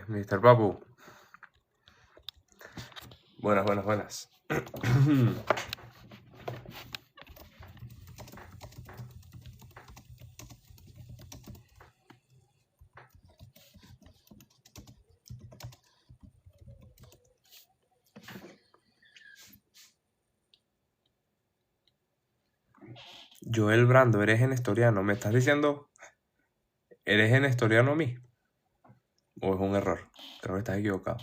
Mr. Papu. Buenas, buenas, buenas. Joel Brando, eres enestoriano. ¿Me estás diciendo eres enestoriano a mí? ¿O es un error? Creo que estás equivocado.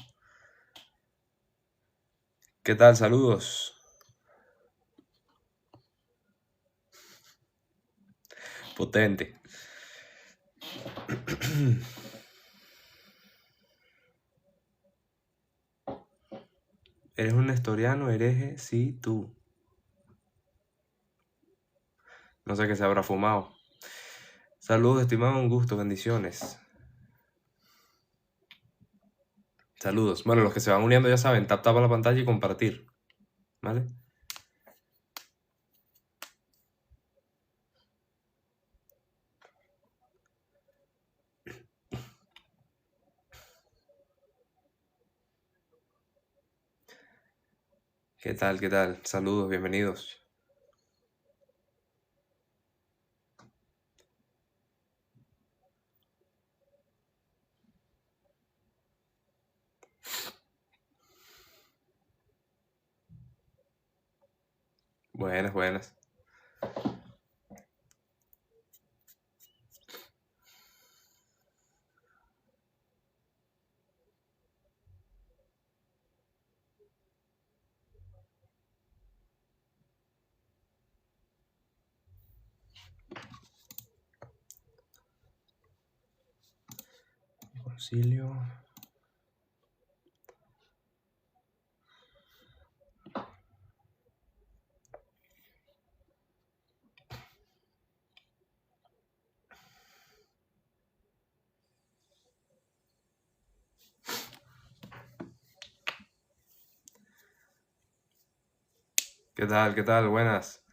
¿Qué tal? Saludos. Potente. ¿Eres un nestoriano, hereje? Sí, tú. No sé qué se habrá fumado. Saludos, estimado, un gusto, bendiciones. Saludos. Bueno, los que se van uniendo ya saben, tap a la pantalla y compartir. ¿Vale? ¿Qué tal? ¿Qué tal? Saludos, bienvenidos. Buenas, buenas. Concilio. ¿Qué tal? ¿Qué tal? Buenas.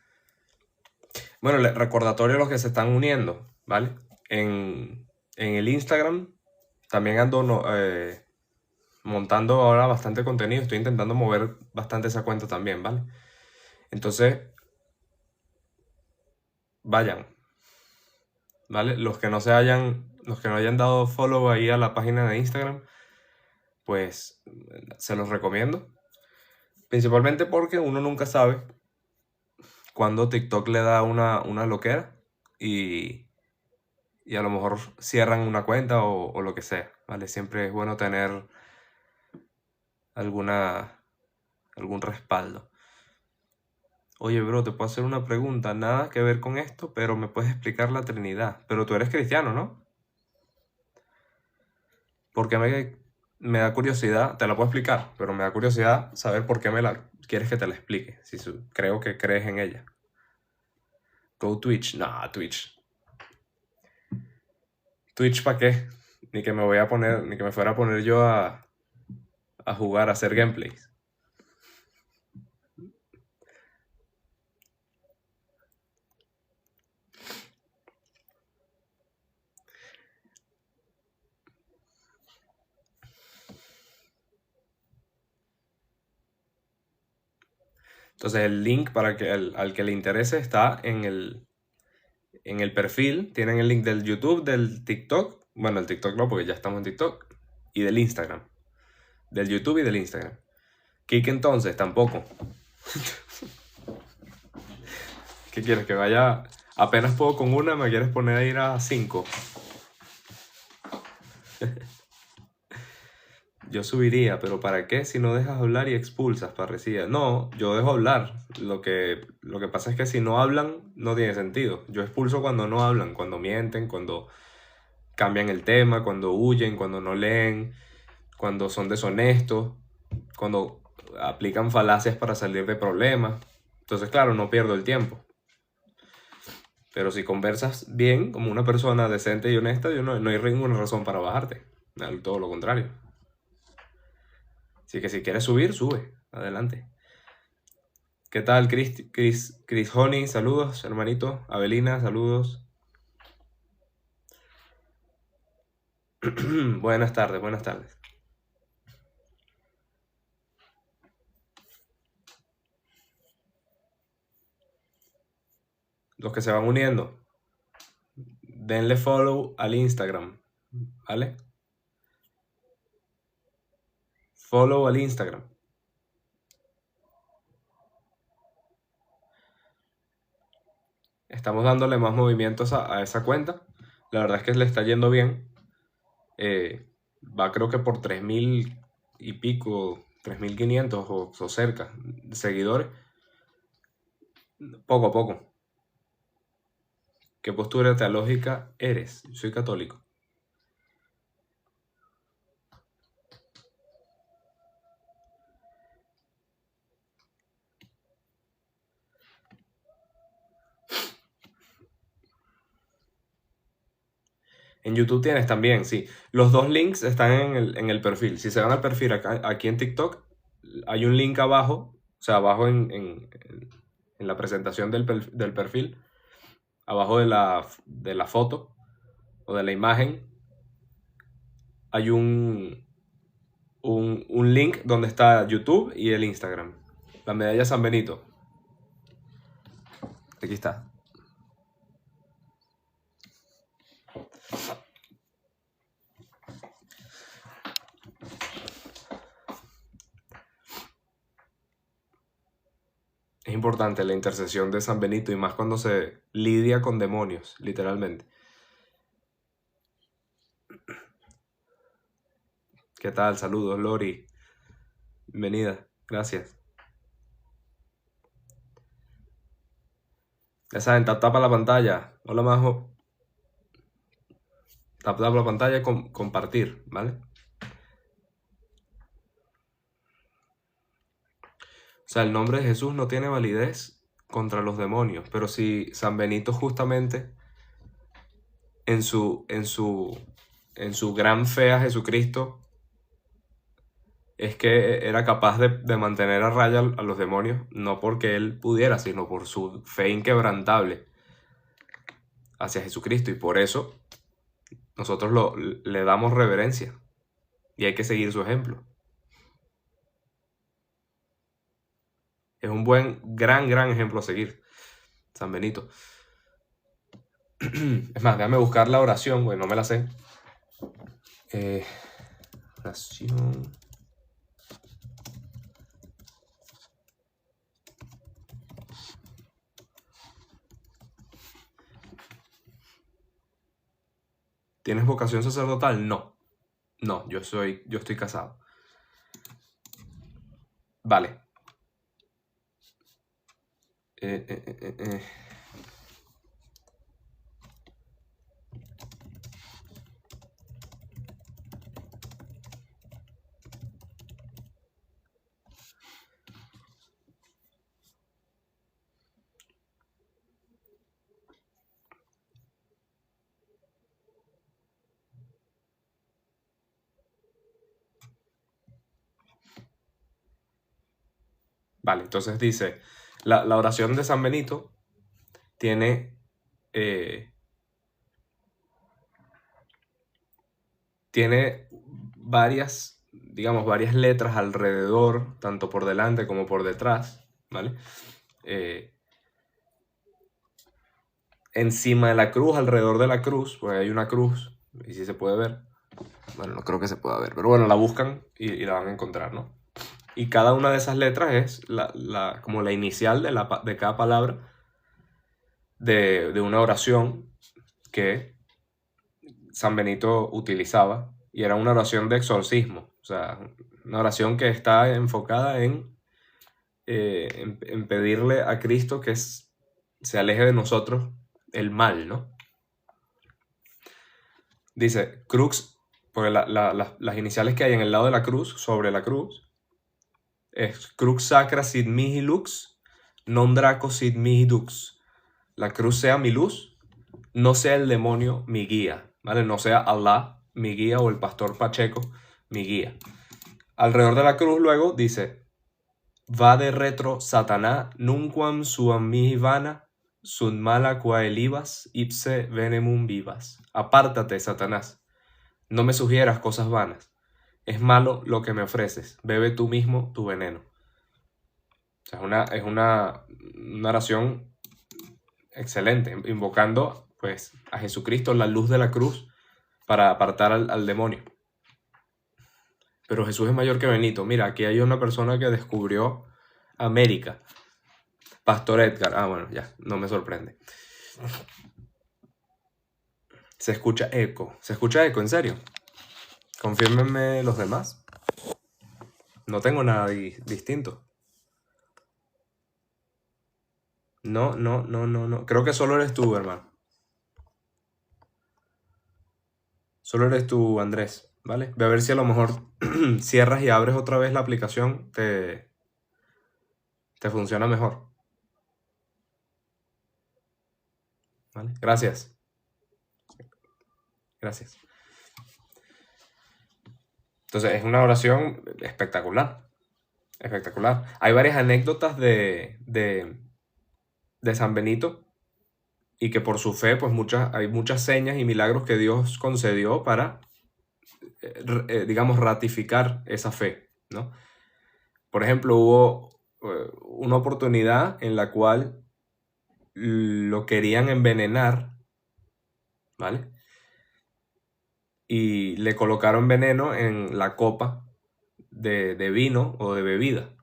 Bueno, recordatorio a los que se están uniendo, ¿vale? En el Instagram también ando montando ahora bastante contenido. Estoy intentando mover bastante esa cuenta también, ¿vale? Entonces, vayan, ¿vale? Los que no hayan dado follow ahí a la página de Instagram, pues se los recomiendo. Principalmente porque uno nunca sabe cuando TikTok le da una loquera y a lo mejor cierran una cuenta o lo que sea, ¿vale? Siempre es bueno tener algún respaldo. Oye, bro, te puedo hacer una pregunta, nada que ver con esto, pero me puedes explicar la Trinidad. Pero tú eres cristiano, ¿no? Porque me da curiosidad, te la puedo explicar, pero me da curiosidad saber por qué quieres que te la explique, si creo que crees en ella. Go Twitch, nah, Twitch. ¿Twitch para qué? Ni que me fuera a poner yo a jugar, a hacer gameplays. Entonces el link para que al que le interese está en el perfil. Tienen el link del YouTube, del TikTok. Bueno, el TikTok no, porque ya estamos en TikTok. Y del Instagram. Del YouTube y del Instagram. Kik entonces, tampoco. ¿Qué quieres? Que vaya... Apenas puedo con una, me quieres poner a ir a 5. Yo subiría, pero ¿para qué si no dejas hablar y expulsas, parrecía? No, yo dejo hablar. Lo que pasa es que si no hablan, no tiene sentido. Yo expulso cuando no hablan, cuando mienten, cuando cambian el tema, cuando huyen, cuando no leen, cuando son deshonestos, cuando aplican falacias para salir de problemas. Entonces, claro, no pierdo el tiempo. Pero si conversas bien, como una persona decente y honesta, no hay ninguna razón para bajarte. Todo lo contrario. Así que si quieres subir, sube. Adelante. ¿Qué tal, Chris Honey? Saludos, hermanito. Avelina, saludos. Buenas tardes, buenas tardes. Los que se van uniendo, denle follow al Instagram, ¿vale? Follow al Instagram. Estamos dándole más movimientos a esa cuenta. La verdad es que le está yendo bien. Va creo que por 3.000 y pico, 3.500 o cerca de seguidores. Poco a poco. ¿Qué postura teológica eres? Soy católico. En YouTube tienes también, sí. Los dos links están en el perfil. Si se van al perfil aquí en TikTok, hay un link abajo, o sea, abajo en la presentación del perfil, abajo de la foto o de la imagen, hay un link donde está YouTube y el Instagram. La medalla San Benito. Aquí está. Es importante la intercesión de San Benito y más cuando se lidia con demonios, literalmente. ¿Qué tal? Saludos, Lori. Bienvenida. Gracias. Ya saben, tapa la pantalla. Hola, Majo. Tapa la pantalla y compartir, ¿vale? O sea, el nombre de Jesús no tiene validez contra los demonios, pero si San Benito justamente en su gran fe a Jesucristo es que era capaz de mantener a raya a los demonios, no porque él pudiera, sino por su fe inquebrantable hacia Jesucristo, y por eso nosotros le damos reverencia y hay que seguir su ejemplo. Es un gran ejemplo a seguir, San Benito. Es más, déjame buscar la oración, güey, no me la sé. Oración. ¿Tienes vocación sacerdotal? No. No, yo estoy casado. Vale. Vale, entonces dice, la oración de San Benito tiene varias letras alrededor, tanto por delante como por detrás, ¿vale? Encima de la cruz, alrededor de la cruz, pues hay una cruz, y si se puede ver, bueno, no creo que se pueda ver, pero bueno, la buscan y la van a encontrar, ¿no? Y cada una de esas letras es como la inicial de cada palabra de una oración que San Benito utilizaba, y era una oración de exorcismo, o sea, una oración que está enfocada en pedirle a Cristo que se aleje de nosotros el mal, ¿no? Dice, crux, porque las iniciales que hay en el lado de la cruz, sobre la cruz, es crux sacra sit mihi lux, non draco sit mihi dux. La cruz sea mi luz, no sea el demonio mi guía, ¿vale? No sea Allah mi guía o el pastor Pacheco mi guía. Alrededor de la cruz luego dice, va de retro Satanás, nunquam suam mihi vana, sunt mala quae libas, ipse venemum vivas. Apártate, Satanás, no me sugieras cosas vanas. Es malo lo que me ofreces, bebe tú mismo tu veneno. O sea, es una oración excelente, invocando pues a Jesucristo, la luz de la cruz, para apartar al demonio. Pero Jesús es mayor que Benito. Mira, aquí hay una persona que descubrió América. Pastor Edgar. Ah, bueno, ya, no me sorprende. Se escucha eco. ¿Se escucha eco? ¿En serio? Confírmenme los demás. No tengo nada distinto. No. Creo que solo eres tú, hermano. Solo eres tú, Andrés. ¿Vale? Ve a ver si a lo mejor cierras y abres otra vez la aplicación. Te funciona mejor. ¿Vale? Gracias. Gracias. Entonces, es una oración espectacular. Espectacular. Hay varias anécdotas de San Benito, y que por su fe, pues hay muchas señas y milagros que Dios concedió para, digamos, ratificar esa fe, ¿no? Por ejemplo, hubo una oportunidad en la cual lo querían envenenar, ¿vale? Y le colocaron veneno en la copa de vino o de bebida.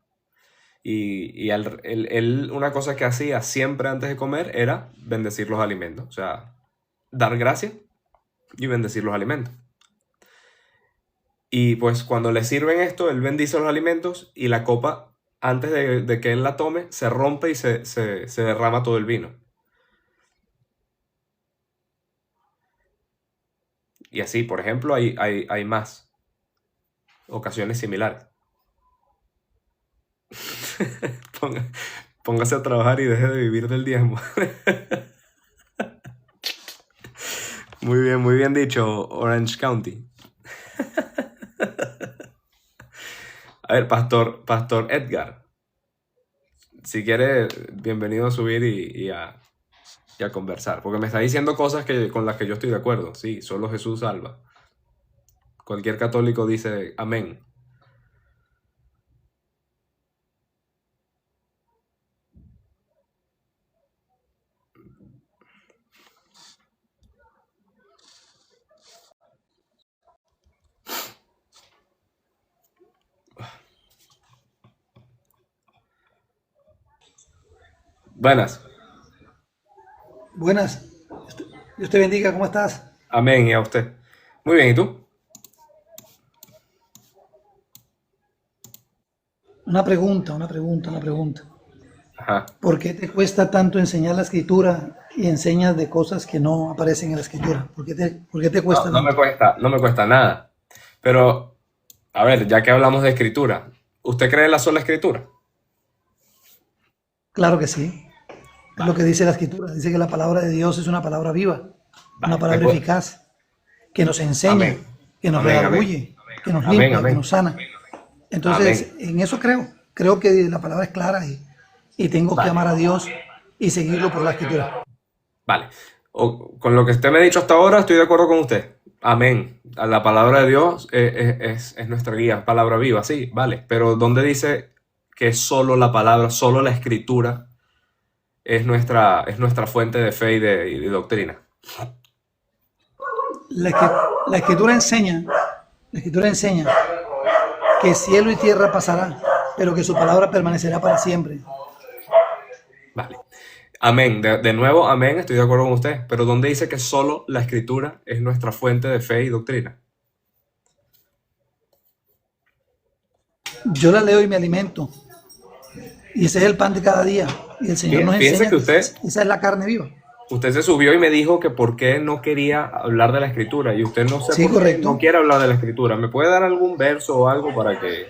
Y él, una cosa que hacía siempre antes de comer era bendecir los alimentos. O sea, dar gracias y bendecir los alimentos. Y pues cuando le sirven esto, él bendice los alimentos y la copa, antes de que él la tome, se rompe y se derrama todo el vino. Y así, por ejemplo, hay más ocasiones similares. Póngase a trabajar y deje de vivir del diezmo. Muy bien dicho, Orange County. A ver, Pastor Edgar, si quiere, bienvenido a subir y a conversar, porque me está diciendo cosas con las que yo estoy de acuerdo. Sí, solo Jesús salva. Cualquier católico dice amén. Buenas. Buenas. Dios te bendiga, ¿cómo estás? Amén, y a usted. Muy bien, ¿y tú? Una pregunta. Ajá. ¿Por qué te cuesta tanto enseñar la escritura y enseñas de cosas que no aparecen en la escritura? ¿Por qué te cuesta No me tanto? no me cuesta nada. Pero, a ver, ya que hablamos de escritura, ¿usted cree en la sola escritura? Claro que sí. Es lo Vale, que dice la escritura. Dice que la palabra de Dios es una palabra viva, una vale. palabra eficaz, que nos enseña, Amén. que nos Amén, amén. redarguye, que nos Amén, limpia, que amén. nos sana. Entonces, Amén. en eso creo. Creo que la palabra es clara y tengo que Vale, amar a Dios y seguirlo por la escritura. vale. Con lo que usted me ha dicho hasta ahora, estoy de acuerdo con usted. Amén. La palabra de Dios es nuestra guía, es palabra viva, sí, vale. Pero ¿dónde dice que solo la palabra, solo la escritura es nuestra fuente de fe y de doctrina? La escritura enseña, la escritura enseña que cielo y tierra pasará, pero que su palabra permanecerá para siempre. Vale. Amén. De nuevo, amén, estoy de acuerdo con usted. Pero ¿dónde dice que solo la escritura es nuestra fuente de fe y doctrina? Yo la leo y me alimento. Y ese es el pan de cada día. Y el Señor nos Fíjense enseña que usted, esa es la carne viva. usted se subió y me dijo que por qué no quería hablar de la escritura. Y usted no sé Sí, por qué correcto. no quiere hablar de la escritura. ¿Me puede dar algún verso o algo para que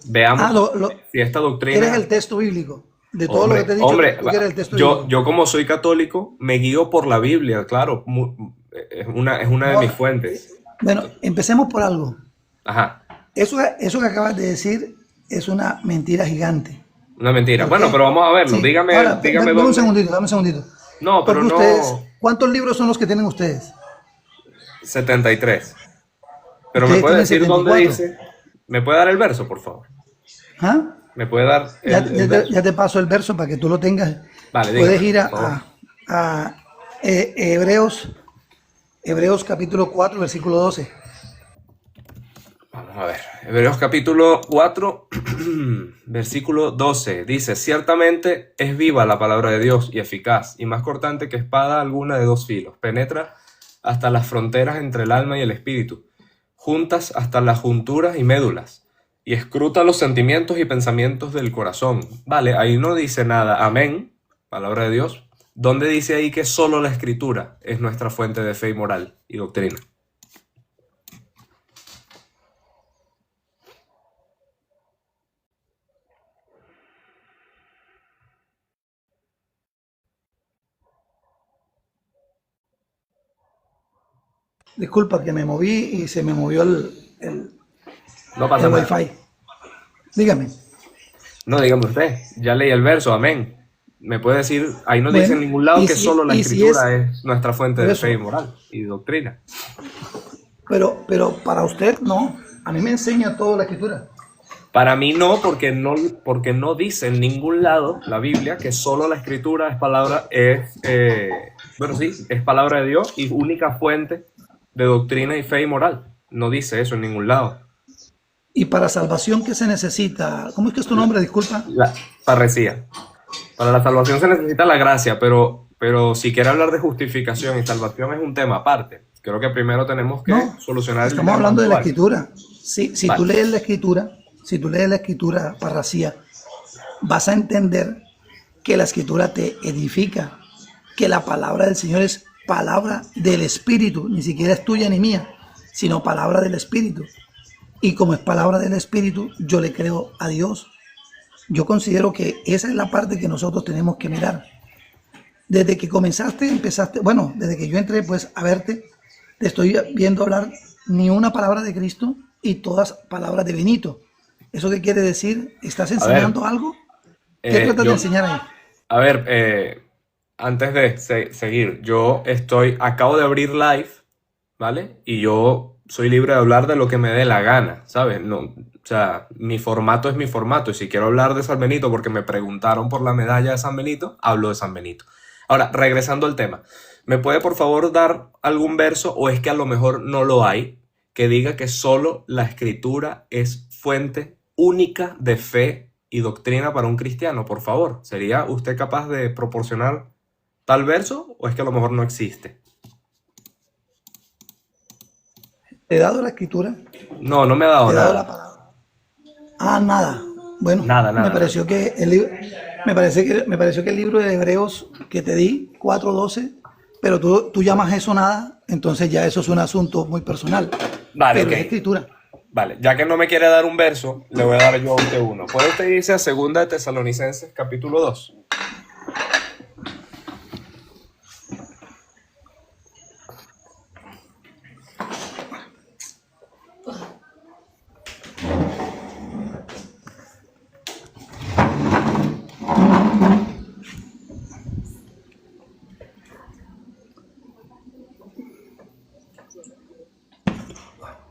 veamos si esta doctrina... ¿Quieres el texto bíblico? De todo lo que te he dicho, Hombre, ¿tú quieres el texto bíblico? yo como soy católico me guío por la Biblia, claro. Es una de mis fuentes. Bueno, empecemos por algo. Ajá. Eso que acabas de decir es una mentira gigante. Una mentira. ¿Por qué? Bueno, pero vamos a verlo. Sí. Dígame, Ahora, dígame dame un dónde. segundito, dame un segundito. No, pero Porque no. ustedes, ¿cuántos libros son los que tienen ustedes? 73. Pero Ustedes me puede tienen decir dónde 74. dice. ¿Me puede dar el verso, por favor? ¿Ah? ¿Me puede dar el verso? Ya te paso el verso para que tú lo tengas. Vale, Puedes dígame, ir por favor. a Hebreos capítulo 4, versículo 12. Vamos a ver. Hebreos capítulo 4, versículo 12. Dice: ciertamente es viva la palabra de Dios y eficaz, y más cortante que espada alguna de dos filos. Penetra hasta las fronteras entre el alma y el espíritu, juntas hasta las junturas y médulas, y escruta los sentimientos y pensamientos del corazón. Vale, ahí no dice nada. Amén, palabra de Dios. ¿Dónde dice ahí que solo la escritura es nuestra fuente de fe y moral y doctrina? Disculpa que me moví y se me movió No pasa el nada. wifi. Dígame. No, dígame usted, ya leí el verso, amén. Me puede decir, ahí no dice en Bueno, ningún lado que solo la y si escritura es nuestra fuente por de eso, fe y moral y doctrina. pero para usted no. A mí me enseña toda la escritura. Para mí no, porque no dice en ningún lado la Biblia que solo la escritura es palabra, bueno, sí, es palabra de Dios y única fuente de doctrina y fe y moral. No dice eso en ningún lado. Y para salvación, ¿qué se necesita? ¿Cómo es que es tu nombre? Disculpa. La parresía. Para la salvación se necesita la gracia, pero si quiere hablar de justificación y salvación es un tema aparte. Creo que primero tenemos que No, solucionar el estamos tema hablando de la actual. escritura. Si Vale. tú lees la escritura parracía, vas a entender que la escritura te edifica, que la palabra del Señor es palabra del Espíritu, ni siquiera es tuya ni mía, sino palabra del Espíritu. Y como es palabra del Espíritu, yo le creo a Dios. Yo considero que esa es la parte que nosotros tenemos que mirar. Desde que empezaste, bueno, desde que yo entré pues a verte, te estoy viendo hablar ni una palabra de Cristo y todas palabras de Benito. ¿Eso qué quiere decir? ¿Estás A ver, enseñando algo? ¿Qué tratas de enseñar ahí? a ver, antes de seguir, acabo de abrir live, ¿vale? Y yo soy libre de hablar de lo que me dé la gana, ¿sabes? No, o sea, mi formato es mi formato, y si quiero hablar de San Benito porque me preguntaron por la medalla de San Benito, hablo de San Benito. Ahora, regresando al tema, ¿me puede por favor dar algún verso, o es que a lo mejor no lo hay, que diga que solo la escritura es fuente única de fe y doctrina para un cristiano? Por favor, ¿sería usted capaz de proporcionar tal verso, o es que a lo mejor no existe? ¿Te he dado la escritura? No, no me ha dado ¿Te he dado la nada. palabra? Ah, nada. Bueno, Nada, me nada. pareció que el libro, me pareció que el libro de Hebreos que te di, 4:12, pero tú llamas eso nada, entonces ya eso es un asunto muy personal. Vale, Pero es ok. escritura. Vale, ya que no me quiere dar un verso, le voy a dar yo a usted uno. ¿Puede usted irse a 2 de Tesalonicenses, capítulo 2?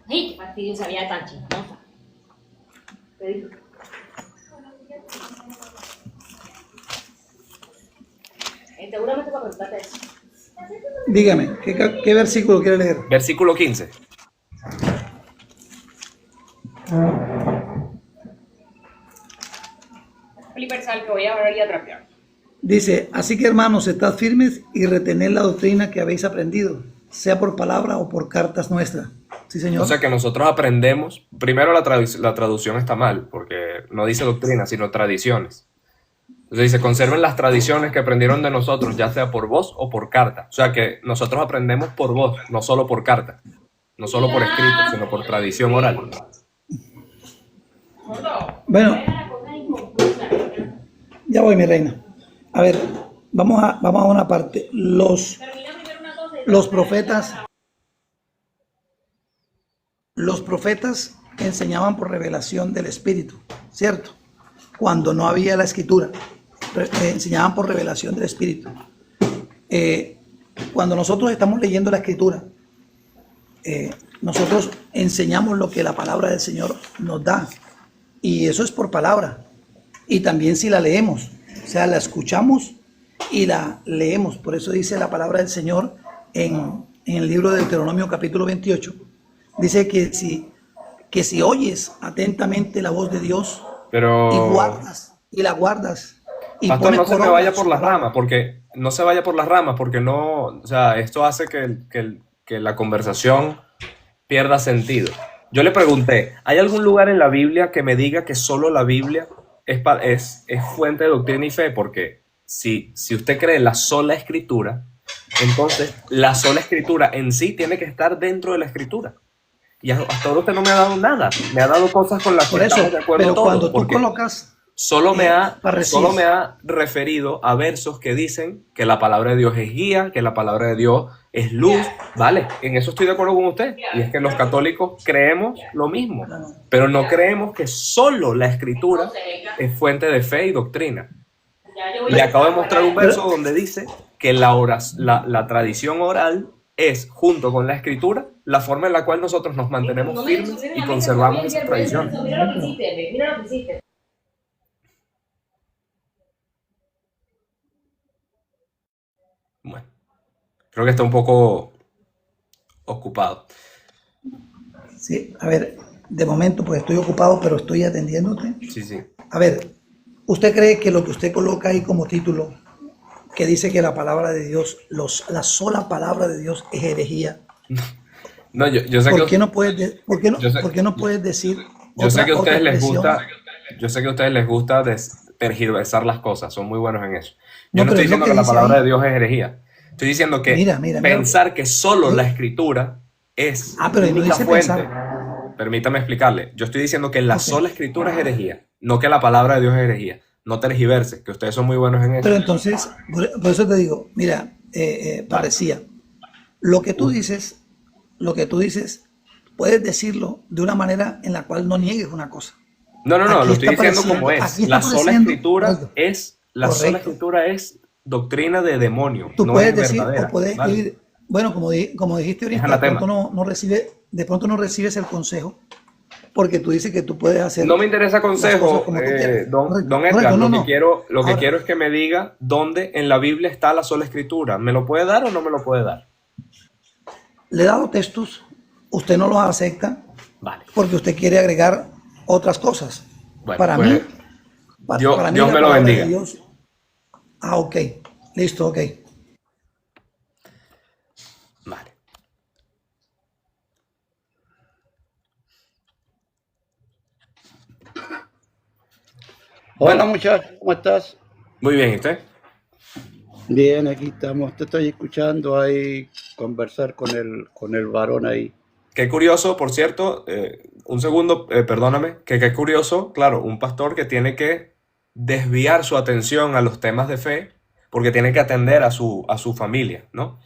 Ay, qué fastidio esa vida tan chismosa. Te digo. Seguramente para preguntarte eso. Dígame, ¿qué versículo quiere leer? Versículo 15. Felipe Sal, que voy a ver y a trapear. Dice, así que hermanos, estad firmes y retened la doctrina que habéis aprendido, sea por palabra o por cartas nuestras. Sí, O señor. sea que nosotros aprendemos, primero la traducción está mal, porque no dice doctrina, sino tradiciones. Entonces dice, conserven las tradiciones que aprendieron de nosotros, ya sea por voz o por carta. O sea que nosotros aprendemos por voz, no solo por carta, no solo por escrito, sino por tradición oral. Bueno, ya voy, mi reina. A ver, vamos a una parte. Los profetas enseñaban por revelación del Espíritu, ¿cierto? Cuando no había la escritura, enseñaban por revelación del Espíritu. Cuando nosotros estamos leyendo la escritura, nosotros enseñamos lo que la palabra del Señor nos da, y eso es por palabra. Y también si la leemos, o sea, la escuchamos y la leemos. Por eso dice la palabra del Señor en el libro de Deuteronomio capítulo 28. Dice que si oyes atentamente la voz de Dios Pero, y la guardas y pastor, pones no se por me obra vaya su por las palabra. ramas, porque no se vaya por las ramas, porque no, o sea, esto hace que la conversación pierda sentido. Yo le pregunté, ¿hay algún lugar en la Biblia que me diga que solo la Biblia es fuente de doctrina y fe? Porque si usted cree la sola escritura, entonces la sola escritura en sí tiene que estar dentro de la escritura. Y hasta ahora usted no me ha dado nada. Me ha dado cosas con las que Por eso, estamos de acuerdo pero todos. cuando tú Porque colocas solo me parresías, ha referido a versos que dicen que la palabra de Dios es guía, que la palabra de Dios es luz. Vale, en eso estoy de acuerdo con usted. Y es que los católicos creemos lo mismo, pero no creemos que solo la escritura es fuente de fe y doctrina. Le acabo de mostrar un verso donde dice que la tradición oral es, junto con la escritura, la forma en la cual nosotros nos mantenemos firmes y conservamos esas tradiciones. Mira lo que hiciste, mira lo que hiciste. Bueno, creo que está un poco ocupado. sí, a ver, de momento pues estoy ocupado, pero estoy atendiéndote. Sí, sí. A ver, ¿usted cree que lo que usted coloca ahí como título, que dice que la palabra de Dios, la sola palabra de Dios es herejía? No, yo sé ¿Por que qué no puedes, yo sé- por qué no puedes decir yo sé que a otra ustedes les expresión? gusta, yo sé que a ustedes les gusta tergiversar las cosas, son muy buenos en eso. Yo No, no pero estoy es lo diciendo que que la dice palabra ahí. de Dios es herejía. Estoy diciendo que Mira. pensar que solo la escritura es Ah, pero ahí no única dice fuente. pensar. Permítame explicarle. Yo estoy diciendo que la Ok. sola escritura es herejía, no que la palabra de Dios es herejía. No tergiverse, que ustedes son muy buenos en eso. Pero entonces, por eso te digo, mira, parecía, lo que tú dices, puedes decirlo de una manera en la cual no niegues una cosa. No, Aquí lo estoy está diciendo apareciendo- como es. aquí está La sola apareciendo escritura algo. es doctrina de demonio, Tú no puedes es decir verdadera. o puedes ¿vale? escribir, bueno, como dijiste Es ahorita, de anatema. pronto de pronto no recibes el consejo, porque tú dices que tú puedes hacer No me interesa las cosas consejo, como tú quieras. don Correcto, Edgar. no, Lo que no. Ahora, quiero es que me diga dónde en la Biblia está la sola escritura. ¿Me lo puede dar o no me lo puede dar? le he dado textos, usted no los acepta Vale. porque usted quiere agregar otras cosas. Bueno, Para pues, mí, para mí Dios la me lo palabra bendiga. de Dios. Ah, ok. Listo, ok. Vale. Hola muchachos, ¿cómo estás? Muy bien, ¿y usted? Bien, aquí estamos. Te estoy escuchando ahí conversar con el varón ahí. Qué curioso, por cierto, un segundo, perdóname, que qué curioso, claro, un pastor que tiene que desviar su atención a los temas de fe porque tiene que atender a su familia, ¿no?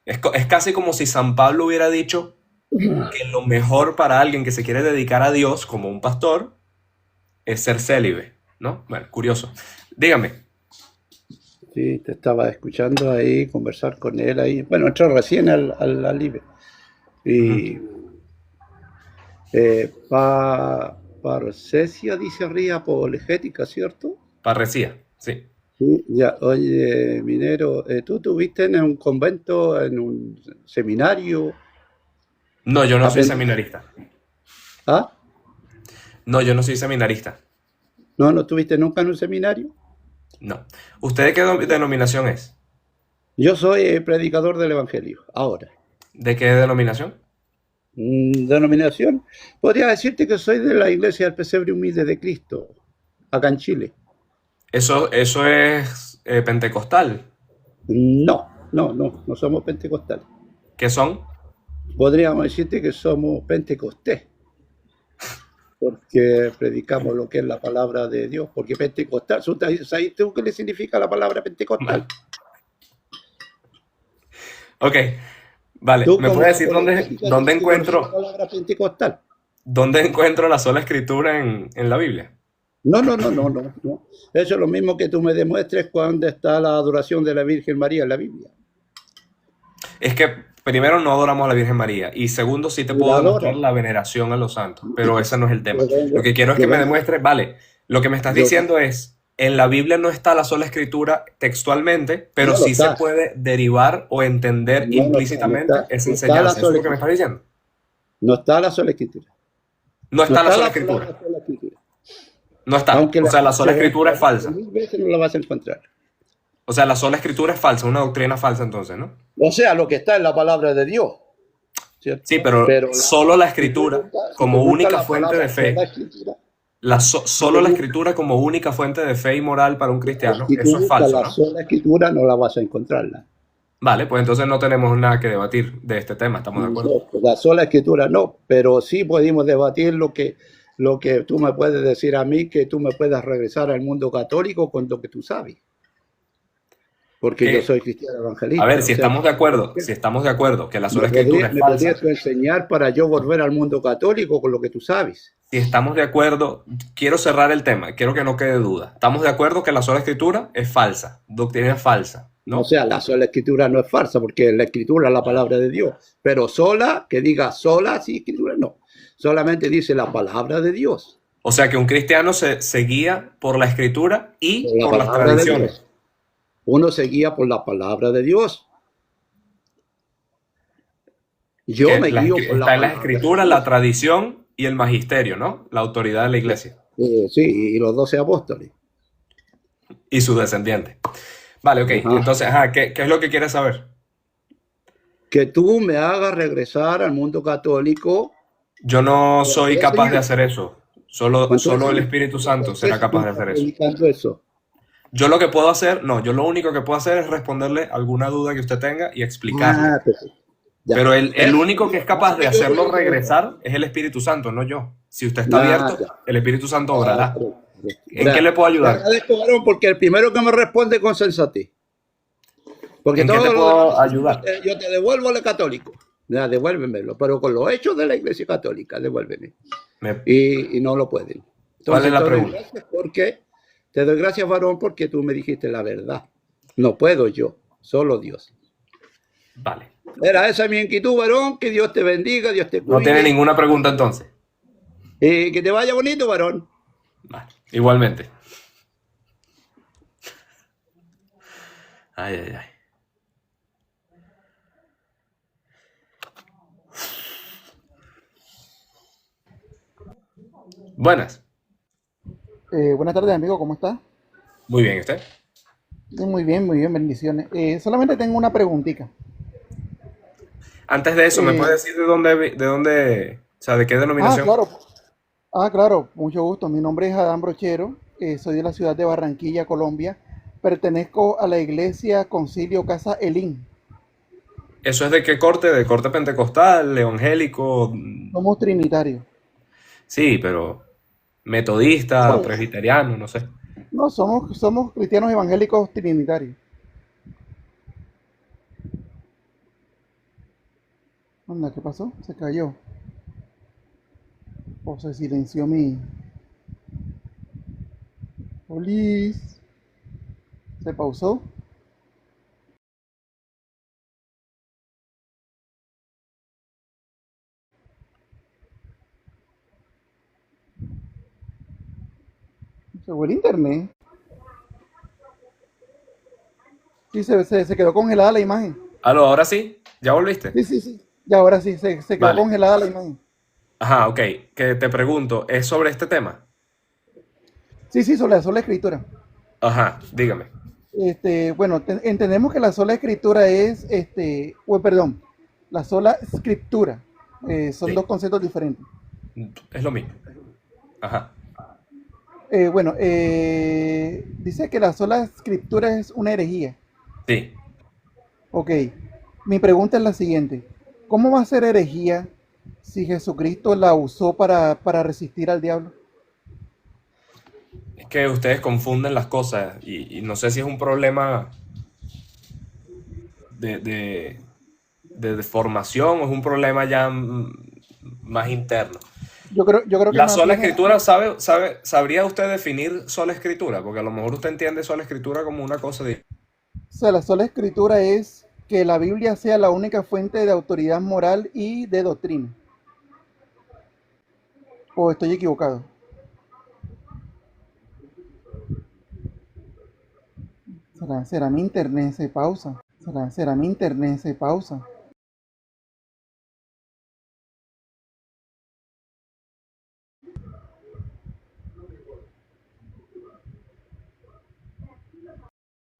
Es casi como si San Pablo hubiera dicho que lo mejor para alguien que se quiere dedicar a Dios como un pastor es ser célibe, ¿no? Bueno, curioso. Dígame. Sí, te estaba escuchando ahí conversar con él ahí. Bueno, entró recién al live. Y Parcesia dice arriba apologética, ¿cierto? Parresía, sí. Sí, ya, oye, Minero, ¿tú estuviste en un convento, en un seminario? No, yo no soy Aprendí. seminarista. ¿Ah? No, yo no soy seminarista. ¿No estuviste nunca en un seminario? No. ¿Usted de qué denominación es? Yo soy predicador del Evangelio, ahora. ¿De qué denominación? Denominación, podría decirte que soy de la Iglesia del Pesebre Humilde de Cristo, acá en Chile. Eso es pentecostal. No somos pentecostales. ¿Qué son? Podríamos decirte que somos pentecostés, porque predicamos lo que es la palabra de Dios, porque pentecostal, ¿sabes tú qué le significa la palabra pentecostal? Ok, vale. Tú ¿Me como puede decir apologética dónde tienes que conocer la encuentro, palabra pentecostal. dónde encuentro la sola escritura en la Biblia? No. Eso es lo mismo que tú me demuestres cuando está la adoración de la Virgen María en la Biblia. Es que primero no adoramos a la Virgen María y segundo sí te Y la puedo demostrar adoran. la veneración a los santos, pero ese no es el tema. Lo que quiero es que me Debemos, demuestres, vale, lo que me estás yo, diciendo es, en la Biblia no está la sola escritura textualmente, pero no lo sí se está. puede derivar o entender implícitamente esa No está la enseñanza. ¿Eso es sola lo que me estás escritura. diciendo? No está la sola escritura. No No está la está sola la escritura. palabra sola escritura. No está. Aunque O la sea, la sola se escritura es reencuadre falsa. 1000 veces, no la vas a encontrar. O sea, la sola escritura es falsa, una doctrina falsa entonces, ¿no? O sea, lo que está en la palabra de Dios, Sí, ¿cierto? pero Pero solo la escritura si tú como buscas única la fuente de palabra sola fe, escritura, si solo tú la buscas, escritura como única fuente de fe y moral para un cristiano, si tú eso es buscas falso, la ¿no? sola escritura, no la vas a encontrarla. Vale, pues entonces no tenemos nada que debatir de este tema, ¿estamos de acuerdo? No, la sola escritura no, pero sí podemos debatir lo que tú me puedes decir a mí, que tú me puedas regresar al mundo católico con lo que tú sabes, porque yo Que, soy cristiano a ver, evangelista, o sea, si estamos de acuerdo que la sola escritura es me podrías falsa, tú enseñar para yo volver al mundo católico con lo que tú sabes. si estamos de acuerdo, quiero cerrar el tema, quiero que no quede duda. Estamos de acuerdo que la sola escritura es falsa, doctrina falsa, O ¿no? sea, la sola escritura no es falsa, porque la escritura es la palabra de Dios, pero sola, que diga sola, sí, escritura no. Solamente dice la palabra de Dios, O sea que un cristiano se guía por la escritura y por la por las palabra de tradiciones. Dios. Uno se guía por la palabra de Dios. Yo me guío por la Está en las palabra de escrituras, la Dios. tradición y el magisterio, ¿no? La autoridad de la iglesia Sí, y los 12 apóstoles. y sus descendientes. Vale, ok. Ajá. Entonces, ajá, ¿qué es lo que quieres saber? Que tú me hagas regresar al mundo católico. Yo no soy ¿Cuántos capaz de años? hacer eso. Solo el Años? Espíritu Santo ¿Cuántos será capaz de años está hacer eso. predicando eso? Yo lo que puedo hacer, no, yo lo único que puedo hacer es responderle alguna duda que usted tenga y explicarle. Pues, ya. Pero el único que es capaz de Yo hacerlo predicador. regresar es el Espíritu Santo, no yo. Si usted está abierto, Ya. el Espíritu Santo obrará. ¿En qué Ya. le puedo Te ayudar? agradezco, varón, porque el primero que me responde con sensatez. Porque ¿En qué te todos los puedo demás ayudar? yo te devuelvo al católico. Ya, devuélvemelo, pero con los hechos de la Iglesia Católica, devuélveme. Me- Y no lo pueden. ¿Cuál es Entonces la pregunta? te doy gracias, varón, porque tú me dijiste la verdad. No puedo yo, solo Dios. Vale. Era esa mi inquietud, varón. Que Dios te bendiga, Dios te No tiene cuide. ninguna pregunta entonces. Que te vaya bonito, varón. Vale. Igualmente. Ay, ay, ay. Buenas. Buenas tardes, amigo, ¿cómo está? Muy bien, ¿y usted? Muy bien, bendiciones. Solamente tengo una preguntita. Antes de eso, ¿me Eh, puede decir o sea, de qué ah, denominación? claro, claro, mucho gusto. Mi nombre es Adán Brochero, soy de la ciudad de Barranquilla, Colombia. Pertenezco a la iglesia Concilio Casa Elín. ¿Eso es de qué corte? ¿De corte pentecostal, evangélico? Somos trinitarios. Sí, pero metodista, Pues, presbiteriano, no sé. no, somos cristianos evangélicos trinitarios. Anda, ¿qué pasó? Se cayó. O se silenció mi... Olis. Se pausó. Se fue el internet. Sí, se quedó congelada la imagen. Aló, ahora sí, ¿ya volviste? Sí, sí, sí. Y ahora sí, se quedó Vale. congelada la imagen. Ajá, ok. Que te pregunto, ¿es sobre este tema? Sí, sí, sobre la sola escritura. Ajá, dígame. Bueno, entendemos que la sola escritura es, perdón, la sola escritura. Son dos Sí, conceptos diferentes. es lo mismo. Ajá, Bueno, dice que la sola escritura es una herejía. sí. Ok, mi pregunta es la siguiente. ¿Cómo va a ser herejía si Jesucristo la usó para resistir al diablo? Es que ustedes confunden las cosas y no sé si es un problema de, de, de formación o es un problema ya más interno. Yo creo que La más sola bien escritura, ¿sabría usted definir sola escritura? Porque a lo mejor usted entiende sola escritura como una cosa de... o sea, la sola escritura es que la Biblia sea la única fuente de autoridad moral y de doctrina. ¿O estoy equivocado? ¿Será mi internet se pausa? ¿Será mi internet se pausa?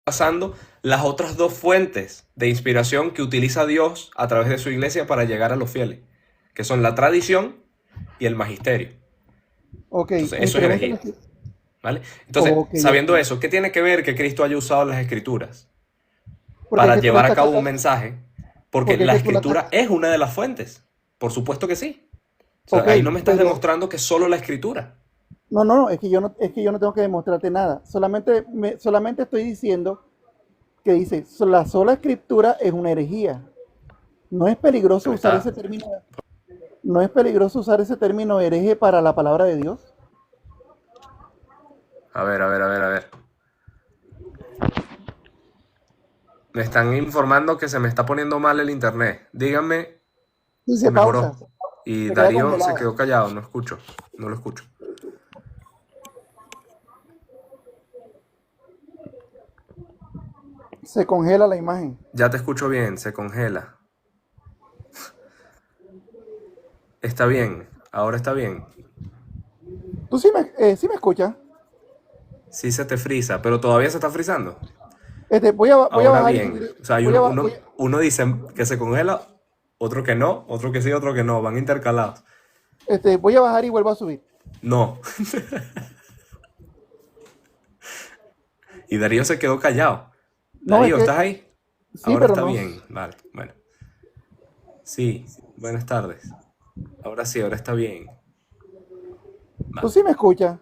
Pasando las otras dos fuentes de inspiración que utiliza Dios a través de su iglesia para llegar a los fieles, que son la tradición y el magisterio. Ok, Entonces, mi eso es pregunta es herejía, la siguiente. ¿vale? Entonces, Ok, sabiendo ok. eso, ¿qué tiene que ver que Cristo haya usado las escrituras Porque es para que tú le llevar a estás cabo un tratando, mensaje? Porque porque es la que tú la escritura estás, es una de las fuentes. Por supuesto que sí. O sea, ok, ahí no me estás pero demostrando que solo la escritura. no, no, no, es que yo no tengo que demostrarte nada. Solamente estoy diciendo que dice, la sola escritura es una herejía. No es Que peligroso me usar está... ese término, no es peligroso usar ese término hereje para la palabra de Dios. A ver, a ver, a ver, a ver. Me están informando que se me está poniendo mal el internet. Díganme Sí, si se pausa, mejoró. Y se queda Darío se congelada, quedó callado, no escucho. No lo escucho. se congela la imagen. Ya te escucho bien, se congela. Está bien, ahora está bien. ¿Tú sí me escuchas? Sí se te frisa, pero todavía se está frizando. Voy a Ahora bajar y bien, subir. o sea, hay uno dice que se congela, otro que no, otro que sí, otro que no, van intercalados. Voy a bajar y vuelvo a subir. No. Y Darío se quedó callado. No, es Darío, que ¿estás ahí? sí, Ahora pero está no. bien, vale, bueno. Sí, buenas tardes. Ahora sí, ahora está bien. Tú Vale. sí me escuchas.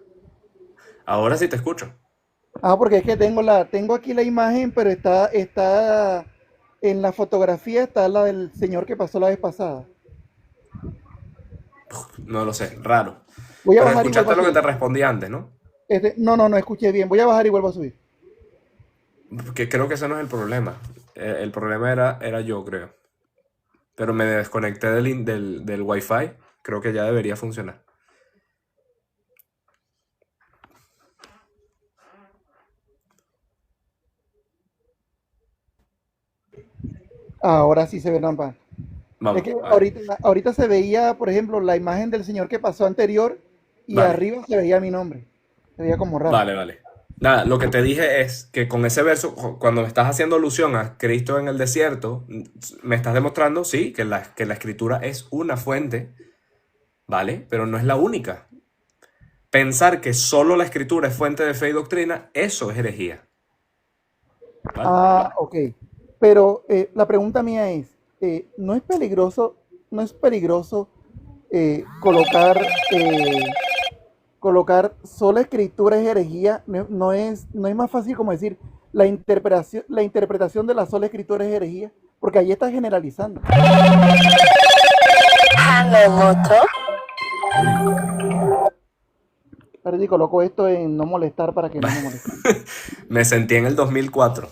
Ahora sí te escucho. Ah, porque es que tengo aquí la imagen, pero está en la fotografía está la del señor que pasó la vez pasada. No lo sé, raro. Voy a Pero bajar y vuelvo a escuchaste lo que te subir. respondí antes, ¿no? No, no, no escuché bien. Voy a bajar y vuelvo a subir. Que creo que ese no es el problema. El problema era yo, creo. Pero me desconecté del Wi-Fi. Creo que ya debería funcionar. Ahora sí se ve normal. Es Vamos, que a ver. ahorita se veía, por ejemplo, la imagen del señor que pasó anterior y Vale, arriba se veía mi nombre. Se veía como raro. vale, vale. Nada, lo que te dije es que con ese verso, cuando me estás haciendo alusión a Cristo en el desierto, me estás demostrando, sí, que la escritura es una fuente, ¿vale? Pero no es la única. Pensar que solo la escritura es fuente de fe y doctrina, eso es herejía, ¿vale? Ah, ok. Pero la pregunta mía es, no es peligroso colocar sola escritura es herejía? No es más fácil como decir la interpretación de la sola escritura es herejía, porque ahí está generalizando. Pero si coloco esto en no molestar para que no me moleste. Me sentí en el 2004.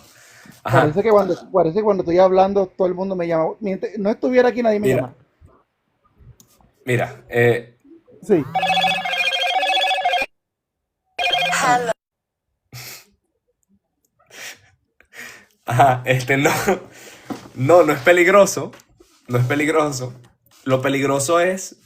Ajá, Parece que cuando estoy hablando todo el mundo me llama. Mientras no estuviera aquí nadie me mira, llama. mira, Sí. Ah, Ajá, no, no es peligroso, no es peligroso. Lo peligroso es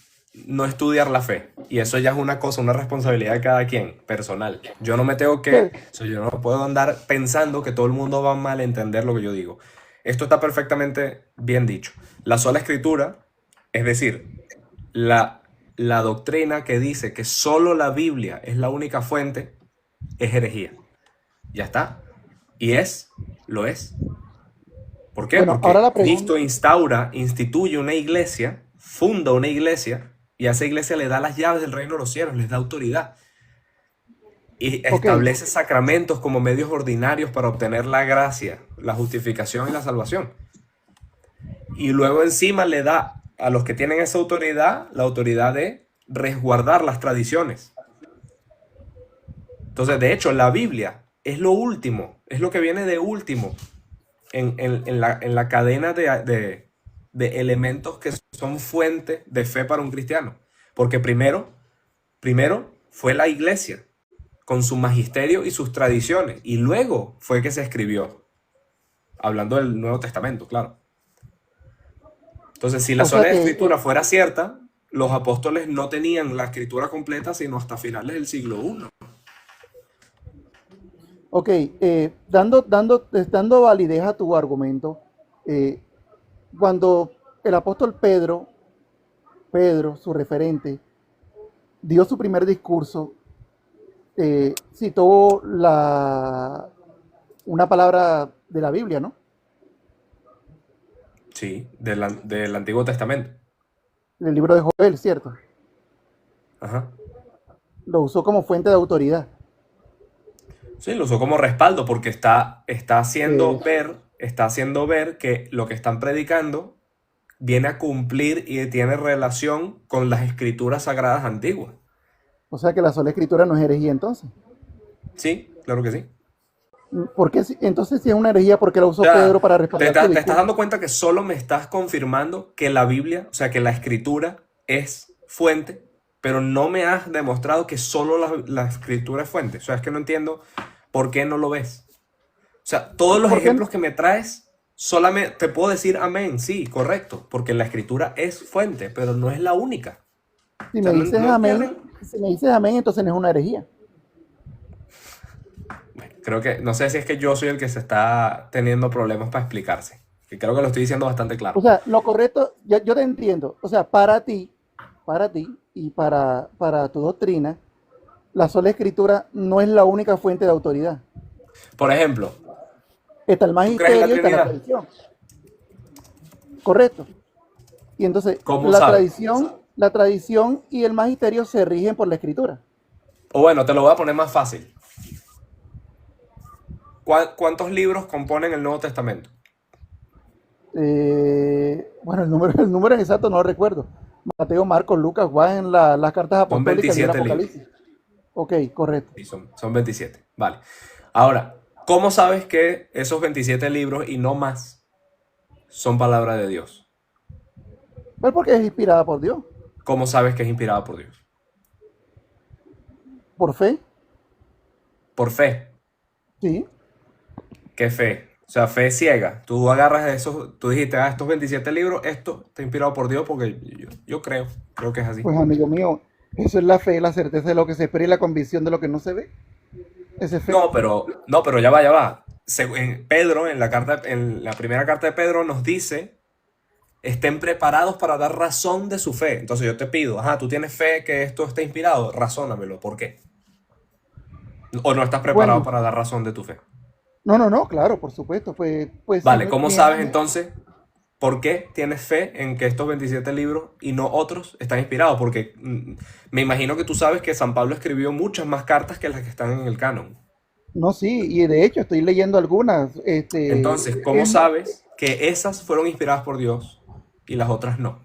no estudiar la fe. Y eso ya es una cosa, una responsabilidad de cada quien, personal. Yo no me tengo que, o sea, yo no puedo andar pensando que todo el mundo va a malentender lo que yo digo. Esto está perfectamente bien dicho. La sola escritura, es decir, la doctrina que dice que solo la Biblia es la única fuente, es herejía. Ya está. Y lo es. ¿Por qué? Bueno, Porque ahora la Cristo pregunta, instituye una iglesia, funda una iglesia, y a esa iglesia le da las llaves del reino de los cielos, les da autoridad. Y ok, establece sacramentos como medios ordinarios para obtener la gracia, la justificación y la salvación. Y luego encima le da a los que tienen esa autoridad la autoridad de resguardar las tradiciones. Entonces, de hecho, la Biblia es lo último, es lo que viene de último en la cadena de elementos que son fuente de fe para un cristiano. Porque primero fue la iglesia con su magisterio y sus tradiciones, y luego fue que se escribió, hablando del Nuevo Testamento, claro. Entonces, si la o sea sola que, escritura fuera cierta, los apóstoles no tenían la escritura completa sino hasta finales del siglo I. ok, dando validez a tu argumento, eh, cuando el apóstol Pedro, su referente, dio su primer discurso, citó una palabra de la Biblia, ¿no? Sí, del Antiguo Testamento. Del libro de Joel, ¿cierto? Ajá. Lo usó como fuente de autoridad. Sí, lo usó como respaldo porque está Eh, haciendo ver que lo que están predicando viene a cumplir y tiene relación con las escrituras sagradas antiguas. o sea que la sola escritura no es herejía entonces. Sí, claro que sí. ¿Por qué entonces si es una herejía, por qué la O usó Pedro sea, para te, respaldar su estás te estás discurso? dando cuenta que solo me estás confirmando que la Biblia, o sea, que la escritura es fuente, pero no me has demostrado que solo la escritura es fuente. O sea, es que no entiendo por qué no lo ves. O sea, todos los ¿Por qué? ejemplos que me traes, solamente te puedo decir amén, sí, correcto, porque la escritura es fuente, pero no es la única. Si O me sea, no, dices no amén, entienden. si me dices amén, entonces no es una herejía. Creo que, no sé si es que yo soy el que se está teniendo problemas para explicarse, que creo que lo estoy diciendo bastante O claro. sea, lo correcto, yo te entiendo. O sea, para ti y para tu doctrina, la sola escritura no es la única fuente de autoridad. Por ejemplo, Está el ¿tú crees en la magisterio y está la Trinidad? tradición. Correcto. Y entonces, ¿Cómo sabes? la tradición y el magisterio se rigen por la escritura. O bueno, te lo voy a poner más fácil. ¿Cuántos libros componen el Nuevo Testamento? Bueno, el número exacto no lo recuerdo. Mateo, Marcos, Lucas, Juan, las cartas Son apostólicas y el 27 libros. Apocalipsis. Ok, correcto. Sí, son 27. Vale. Ahora, ¿cómo sabes que esos 27 libros y no más son palabra de Dios? Pues porque es inspirada por Dios, ¿Cómo sabes que es inspirada por Dios? por fe, Por fe. sí. ¿Qué fe? O sea, fe ciega. Tú agarras esos, tú dijiste, estos 27 libros, esto está inspirado por Dios porque yo creo que es así. Pues amigo mío, eso es la fe, la certeza de lo que se espera y la convicción de lo que no se ve. Esa es fe. No, pero ya va, ya va. Pedro, en la primera carta de Pedro nos dice, estén preparados para dar razón de su fe. Entonces yo te pido, tú tienes fe que esto está inspirado, razónamelo, ¿por qué? ¿O no estás preparado Bueno, para dar razón de tu fe? no, claro, por supuesto. Pues sí, Vale, ¿cómo sabes entonces por qué tienes fe en que estos 27 libros y no otros están inspirados? Porque me imagino que tú sabes que San Pablo escribió muchas más cartas que las que están en el canon. no, sí, y de hecho estoy leyendo algunas. Entonces, ¿cómo sabes que esas fueron inspiradas por Dios y las otras no?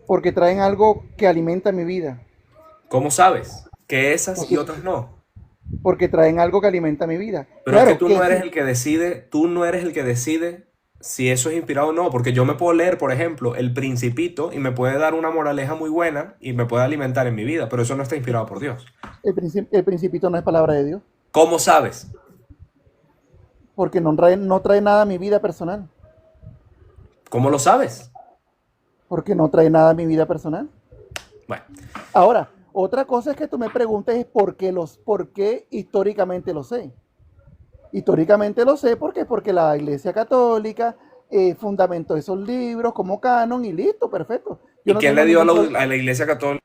Porque traen algo que alimenta mi vida. ¿Cómo sabes que esas y Porque, otras no? porque traen algo que alimenta mi vida. Pero es que Claro tú no que eres sí, el que decide, tú no eres el que decide si eso es inspirado o no, porque yo me puedo leer, por ejemplo, El Principito y me puede dar una moraleja muy buena y me puede alimentar en mi vida, pero eso no está inspirado por Dios. el principito no es palabra de Dios. ¿Cómo sabes? porque no trae nada a mi vida personal. ¿Cómo lo sabes? Porque no trae nada a mi vida personal. Bueno, Ahora, otra cosa es que tú me preguntes es por qué históricamente lo sé. Históricamente lo sé porque la Iglesia Católica fundamentó esos libros como canon y listo, perfecto. Yo ¿y no quién tengo le dio a ningún la, problema. a la Iglesia Católica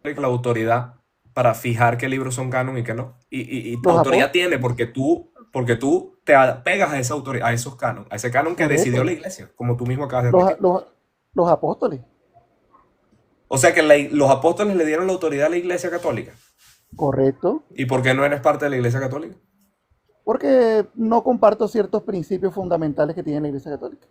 la autoridad para fijar qué libros son canon y qué no? Y Los autoridad apóstoles, tiene porque tú te apegas a esa autoridad, a esos canon, a ese canon que decidió correcto. la Iglesia, como tú mismo acabas de Los, admitir. los, los apóstoles, O sea que los apóstoles le dieron la autoridad a la Iglesia Católica. correcto. ¿Y por qué no eres parte de la Iglesia Católica? Porque no comparto ciertos principios fundamentales que tiene la Iglesia Católica.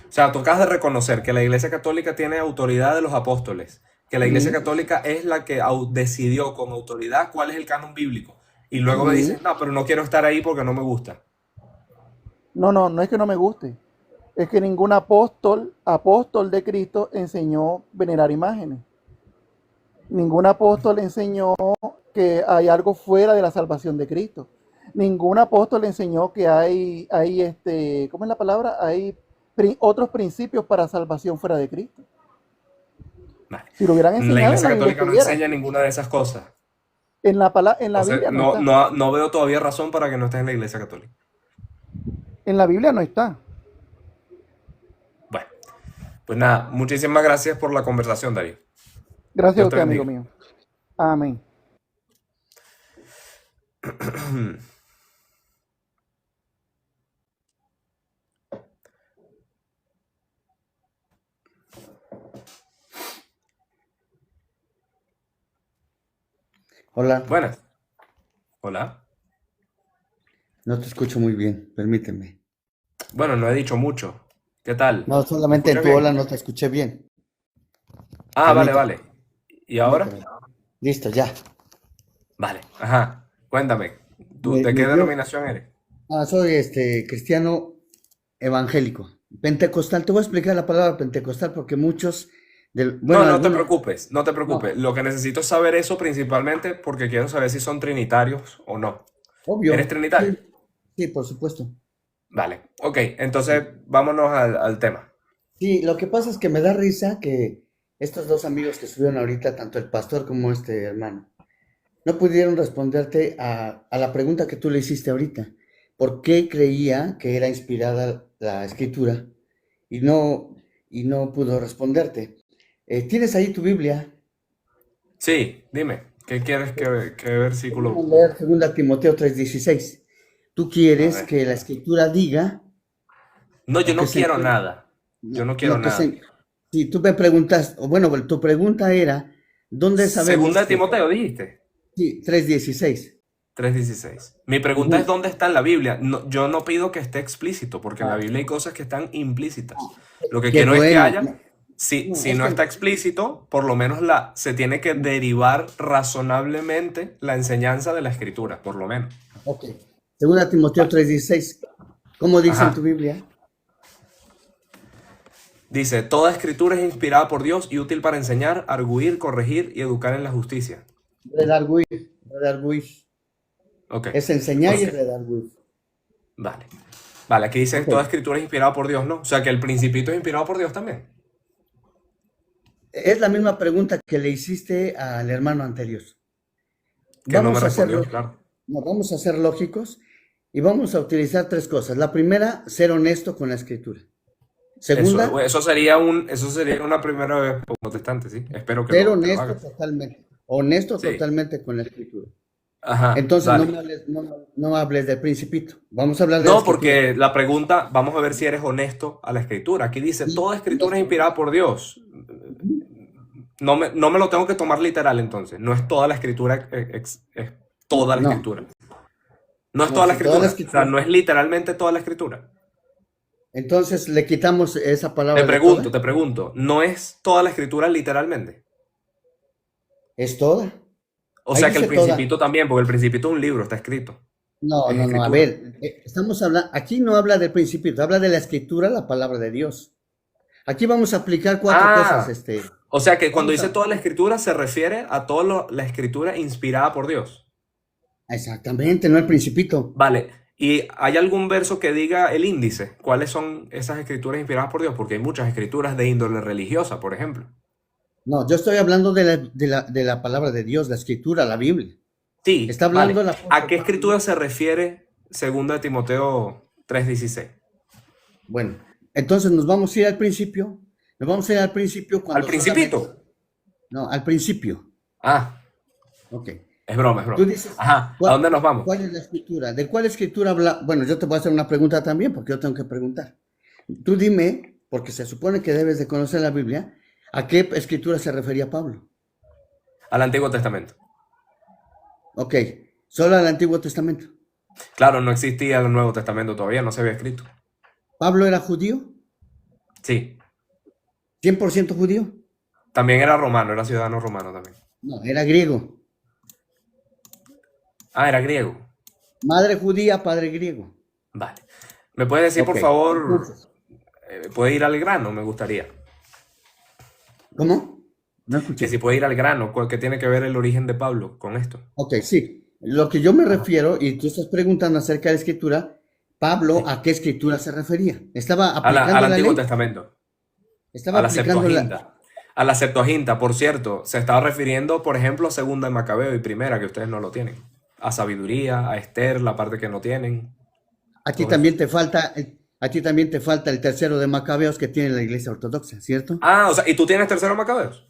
O sea, tú acabas de reconocer que la Iglesia Católica tiene autoridad de los apóstoles, que la Iglesia Sí, Católica es la que decidió con autoridad cuál es el canon bíblico. Y luego me sí. dices, no, pero no quiero estar ahí porque no me gusta. No es que no me guste. Es que ningún apóstol de Cristo enseñó venerar imágenes. Ningún apóstol enseñó que hay algo fuera de la salvación de Cristo. Ningún apóstol enseñó que hay ¿cómo es la palabra? Hay otros principios para salvación fuera de Cristo. Vale. Si lo hubieran La enseñado, en Iglesia la Biblia Católica no estuviera. enseña ninguna de esas cosas. En la Entonces, Biblia no no, está. no, no veo todavía razón para que no estés en la Iglesia Católica. En la Biblia no está. Bueno, pues nada, muchísimas gracias por la conversación, Darío. Gracias a Dios te usted, amigo bendiga. mío. Amén. Hola, Buenas. Hola. no te escucho muy bien, permíteme. Bueno, no he dicho mucho. ¿Qué tal? No, ¿Me solamente en escuchas tu hola bien? no te escuché bien. Ah, vale, Permíteme, vale. ¿Y ahora? permíteme. Listo, ya. Vale. Ajá. Cuéntame. ¿Tú Me, de qué me dio, denominación eres? soy cristiano evangélico. Pentecostal, te voy a explicar la palabra pentecostal porque muchos, No, bueno, no te algunos, preocupes, no te no, preocupes. Lo que necesito es saber eso principalmente porque quiero saber si son trinitarios o no. ¿Eres obvio, trinitario? sí, sí, por supuesto. Vale. Ok, entonces vámonos al tema. Sí, lo que pasa es que me da risa que estos dos amigos que estuvieron ahorita, tanto el pastor como este hermano, no pudieron responderte a la pregunta que tú le hiciste ahorita. ¿Por qué creía que era inspirada la escritura y no pudo responderte? ¿Tienes ahí tu Biblia? Sí, dime, ¿qué quieres qué versículo? Vamos a leer 2 Timoteo 3:16. Tú A quieres ver. que la escritura diga No, yo lo que no se quiero encuentra, nada. Yo no, no quiero lo que nada. se, si tú me preguntas, o bueno, tu pregunta era, ¿dónde Segunda sabemos de que, Timoteo, dijiste. sí, 3:16? 3:16. Mi pregunta es Ujú. dónde está en la Biblia. Yo no pido que esté explícito, porque en la Ah, Biblia hay cosas que están implícitas. Lo que qué quiero es que bueno. haya, No, no, si es no que está explícito, por lo menos se tiene que derivar razonablemente la enseñanza de la escritura, por lo menos. ok. 2 Timoteo Vale. 3:16. ¿Cómo dice en tu Ajá. Biblia? Dice, toda escritura es inspirada por Dios y útil para enseñar, arguir, corregir y educar en la justicia. Redarguir. Redarguir. Ok. Es enseñar y Ok. redarguir. Vale. Vale, aquí dice, Ok. toda escritura es inspirada por Dios, ¿no? O sea que el Principito es inspirado por Dios también. Es la misma pregunta que le hiciste al hermano anterior. Que no me Vamos a ser, respondió, claro. no, vamos a ser lógicos y vamos a utilizar tres cosas. La primera, ser honesto con la escritura. Segunda, Eso sería una primera vez como protestante, sí. Espero ser que lo honesto hagas. totalmente. Honesto Sí. totalmente con la escritura. Ajá, Entonces dale. no hables del principito. Vamos a hablar de la No, escritura. porque la pregunta, vamos a ver si eres honesto a la escritura. Aquí dice, Y toda escritura es honesto. inspirada por Dios. No me lo tengo que tomar literal entonces. No es toda la escritura, es toda la No, escritura. No es no, toda la si toda la escritura. O sea, escritura. no es literalmente toda la escritura. Entonces le quitamos esa Te palabra de pregunto, toda. te pregunto, ¿no es toda la escritura literalmente? Es toda. O Ahí sea que el dice toda. Principito también, porque el Principito es un libro, está escrito, No, es no, no. A escritura. ver, estamos hablando, aquí no habla del principito, habla de la escritura, la palabra de Dios. Aquí vamos a aplicar cuatro cosas, Ah, o sea que cuando vamos dice a, toda la escritura se refiere a toda la escritura inspirada por Dios. exactamente, no el principito. Vale, ¿Y hay algún verso que diga el índice? ¿Cuáles son esas escrituras inspiradas por Dios? Porque hay muchas escrituras de índole religiosa, por ejemplo. No, yo estoy hablando de la palabra de Dios, la escritura, la Biblia. Sí, Está hablando vale. el apóstol ¿A qué Pablo. escritura se refiere 2 Timoteo 3:16? Bueno, entonces nos vamos a ir al principio. Nos vamos a ir al principio ¿Al cuando principito? solamente- No, al principio. Ah, Ok. es broma, es Tú broma. dices, Ajá, ¿a ¿cuál, dónde nos vamos? cuál es la escritura? ¿De cuál escritura habla? Bueno, yo te voy a hacer una pregunta también, porque yo tengo que preguntar. Tú dime, porque se supone que debes de conocer la Biblia, ¿a qué escritura se refería Pablo? Al Antiguo Testamento. Ok, solo al Antiguo Testamento. Claro, no existía el Nuevo Testamento todavía, no se había escrito. ¿Pablo era judío? Sí, 100% judío. también era romano, era ciudadano romano también. No, era griego. Ah, era griego. Madre judía, padre griego. Vale. ¿Me puedes decir, por Ok, favor, entonces, puede ir al grano? Me gustaría. ¿cómo? No Que escuché. si puede ir al grano, ¿qué tiene que ver el origen de Pablo con esto? Ok, sí. Lo que yo me refiero, y tú estás preguntando acerca de la escritura, Pablo, Sí. ¿a qué escritura se refería? ¿Estaba Al aplicando la Antiguo ley? Testamento, ¿Estaba a la aplicando la... Septuaginta. A la Septuaginta, por cierto, se estaba refiriendo, por ejemplo, a Segunda de Macabeo y Primera, que ustedes no lo tienen. A sabiduría, a Esther, la parte que no tienen. A ti Todo también eso. te falta, a ti también te falta el tercero de Macabeos que tiene la iglesia ortodoxa, ¿cierto? Ah, o sea, ¿y tú tienes Tercero Macabeos?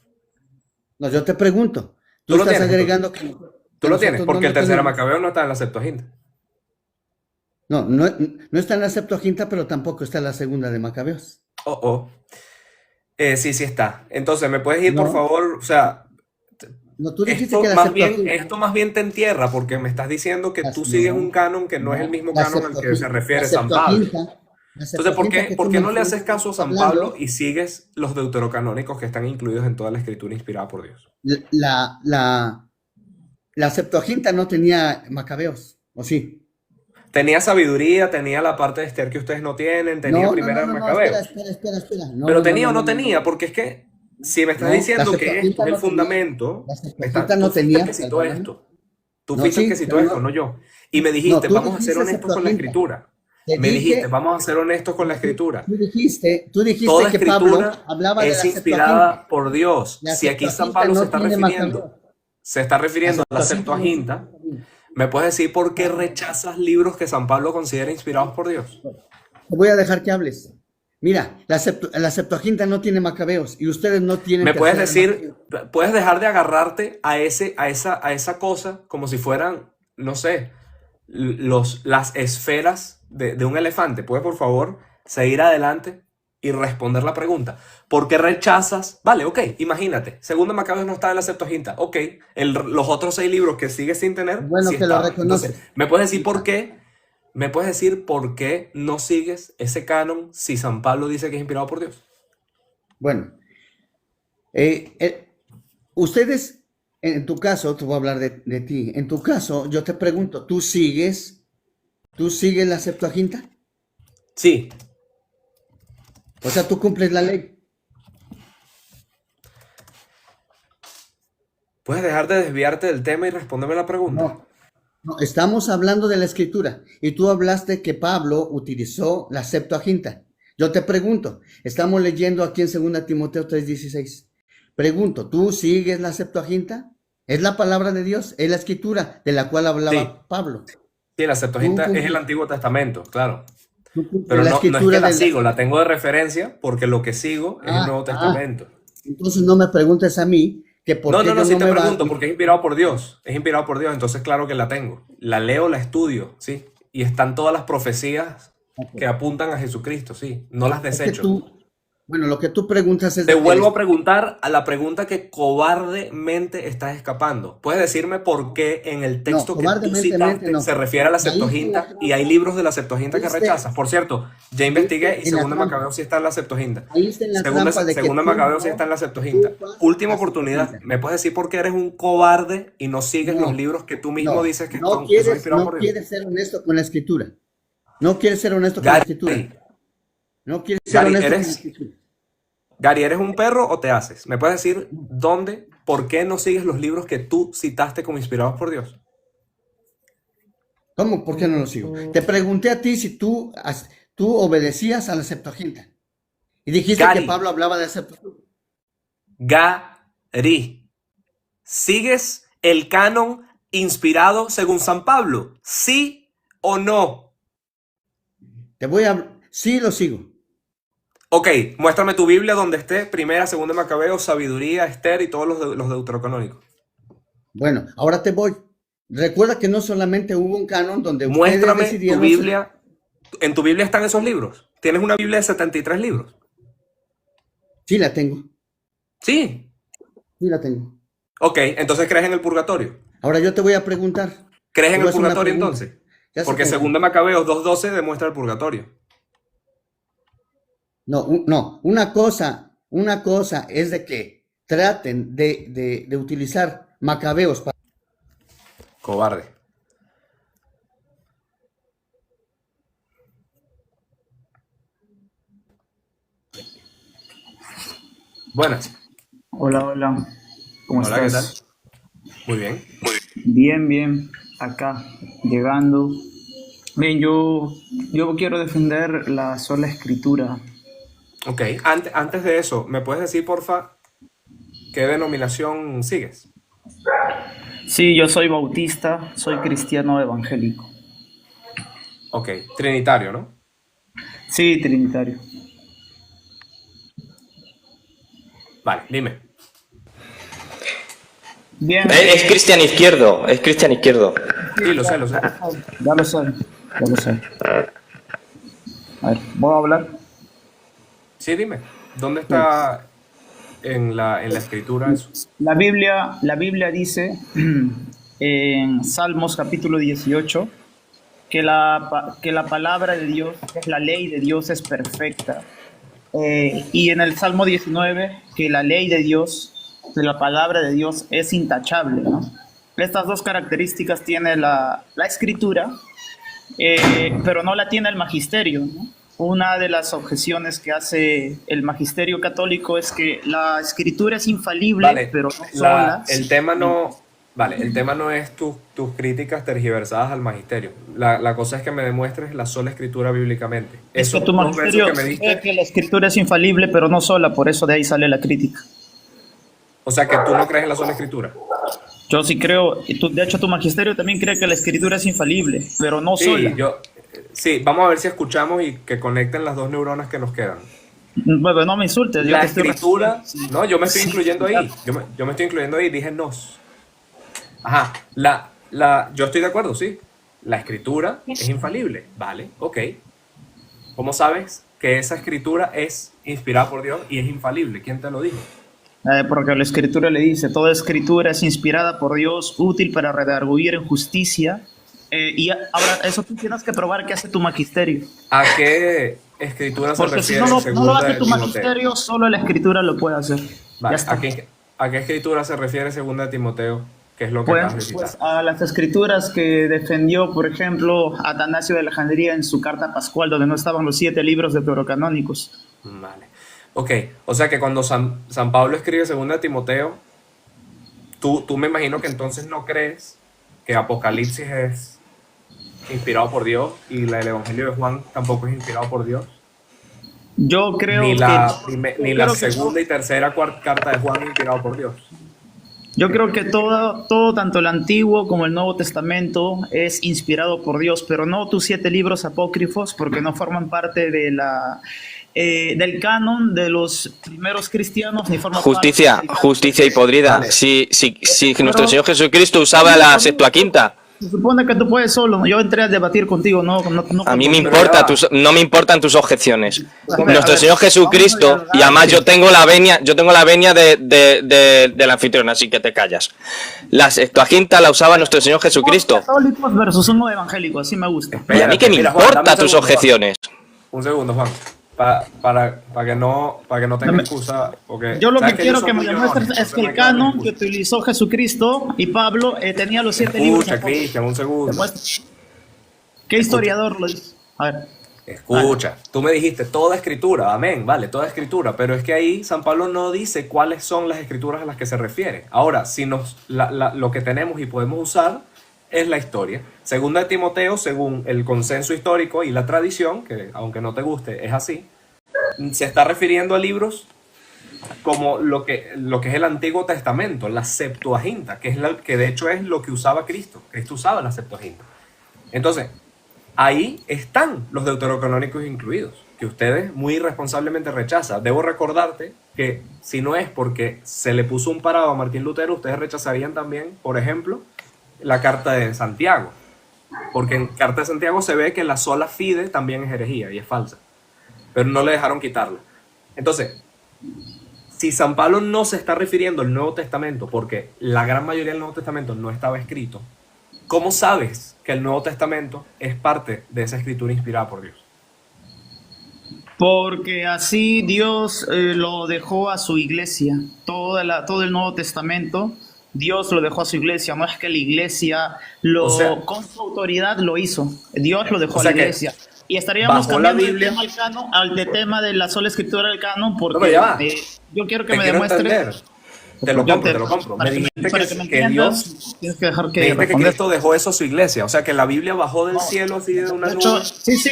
No, yo te pregunto. Tú ¿Tú lo estás tienes, agregando entonces? que Tú lo tienes, nosotros porque no el lo Tercero tenemos. Macabeo no está en la Septuaginta. No, no está en la Septuaginta, pero tampoco está en la segunda de Macabeos. Oh, oh. Sí, sí está. Entonces, ¿me puedes ir, por No, favor? O sea, no, tú dijiste esto que la más bien, Septuaginta, esto más bien te entierra, porque me estás diciendo que tú sigues un no, canon que no es el mismo la canon al que se la refiere San Pablo. Septuaginta, la Entonces, Septuaginta que ¿por tú qué no le haces mencionas, caso a estás San Pablo hablando, y sigues los deuterocanónicos que están incluidos en toda la escritura inspirada por Dios? la, la, la Septuaginta no tenía Macabeos, ¿o sí? Tenía sabiduría, tenía la parte de Esther que ustedes no tienen, tenía Primera de Espera, Macabeos. espera. No, Pero no, no, tenía no, o no no, no, tenía, no. porque es que si me estás No, la diciendo que esto Septuaginta es el no tenía, fundamento, la Septuaginta tú no fuiste el tenía, que citó perdóname. esto. Tú No, fuiste el que sí, citó pero esto, no no, yo. Y me no, dijiste, tú vamos a ser dijiste honestos con la Septuaginta. escritura. Te Me dijiste, dije, vamos a ser honestos con la escritura. tú dijiste Toda que Pablo escritura hablaba de es la Septuaginta. inspirada por Dios. La Si aquí San Septuaginta Pablo no tiene Macabeos. se está La refiriendo a la Septuaginta no tiene Septuaginta, Macabeos. ¿me puedes decir por qué rechazas libros que San Pablo considera inspirados por Dios? Te voy a dejar que hables. Mira, la Septuaginta no tiene Macabeos y ustedes no tienen ¿Me puedes tercera de decir, Macabeos. puedes dejar de agarrarte a esa cosa como si fueran, no sé, las esferas de un elefante? ¿Puedes, por favor, seguir adelante y responder la pregunta? ¿Por qué rechazas? Vale, ok, imagínate. Segundo Macabeos no está en la Septuaginta. Ok, los otros 6 libros que sigues sin tener, Bueno sí que lo estaban. Entonces, reconoces. ¿me puedes decir por qué? ¿Me puedes decir por qué no sigues ese canon si San Pablo dice que es inspirado por Dios? Bueno, ustedes, en tu caso, te voy a hablar de ti. En tu caso, yo te pregunto, ¿tú sigues la Septuaginta? Sí. O sea, tú cumples la ley. ¿Puedes dejar de desviarte del tema y responderme la pregunta? No, estamos hablando de la escritura y tú hablaste que Pablo utilizó la Septuaginta. Yo te pregunto, estamos leyendo aquí en 2 Timoteo 3:16. Pregunto, ¿tú sigues la Septuaginta? ¿Es la palabra de Dios? ¿Es la escritura de la cual hablaba Sí. Pablo? Sí, la Septuaginta Tú es el cumples- Antiguo Testamento, claro. tú cumples Pero la no es escritura que la de sigo, la tengo de referencia porque lo que sigo es el Ah, Nuevo Testamento. Entonces no me preguntes a mí que por No, qué no, no, yo sí no te me pregunto baso. porque es inspirado por Dios. Es inspirado por Dios, entonces claro que la tengo. La leo, la estudio, sí. Y están todas las profecías que apuntan a Jesucristo, sí. No las Es que desecho. bueno, lo que tú preguntas es Te de que vuelvo a preguntar a la pregunta que cobardemente estás escapando. ¿Puedes decirme por qué en el texto que tú cobardemente citaste no. se refiere a la Caíste en la Septuaginta trampa. y hay libros de la Septuaginta que Caíste- rechazas? Por cierto, ya investigué y caíste en la Segunda trampa. Macabeo sí está en la Septuaginta. Caíste en la Segunda trampa de que Segunda tú Macabeo sí no está en la Septuaginta. ocupas Última la oportunidad. Septuaginta. ¿Me puedes decir por qué eres un cobarde y no sigues los No, libros que tú mismo no, dices que no son quieres, inspirados no por Dios? quieres ser honesto con la escritura. No quieres ser honesto con la escritura. Gary, No quieres ser Gary, honesto con la ¿eres, escritura. Gary, ¿eres un perro o te haces? ¿Me puedes decir dónde, por qué no sigues los libros que tú citaste como inspirados por Dios? ¿Cómo? ¿Por qué no lo sigo? Te pregunté a ti si tú obedecías a la Septuaginta. Y dijiste que Gary. Pablo hablaba de Septuaginta. Gary, ¿sigues el canon inspirado según San Pablo? ¿Sí o no? Sí, lo sigo. Ok, muéstrame tu Biblia donde esté Primera, Segunda Macabeos, Sabiduría, Esther y todos los deuterocanónicos. Bueno, ahora te voy. Recuerda que no solamente hubo un canon donde ustedes Muéstrame tu decidieron... Biblia. ¿En tu Biblia están esos libros? ¿Tienes una Biblia de 73 libros? Sí, la tengo. Sí. Sí, la tengo. Ok, entonces ¿crees en el purgatorio? Ahora yo te voy a preguntar. ¿Crees en Te voy a el hacer una purgatorio pregunta. entonces? Ya sé Porque que- Segunda Macabeos 2:12 demuestra el purgatorio. No, una cosa es de que traten de utilizar macabeos para... Cobarde. Buenas. Hola, hola. ¿Cómo Hola, ¿qué estás? tal? Muy bien. Bien, bien. Acá, llegando. Bien, yo quiero defender la sola escritura. Ok, antes de eso, ¿me puedes decir, porfa, qué denominación sigues? Sí, yo soy bautista, soy cristiano evangélico. Ok, trinitario, ¿no? Sí, trinitario. Vale, dime. Bien, Es cristian izquierdo, es cristian izquierdo. Sí, lo sé, lo sé. ya lo sé, ya lo sé. A ver, ¿voy a hablar? Sí, dime. ¿Dónde está en la escritura eso? La Biblia dice en Salmos capítulo 18 que la palabra de Dios, que es la ley de Dios, es perfecta. Y en el Salmo 19 que la ley de Dios, de la palabra de Dios, es intachable, ¿no? Estas dos características tiene la escritura, pero no la tiene el magisterio, ¿no? Una de las objeciones que hace el magisterio católico es que la escritura es infalible, Vale, pero no sola. el tema no es tus críticas tergiversadas al magisterio. La cosa es que me demuestres la sola escritura bíblicamente. Es que Esos tu dos versos magisterio que me cree diste, que la escritura es infalible, pero no sola, por eso de ahí sale la crítica. o sea que tú no crees en la sola escritura. Yo sí creo, de hecho tu magisterio también cree que la escritura es infalible, pero no sola. Sí, vamos a ver si escuchamos y que conecten las dos neuronas que nos quedan. Bueno, no me insultes. La te estoy escritura, no, yo me estoy Sí, incluyendo ahí. Yo me estoy incluyendo ahí, dije nos. Ajá, yo estoy de acuerdo, sí. La escritura es infalible, vale, ok. ¿Cómo sabes que esa escritura es inspirada por Dios y es infalible? ¿Quién te lo dijo? Porque la escritura le dice, toda escritura es inspirada por Dios, útil para redarguir en justicia. Y ahora, eso tú tienes que probar que hace tu magisterio. ¿A qué escritura se Porque si refiere no lo segunda hace de tu Timoteo? magisterio, solo la escritura lo puede hacer. Vale, Ya está. ¿a qué escritura se refiere segunda de Timoteo? ¿Qué es lo que acabas de citar? Pues a las escrituras que defendió, por ejemplo, Atanasio de Alejandría en su carta pascual, donde no estaban los 7 libros deuterocanónicos. Vale. Ok, o sea que cuando San Pablo escribe segunda de Timoteo, tú me imagino que entonces no crees que Apocalipsis es inspirado por Dios y el Evangelio de Juan tampoco es inspirado por Dios. Yo creo Ni que la segunda y tercera carta de Juan es inspirado por Dios. Yo creo que todo, tanto el Antiguo como el Nuevo Testamento, es inspirado por Dios, pero no tus 7 libros apócrifos, porque no forman parte de del canon de los primeros cristianos, ni forman Justicia, parte del justicia y podrida. Vale. Si nuestro Señor Jesucristo usaba la Septuaginta, Se supone que tú puedes solo. Yo entré a debatir contigo, no a mí con- no me importan tus objeciones. A ver, Nuestro Señor Jesucristo, vamos a dialogar. y además yo tengo la venia del anfitrión, así que te callas. La Septuaginta la usaba nuestro Señor Jesucristo. Católicos versus uno evangélico, así me gusta. Y a mí que me Mira, Juan, dame importan un tus segundo, Juan. objeciones. Un segundo, Juan. Para que no tenga Dame- excusa. Porque, Yo lo ¿sabes que yo quiero soy que me muy demuestres irónico? es que el Entonces, no hay canon que excusa. utilizó Jesucristo y Pablo tenía los 7 libros. Escucha, Cristian, un segundo. Demuestra. ¿Qué historiador lo dice? A ver. Escucha, tú me dijiste toda escritura, amén, vale, toda escritura, pero es que ahí San Pablo no dice cuáles son las escrituras a las que se refiere. Ahora, si lo que tenemos y podemos usar es la historia. Segunda de Timoteo, según el consenso histórico y la tradición, que aunque no te guste, es así, se está refiriendo a libros como lo que es el Antiguo Testamento, la Septuaginta, que de hecho es lo que usaba Cristo. Cristo usaba la Septuaginta. Entonces, ahí están los deuterocanónicos incluidos, que ustedes muy irresponsablemente rechazan. Debo recordarte que si no es porque se le puso un parado a Martín Lutero, ustedes rechazarían también, por ejemplo, la Carta de Santiago. Porque en Carta de Santiago se ve que la sola fide también es herejía y es falsa. Pero no le dejaron quitarla. Entonces, si San Pablo no se está refiriendo al Nuevo Testamento, porque la gran mayoría del Nuevo Testamento no estaba escrito, ¿cómo sabes que el Nuevo Testamento es parte de esa escritura inspirada por Dios? Porque así Dios lo dejó a su iglesia. Todo el Nuevo Testamento, Dios lo dejó a su iglesia. No es que la iglesia con su autoridad lo hizo. Dios lo dejó a la iglesia. Y estaríamos cambiando el tema al canon, al tema de la sola escritura del canon, porque yo quiero que me demuestres. Te lo compro. Me dijiste que Dios, tienes que dejar que Cristo dejó eso a su iglesia. O sea, que la Biblia bajó del cielo así de una nube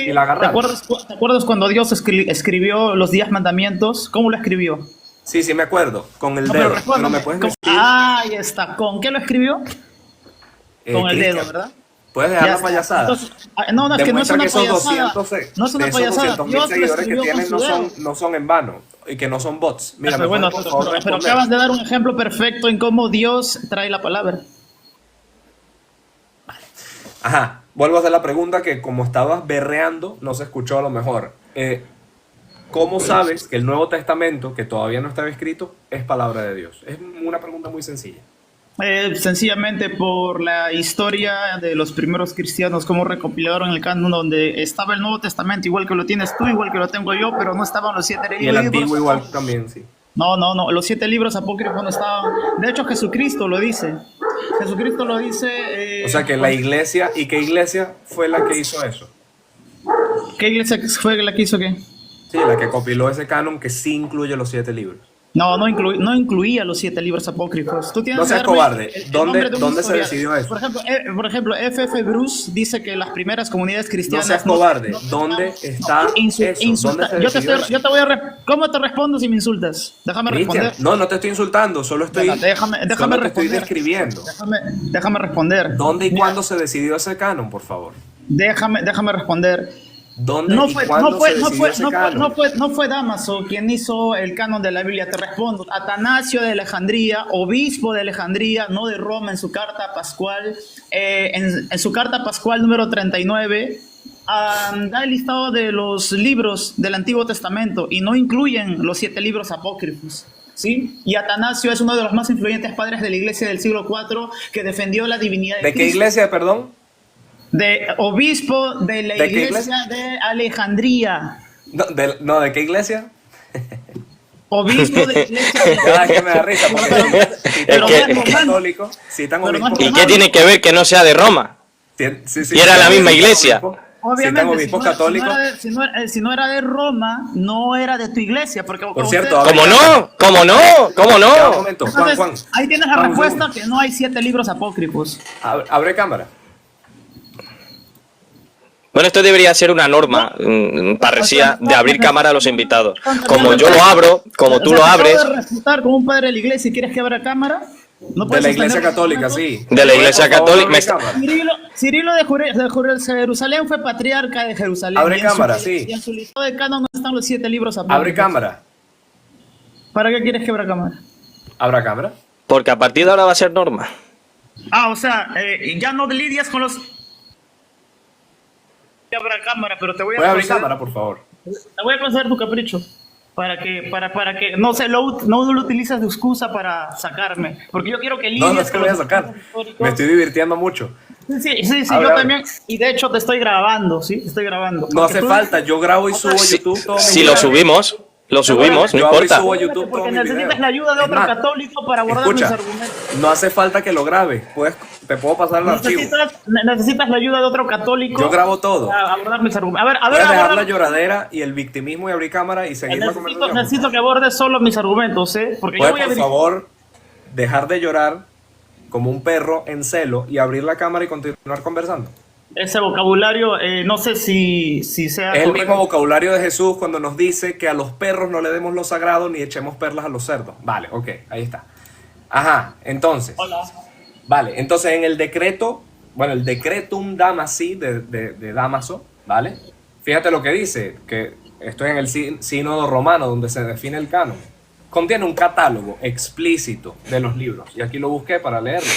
y la agarraron. ¿Te acuerdas cuando Dios escribió los 10 mandamientos? ¿Cómo lo escribió? Sí, me acuerdo. Con el dedo. Pero ¿me puedes decir? Ahí está. ¿Con qué lo escribió? Con el dedo, ¿verdad? Puedes dejar la payasada. Entonces, no, es que no es una payasada. No es una payasada. 200.000 seguidores que tienen no son en vano y que no son bots. Mira, pero acabas de dar un ejemplo perfecto en cómo Dios trae la palabra. Ajá, vuelvo a hacer la pregunta que como estabas berreando, no se escuchó a lo mejor. ¿Cómo sabes que el Nuevo Testamento, que todavía no estaba escrito, es palabra de Dios? Es una pregunta muy sencilla. Sencillamente por la historia de los primeros cristianos, cómo recopilaron el canon donde estaba el Nuevo Testamento, igual que lo tienes tú, igual que lo tengo yo, pero no estaban los 7 libros. Y el Antiguo igual también, sí. No, los 7 libros apócrifos no estaban. De hecho, Jesucristo lo dice. O sea que la iglesia, ¿y qué iglesia fue la que hizo eso? ¿Qué iglesia fue la que hizo qué? Sí, la que compiló ese canon que sí incluye los 7 libros. No incluía los 7 libros apócrifos. Tú tienes no seas cobarde. ¿Dónde se decidió eso? Por ejemplo, F.F. Bruce dice que las primeras comunidades cristianas... No seas cobarde. ¿Dónde está eso? ¿Cómo te respondo si me insultas? Déjame responder. No te estoy insultando. Solo estoy... Déjame responder. Estoy describiendo. Déjame responder. ¿Dónde y cuándo se decidió ese canon, por favor? Déjame responder. ¿Dónde y cuándo se decidió ese canon? No fue Dámaso quien hizo el canon de la Biblia, te respondo. Atanasio de Alejandría, obispo de Alejandría, no de Roma, en su carta pascual, en su carta pascual número 39, da el listado de los libros del Antiguo Testamento y no incluyen los 7 libros apócrifos. ¿Sí? Y Atanasio es uno de los más influyentes padres de la iglesia del siglo IV que defendió la divinidad de Cristo. ¿De qué iglesia, perdón? De obispo de la iglesia de Alejandría. ¿De qué iglesia? Obispo de la iglesia de Alejandría. Que me da risa. ¿Y qué tiene que ver que no sea de Roma? Sí, y era la misma iglesia. Obviamente, si no era de Roma, no era de tu iglesia. Porque por cierto, ¿cómo no? Un momento, Juan. Ahí tienes la respuesta que no hay 7 libros apócrifos. Abre cámara. Bueno, esto debería ser una norma, parresía, de abrir cámara a los invitados. Como yo lo abro, como tú lo abres... ¿Puedes resultar como un padre de la iglesia y quieres que abra cámara? ¿No de la iglesia católica, sí. De la iglesia católica. Cirilo de Jerusalén fue patriarca de Jerusalén. Abre cámara, sí. Y en su listado de canon no están los 7 libros apócrifos. Abre cámara. ¿Para qué quieres que abra cámara? ¿Abra cámara? Porque a partir de ahora va a ser norma. O sea, ya no lidias con los... Abra cámara, pero te voy a abrir cámara, por favor. Te voy a conceder tu capricho para que no lo utilizas de excusa para sacarme, porque yo quiero que lidies. No te voy a sacar. Me estoy divirtiendo mucho. Sí, yo también. Y de hecho te estoy grabando, ¿sí? Te estoy grabando. No hace falta, yo grabo y subo a YouTube todo. Si lo subimos, no importa. Subo a YouTube porque necesitas la ayuda de otro católico para abordar mis argumentos. No hace falta que lo grabes, te puedo pasar el archivo. Necesitas la ayuda de otro católico. Yo grabo todo. Para abordar mis argumentos. Voy a dejar la lloradera y el victimismo y abrir cámara y seguir la conversación. Necesito que abordes solo mis argumentos, ¿eh? Porque ¿Puedes, por favor, dejar de llorar como un perro en celo y abrir la cámara y continuar conversando? Ese vocabulario, no sé si sea Es el correcto. mismo vocabulario de Jesús cuando nos dice que a los perros no le demos lo sagrado ni echemos perlas a los cerdos. Vale, ok, ahí está. Ajá, entonces. Hola. Vale, entonces en el decreto, bueno, el decretum Damasi de Damaso, ¿vale? Fíjate lo que dice, que esto es en el sínodo romano donde se define el canon. Contiene un catálogo explícito de los libros, y aquí lo busqué para leerlo,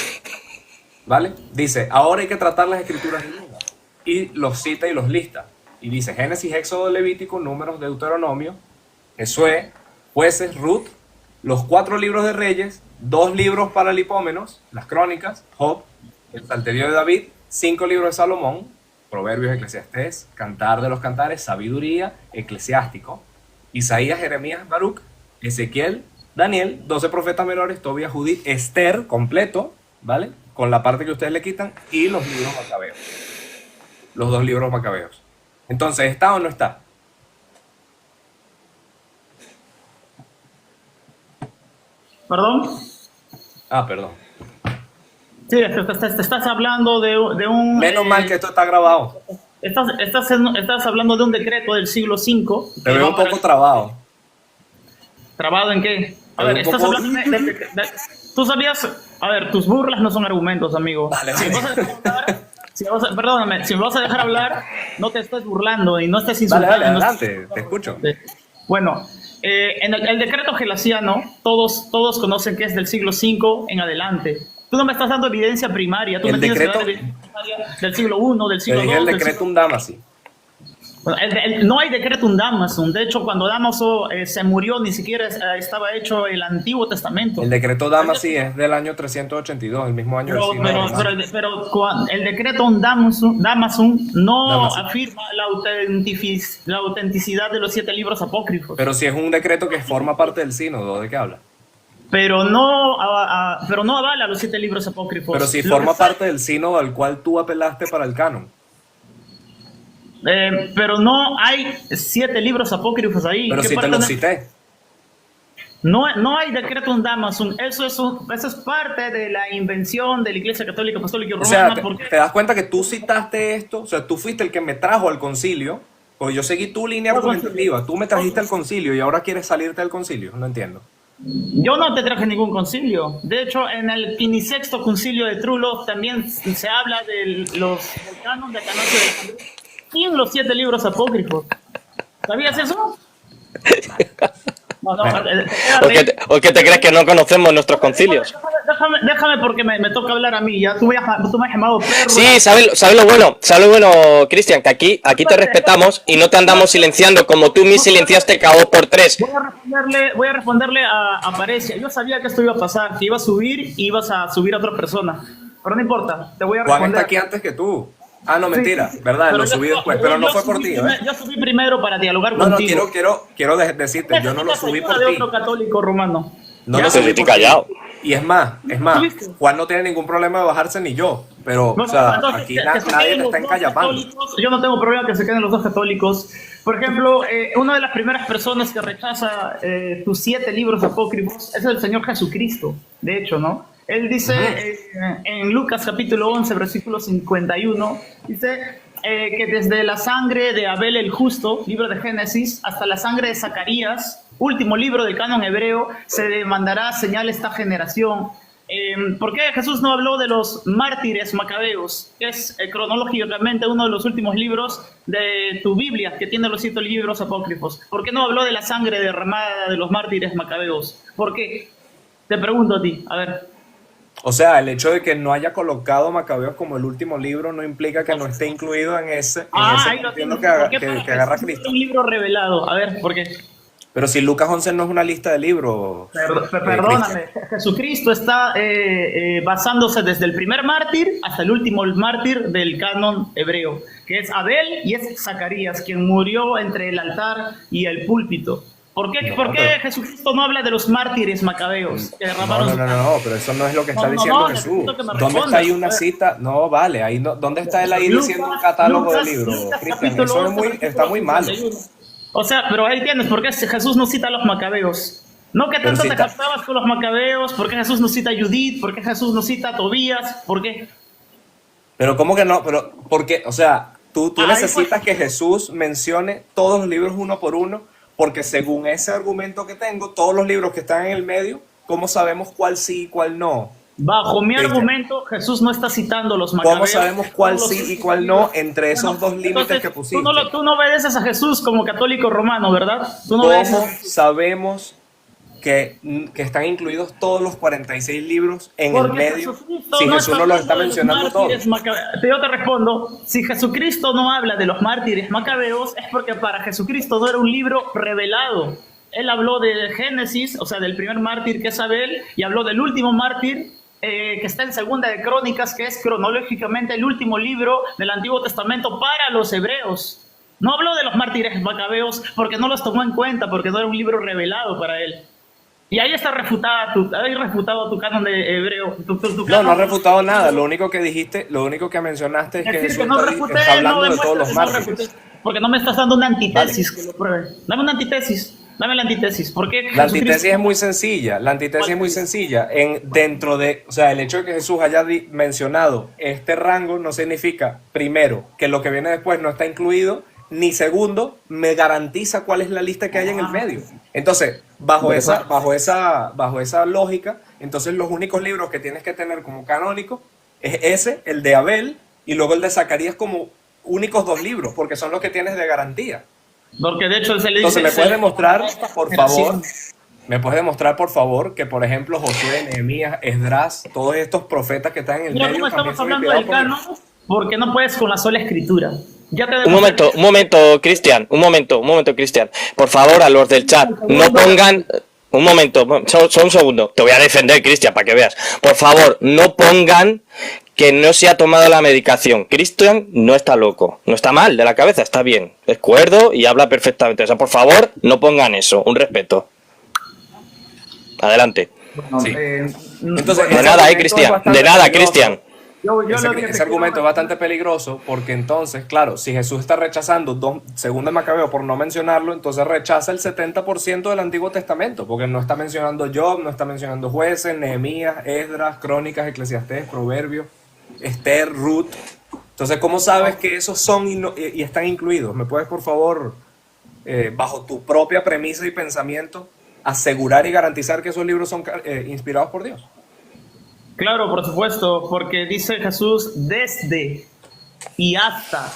¿vale? Dice, ahora hay que tratar las escrituras desnudas, y los cita y los lista. Y dice, Génesis, Éxodo, Levítico, Números, Deuteronomio, Josué, Jueces, Ruth, los 4 libros de Reyes, 2 libros para Lipómenos, las Crónicas, Job, el Salterio de David, 5 libros de Salomón, Proverbios, Eclesiastés, Cantar de los Cantares, Sabiduría, Eclesiástico, Isaías, Jeremías, Baruch, Ezequiel, Daniel, 12 profetas menores, Tobías, Judith, Esther, completo, ¿vale? Con la parte que ustedes le quitan, y los libros macabeos. Los 2 libros macabeos. Entonces, ¿está o no está? ¿Perdón? Ah, perdón. Sí, te estás hablando de un... Menos mal que esto está grabado. Estás hablando de un decreto del siglo V. Te veo un poco trabado. ¿Trabado en qué? A Te ver, veo un estás poco- hablando tú sabías... A ver, tus burlas no son argumentos, amigo. Vale, Si vale. me vas a dejar hablar, perdóname, si me vas a dejar hablar, no te estés burlando y no estés Dale, insultando. dale, adelante, te escucho. Bueno, en el decreto gelasiano, todos conocen que es del siglo V en adelante. Tú no me estás dando evidencia primaria, tú El me tienes que decreto- dar evidencia primaria del siglo I, del Te siglo dije II. el del decretum siglo... Damasi. Bueno, no hay decretum Damasum. De hecho, cuando Damaso se murió, ni siquiera estaba hecho el Antiguo Testamento. El decreto Damasi es del año 382, el mismo año del signo romano. Pero el decreto Damasum no Damasum. afirma la autenticidad de los 7 libros apócrifos. Pero si es un decreto que forma parte del sínodo, ¿de qué habla? Pero no avala los 7 libros apócrifos. Pero si Lo forma que- parte del sínodo al cual tú apelaste para el canon. Pero no hay 7 libros apócrifos ahí. Pero ¿Qué si te parte los no- cité. No hay decretum Damasum. Eso es parte de la invención de la Iglesia Católica Apostólica y O sea, Romana. porque te das cuenta que tú citaste esto, o sea, tú fuiste el que me trajo al concilio, pues yo seguí tu línea argumentativa, tú me trajiste al concilio y ahora quieres salirte del concilio, no entiendo. yo no te traje ningún concilio. De hecho, en el 16º concilio de Trullo también se habla del canon de Atanasio de Alejandría sin los 7 libros apócrifos. ¿Sabías eso? No, ¿O qué te crees que no conocemos nuestros concilios? Déjame porque me toca hablar a mí. Ya tú me has llamado perro. Sí, ¿sabes lo bueno, Cristian? Que aquí te respetamos y no te andamos silenciando como tú me silenciaste cada 2x3. Voy a responderle a Parecia. Yo sabía que esto iba a pasar, que iba a subir y ibas a subir a otra persona. Pero no importa, te voy a Juan responder. está aquí antes que tú. Ah, no, mentira, ¿verdad? Pero Lo yo- subí después, pero no fue por ti, ¿eh? Yo subí primero para dialogar No, no, contigo. quiero decirte, yo no lo subí por de ti. otro católico romano. No Ya. lo subí Estoy por ti. callado. Y es más, ¿Subiste? Juan no tiene ningún problema de bajarse ni yo, pero, No, o sea, entonces, aquí que se nadie queden te los está dos encallapando. católicos. Yo no tengo problema que se queden los 2 católicos. Por ejemplo, una de las primeras personas que rechaza tus 7 libros apócrifos es el Señor Jesucristo, de hecho, ¿no? Él dice en Lucas capítulo 11, versículo 51, dice que desde la sangre de Abel el justo, libro de Génesis, hasta la sangre de Zacarías, último libro del canon hebreo, se demandará señal esta generación. ¿Por qué Jesús no habló de los mártires macabeos, que es cronológicamente uno de los últimos libros de tu Biblia, que tiene los 7 libros apócrifos? ¿Por qué no habló de la sangre derramada de los mártires macabeos? ¿Por qué? Te pregunto a ti, a ver. O sea, el hecho de que no haya colocado Macabeos como el último libro no implica que no esté incluido en ese Ahí lo entiendo tienes. ¿Por que qué? Porque agarra es Cristo. un libro revelado. A ver, ¿por qué? Pero si Lucas 11 no es una lista de libros. Perdóname, Jesucristo está basándose desde el primer mártir hasta el último mártir del canon hebreo, que es Abel y es Zacarías, quien murió entre el altar y el púlpito. ¿Por qué pero- Jesucristo no habla de los mártires macabeos que derramaron No, pero eso no es lo que está No, diciendo necesito Jesús. que me ¿Dónde está respondas. ahí una cita? No, vale, ahí no, ¿dónde está él ahí diciendo un catálogo de libros? Cristian, capítulo eso 11, está muy mal. 51. O sea, pero ahí tienes, ¿por qué Jesús no cita a los macabeos? No que Pero tanto si te está, jactabas con los macabeos, ¿por qué Jesús no cita a Judith? ¿Por qué Jesús no cita a Tobías? ¿Por qué? pero ¿cómo que no? Pero, porque, o sea, tú Ahí pues, necesitas que Jesús mencione todos los libros uno por uno, porque según ese argumento que tengo, todos los libros que están en el medio, ¿cómo sabemos cuál sí y cuál no? bajo mi Cristian, argumento, Jesús no está citando los ¿cómo macabeos. sabemos Todos cuál los sí y otros cuál libros. no entre esos dos límites Entonces, que tú pusiste? tú no obedeces a Jesús como católico romano, ¿verdad? Tú no ¿Cómo obedeces. sabemos que están incluidos todos los 46 libros en el Porque medio Jesucristo si no Jesús está no los hablando está de los mencionando todos? mártires macabeos. Yo te respondo, si Jesucristo no habla de los mártires macabeos, es porque para Jesucristo no era un libro revelado. Él habló de Génesis, o sea, del primer mártir que es Abel, y habló del último mártir que está en Segunda de Crónicas, que es cronológicamente el último libro del Antiguo Testamento para los hebreos. No habló de los mártires macabeos porque no los tomó en cuenta, porque no era un libro revelado para él. Y ahí está ahí refutado tu canon de hebreo. Tu No, no has canon. refutado nada. Lo único que dijiste, lo único que mencionaste es que Decir Jesús que no está, refuté, está no hablando de todos los demuestres, no mártires. refuté. Porque no me estás dando una Vale. antitesis que lo pruebe. Dame una antitesis. Dame la antitesis. ¿Por qué La Jesucristo? antítesis es muy sencilla. La antítesis es muy sencilla. Dentro de, o sea, el hecho de que Jesús haya mencionado este rango no significa, primero, que lo que viene después no está incluido, ni segundo, me garantiza cuál es la lista que hay en el medio. Entonces, bajo esa lógica, entonces los únicos libros que tienes que tener como canónico es ese, el de Abel, y luego el de Zacarías como únicos dos libros, porque son los que tienes de garantía. Porque de hecho se le dice. Entonces, ¿me puedes demostrar, por favor? generación. ¿Me puedes demostrar, por favor, que, por ejemplo, Josué, Nehemías, Esdras, todos estos profetas que están en el Mira medio cómo también estamos son hablando del inspirados por Dios? canon, porque no puedes con la sola escritura. Ya te Un demostré. momento, Cristian, un momento, Cristian. Por favor, a los del chat, no pongan... Un momento, solo un segundo. Te voy a defender, Cristian, para que veas. Por favor, no pongan que no se ha tomado la medicación. Cristian no está loco, no está mal de la cabeza, está bien. Es cuerdo y habla perfectamente. O sea, por favor, no pongan eso. Un respeto. Adelante. Sí. Entonces, De ese nada, argumento es Cristian. bastante De nada, peligroso. Cristian. Ese argumento es bastante peligroso porque entonces, claro, si Jesús está rechazando Segunda de Macabeo por no mencionarlo, entonces rechaza el 70% del Antiguo Testamento, porque no está mencionando Job, no está mencionando Jueces, Nehemías, Esdras, Crónicas, Eclesiastés, Proverbios, Esther, Ruth. Entonces, ¿cómo sabes que esos son y están incluidos? ¿Me puedes, por favor, bajo tu propia premisa y pensamiento, asegurar y garantizar que esos libros son inspirados por Dios? Claro, por supuesto, porque dice Jesús desde y hasta.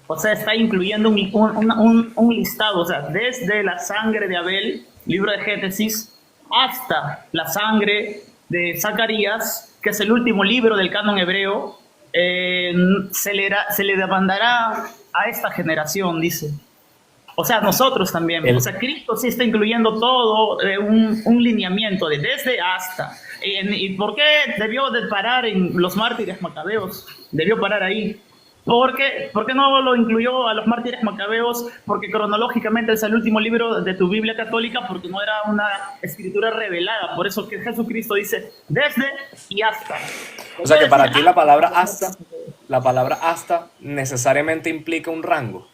O sea, está incluyendo un listado. O sea, desde la sangre de Abel, libro de Génesis, hasta la sangre de Zacarías, que es el último libro del canon hebreo, se le demandará a esta generación, dice. O sea, nosotros también. O sea, Cristo sí está incluyendo todo, un lineamiento de desde hasta. ¿Y por qué debió de parar en los mártires macabeos? Debió parar ahí. ¿Por qué no lo incluyó a los mártires macabeos? Porque cronológicamente es el último libro de tu Biblia católica, porque no era una escritura revelada. Por eso que Jesucristo dice desde y hasta. O sea que para ti la palabra hasta necesariamente implica un rango.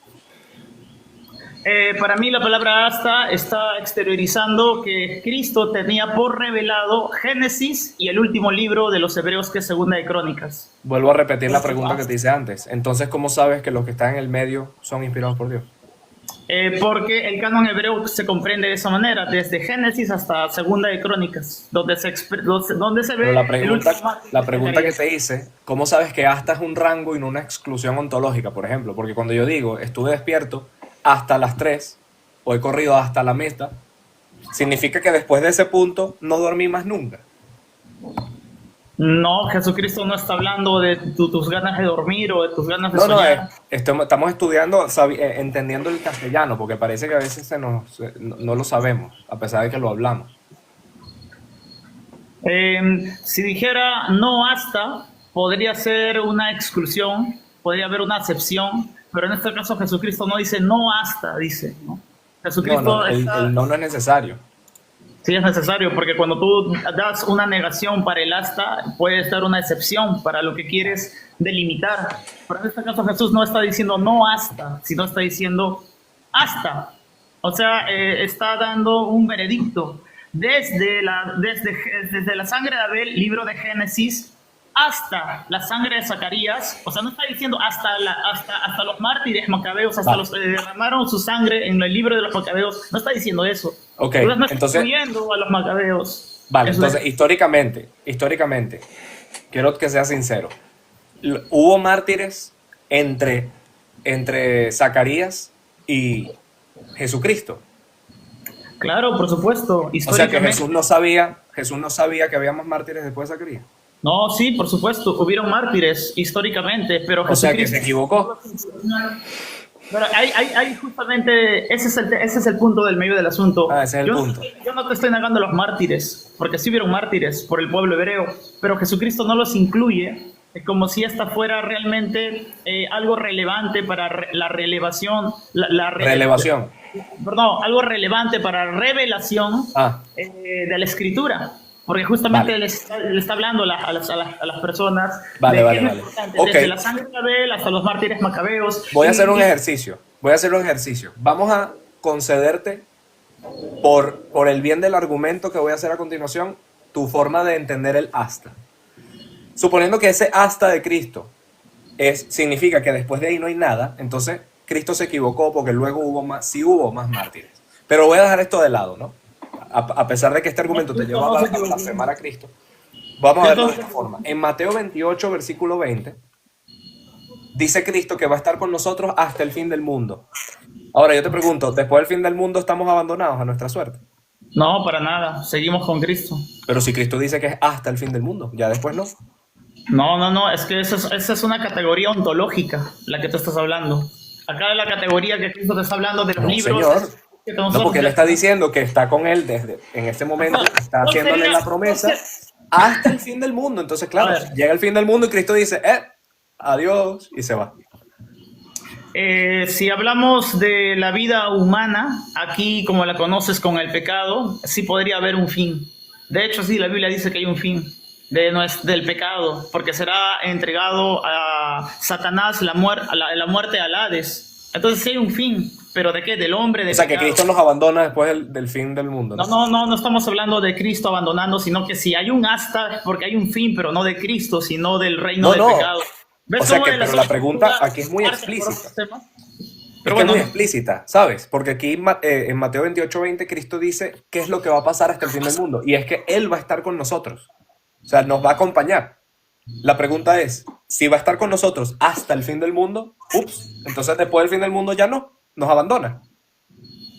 Para mí la palabra hasta está exteriorizando que Cristo tenía por revelado Génesis y el último libro de los hebreos, que es Segunda de Crónicas. Vuelvo a repetir la pregunta que te hice antes. Entonces, ¿cómo sabes que los que están en el medio son inspirados por Dios? Porque el canon hebreo se comprende de esa manera, desde Génesis hasta Segunda de Crónicas, donde se ve Pero la el último pregunta que te hice, ¿cómo sabes que hasta es un rango y no una exclusión ontológica, por ejemplo? Porque cuando yo digo, estuve despierto hasta las 3, o he corrido hasta la meta, significa que después de ese punto no dormí más nunca. No, Jesucristo no está hablando de tus ganas de dormir o de tus ganas de No, soñar. estamos estudiando, entendiendo el castellano, porque parece que a veces no lo sabemos, a pesar de que lo hablamos. Si dijera no hasta, podría ser una exclusión, podría haber una acepción, pero en este caso Jesucristo no dice no hasta, dice, ¿no? Jesucristo el no es necesario. Sí, es necesario, porque cuando tú das una negación para el hasta, puede estar una excepción para lo que quieres delimitar. Pero en este caso Jesús no está diciendo no hasta, sino está diciendo hasta. O sea, está dando un veredicto. desde la sangre de Abel, libro de Génesis, hasta la sangre de Zacarías. O sea, no está diciendo hasta los mártires macabeos, hasta Vale. los que derramaron su sangre en el libro de los macabeos. No está diciendo eso. Ok, Entonces no está entonces, incluyendo a los macabeos. vale, Eso entonces históricamente, quiero que sea sincero. Hubo mártires entre Zacarías y Jesucristo. claro, por supuesto, O sea que históricamente. Jesús no sabía que había más mártires después de Zacarías. No, sí, por supuesto, hubieron mártires históricamente, pero O sea que Jesucristo... se equivocó. Pero hay justamente, ese es el punto del medio del asunto. Ah, ese es el yo, punto. yo no te estoy negando los mártires, porque sí hubieron mártires por el pueblo hebreo, pero Jesucristo no los incluye como si esta fuera realmente algo relevante para la relevación. Relevación. Perdón, algo relevante para revelación Ah, de la Escritura. Porque justamente Vale. le está hablando a las personas Vale, de vale, qué es vale. importante, Ok. desde la sangre de Abel hasta los mártires macabeos. voy a hacer un Y- ejercicio. Vamos a concederte, por el bien del argumento que voy a hacer a continuación, tu forma de entender el hasta. Suponiendo que ese hasta de Cristo significa que después de ahí no hay nada, entonces Cristo se equivocó porque luego sí hubo más mártires. Pero voy a dejar esto de lado, ¿no? A pesar de que este argumento te lleva a blasfemar a Cristo. Vamos a verlo de esta forma. En Mateo 28, versículo 20, dice Cristo que va a estar con nosotros hasta el fin del mundo. Ahora yo te pregunto, ¿después del fin del mundo estamos abandonados a nuestra suerte? No, para nada. Seguimos con Cristo. Pero si Cristo dice que es hasta el fin del mundo, ya después no. No. Es que esa es una categoría ontológica, la que tú estás hablando. Acá la categoría que Cristo te está hablando de los No, libros. señor. que No, nosotros- porque él está diciendo que está con él desde en este momento, está No haciéndole sería- la promesa hasta el fin del mundo. Entonces, claro, A ver. llega el fin del mundo y Cristo dice, adiós, y se va. Si hablamos de la vida humana, aquí como la conoces con el pecado, sí podría haber un fin. De hecho, sí, la Biblia dice que hay un fin del pecado, porque será entregado a Satanás la muerte al Hades. Entonces sí hay un fin, pero ¿de qué? Del hombre, del O sea, que pecado. Cristo nos abandona después del fin del mundo. No estamos hablando de Cristo abandonando, sino que si hay un hasta, es porque hay un fin, pero no de Cristo, sino del reino del pecado. ¿Ves O sea cómo que, de la pero la sola pregunta escritura aquí es muy parte por explícita. otros temas? Es Pero que es bueno, muy explícita, ¿sabes? Porque aquí en Mateo 28:20 Cristo dice qué es lo que va a pasar hasta el fin del mundo. Y es que Él va a estar con nosotros. O sea, nos va a acompañar. La pregunta es, si va a estar con nosotros hasta el fin del mundo, entonces después del fin del mundo ya no, nos abandona.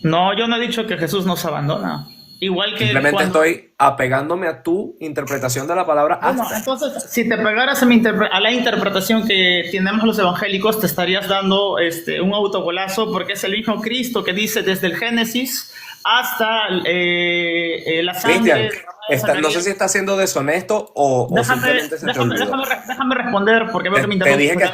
no, yo no he dicho que Jesús nos abandona. Igual que Simplemente cuando... estoy apegándome a tu interpretación de la palabra Bueno, hasta. entonces, si te pegaras a la interpretación que tenemos los evangélicos, te estarías dando un autogolazo, porque es el mismo Cristo que dice desde el Génesis hasta la sangre. Cristian, no sé si estás siendo deshonesto o simplemente se te olvidó. Déjame responder, porque veo que me Te dije que interrumpes.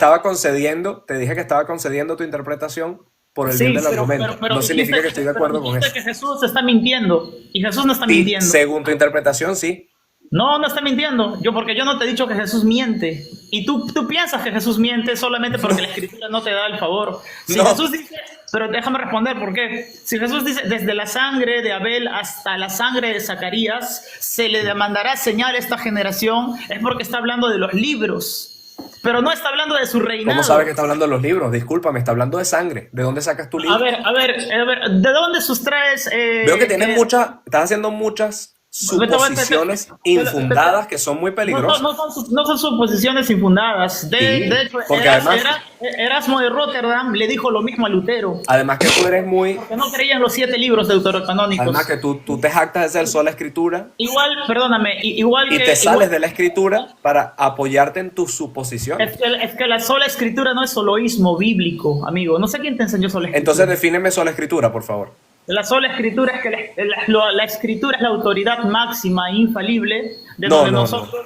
estaba concediendo tu interpretación por el Sí, bien del pero argumento. No dijiste- significa que estoy de acuerdo con dijiste eso. que Jesús está mintiendo, y Jesús no está Sí, mintiendo. según tu interpretación, sí. No está mintiendo. Porque yo no te he dicho que Jesús miente. Y tú piensas que Jesús miente solamente porque la Escritura no te da el favor. Si No. Jesús dice, pero déjame responder por qué. Si Jesús dice, desde la sangre de Abel hasta la sangre de Zacarías, se le demandará señal a esta generación, es porque está hablando de los libros. Pero no está hablando de su reinado. ¿Cómo sabes que está hablando de los libros? Discúlpame, está hablando de sangre. ¿De dónde sacas tu libro? A ver, ¿de dónde sustraes? Veo que tienes estás haciendo muchas suposiciones infundadas que son muy peligrosas. No son suposiciones infundadas. De hecho, porque además- Erasmo de Rotterdam le dijo lo mismo a Lutero, Además que tú eres muy... que no creía en los 7 libros deuterocanónicos. Además que tú te jactas de ser sola escritura Igual, perdóname, igual y que... te sales igual- de la escritura para apoyarte en tus suposiciones. es que la sola escritura no es soloísmo bíblico, amigo. No sé quién te enseñó sola escritura. Entonces defíneme sola escritura, por favor. La sola escritura es que la escritura es la autoridad máxima e infalible de No, donde no, nosotros...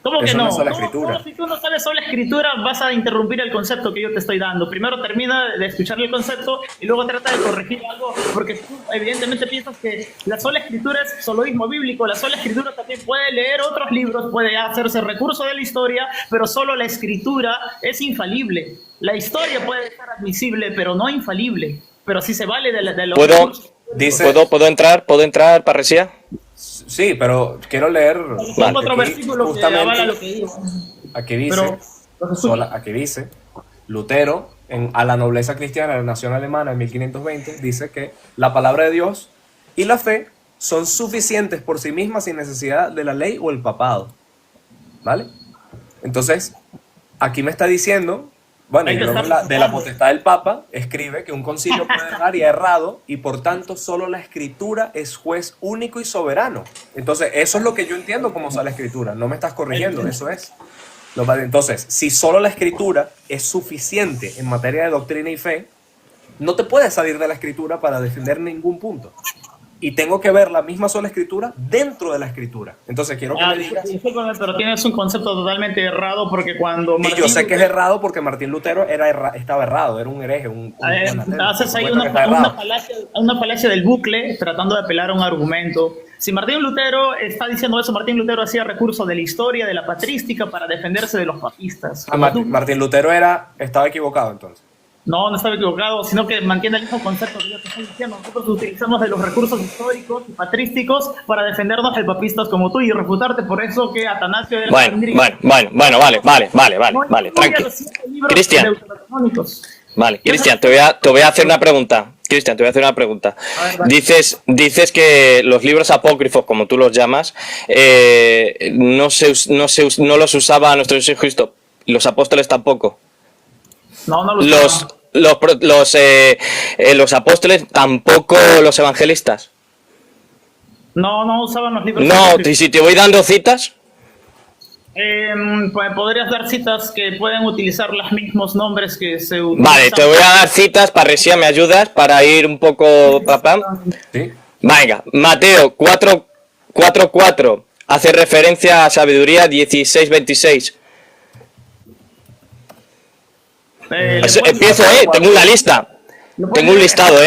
¿Cómo que Eso no? no es sola ¿Cómo- escritura. cómo si tú no sabes sola escritura vas a interrumpir el concepto que yo te estoy dando? Primero termina de escuchar el concepto y luego trata de corregir algo, porque tú evidentemente piensas que la sola escritura es soloísmo bíblico. La sola escritura también puede leer otros libros, puede hacerse recurso de la historia, pero solo la escritura es infalible. La historia puede ser admisible, pero no infalible. Pero sí se vale de los ¿Puedo, recursos. Dice, ¿Puedo entrar, Parresía? sí, pero quiero leer Son otro aquí, versículo que avala lo que digo. aquí dice, Pero, lo que escucho. aquí dice, Lutero, a la nobleza cristiana de la nación alemana en 1520, dice que la palabra de Dios y la fe son suficientes por sí mismas sin necesidad de la ley o el papado. ¿Vale? Entonces, aquí me está diciendo, bueno, Hay y que luego estar de la potestad del Papa, escribe que un concilio puede errar y ha errado, y por tanto solo la Escritura es juez único y soberano. Entonces, eso es lo que yo entiendo como sale la Escritura. No me estás corrigiendo, eso es. Entonces, si solo la Escritura es suficiente en materia de doctrina y fe, no te puedes salir de la Escritura para defender ningún punto. Y tengo que ver la misma sola Escritura dentro de la Escritura. Entonces, quiero que me digas... Pero tienes un concepto totalmente errado porque cuando... Y yo sé que es errado porque Martín Lutero estaba errado, era un hereje, haces ahí una falacia del bucle tratando de apelar a un argumento. Si Martín Lutero está diciendo eso, Martín Lutero hacía recurso de la historia, de la patrística para defenderse de los papistas. Martín Lutero estaba equivocado entonces. No estaba equivocado, sino que mantiene el mismo concepto que yo te estoy diciendo. Nosotros utilizamos de los recursos históricos y patrísticos para defendernos de papistas como tú y refutarte por eso que Atanasio era... Bueno, vale, tranquilo. Cristian, vale, Cristian, te voy a hacer una pregunta. Cristian, te voy a hacer una pregunta. Dices que los libros apócrifos, como tú los llamas, no los usaba nuestro Jesucristo. Los apóstoles tampoco. No los los apóstoles tampoco, los evangelistas. No usaban los libros. No, y si te voy dando citas. Pues podrías dar citas que pueden utilizar los mismos nombres que se utilizan. Vale, te voy a dar citas, Parresía, ¿me ayudas? Para ir un poco... ¿Sí? Venga, Mateo 4:4 hace referencia a sabiduría 16:26. Empiezo, tengo una lista. Tengo un listado,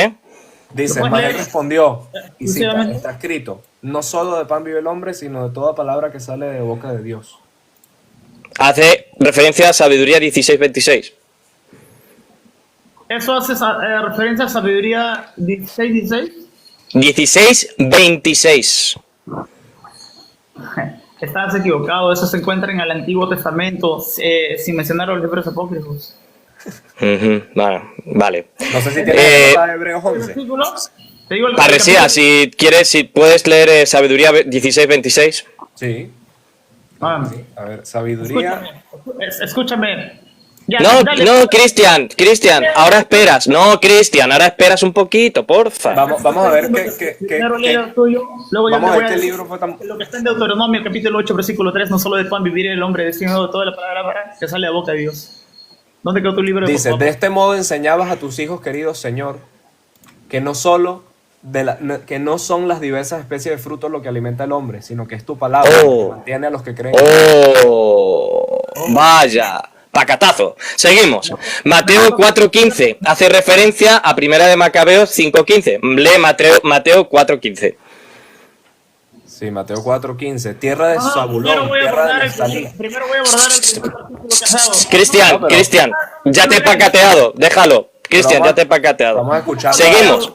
Dice, mas él respondió, y cita, está escrito, no solo de pan vive el hombre, sino de toda palabra que sale de boca de Dios. Hace referencia a sabiduría 16:26. ¿Eso hace referencia a sabiduría 16:16? 16:26. Estás equivocado, eso se encuentra en el Antiguo Testamento, sin mencionar los libros apócrifos. Vale. No sé si tienes Hebreos 11. Parresía, si quieres, si puedes leer sabiduría 16:26. Sí. A ver, sabiduría. Escúchame. Ya, No, Cristian, ahora esperas. No, Cristian, ahora esperas un poquito, porfa. Vamos a ver qué libro fue tan... Lo que está en Deuteronomio, capítulo 8, versículo 3, no solo de pan vivir el hombre, sino de toda la palabra que sale a boca de Dios. ¿Dónde quedó tu libro? Dice, de este modo enseñabas a tus hijos, queridos Señor, que no son las diversas especies de frutos lo que alimenta al hombre, sino que es tu palabra que mantiene a los que creen. Vaya, pacatazo. Seguimos. Mateo 4:15 hace referencia a Primera de Macabeos 5:15. Lee Mateo 4:15. Sí, Mateo 4:15. Tierra de Zabulón, tierra de Neftalí. Primero voy a abordar el artículo casado. Cristian, ya te he pacateado, déjalo. Cristian, ya te he pacateado. Vamos a escuchar. Seguimos.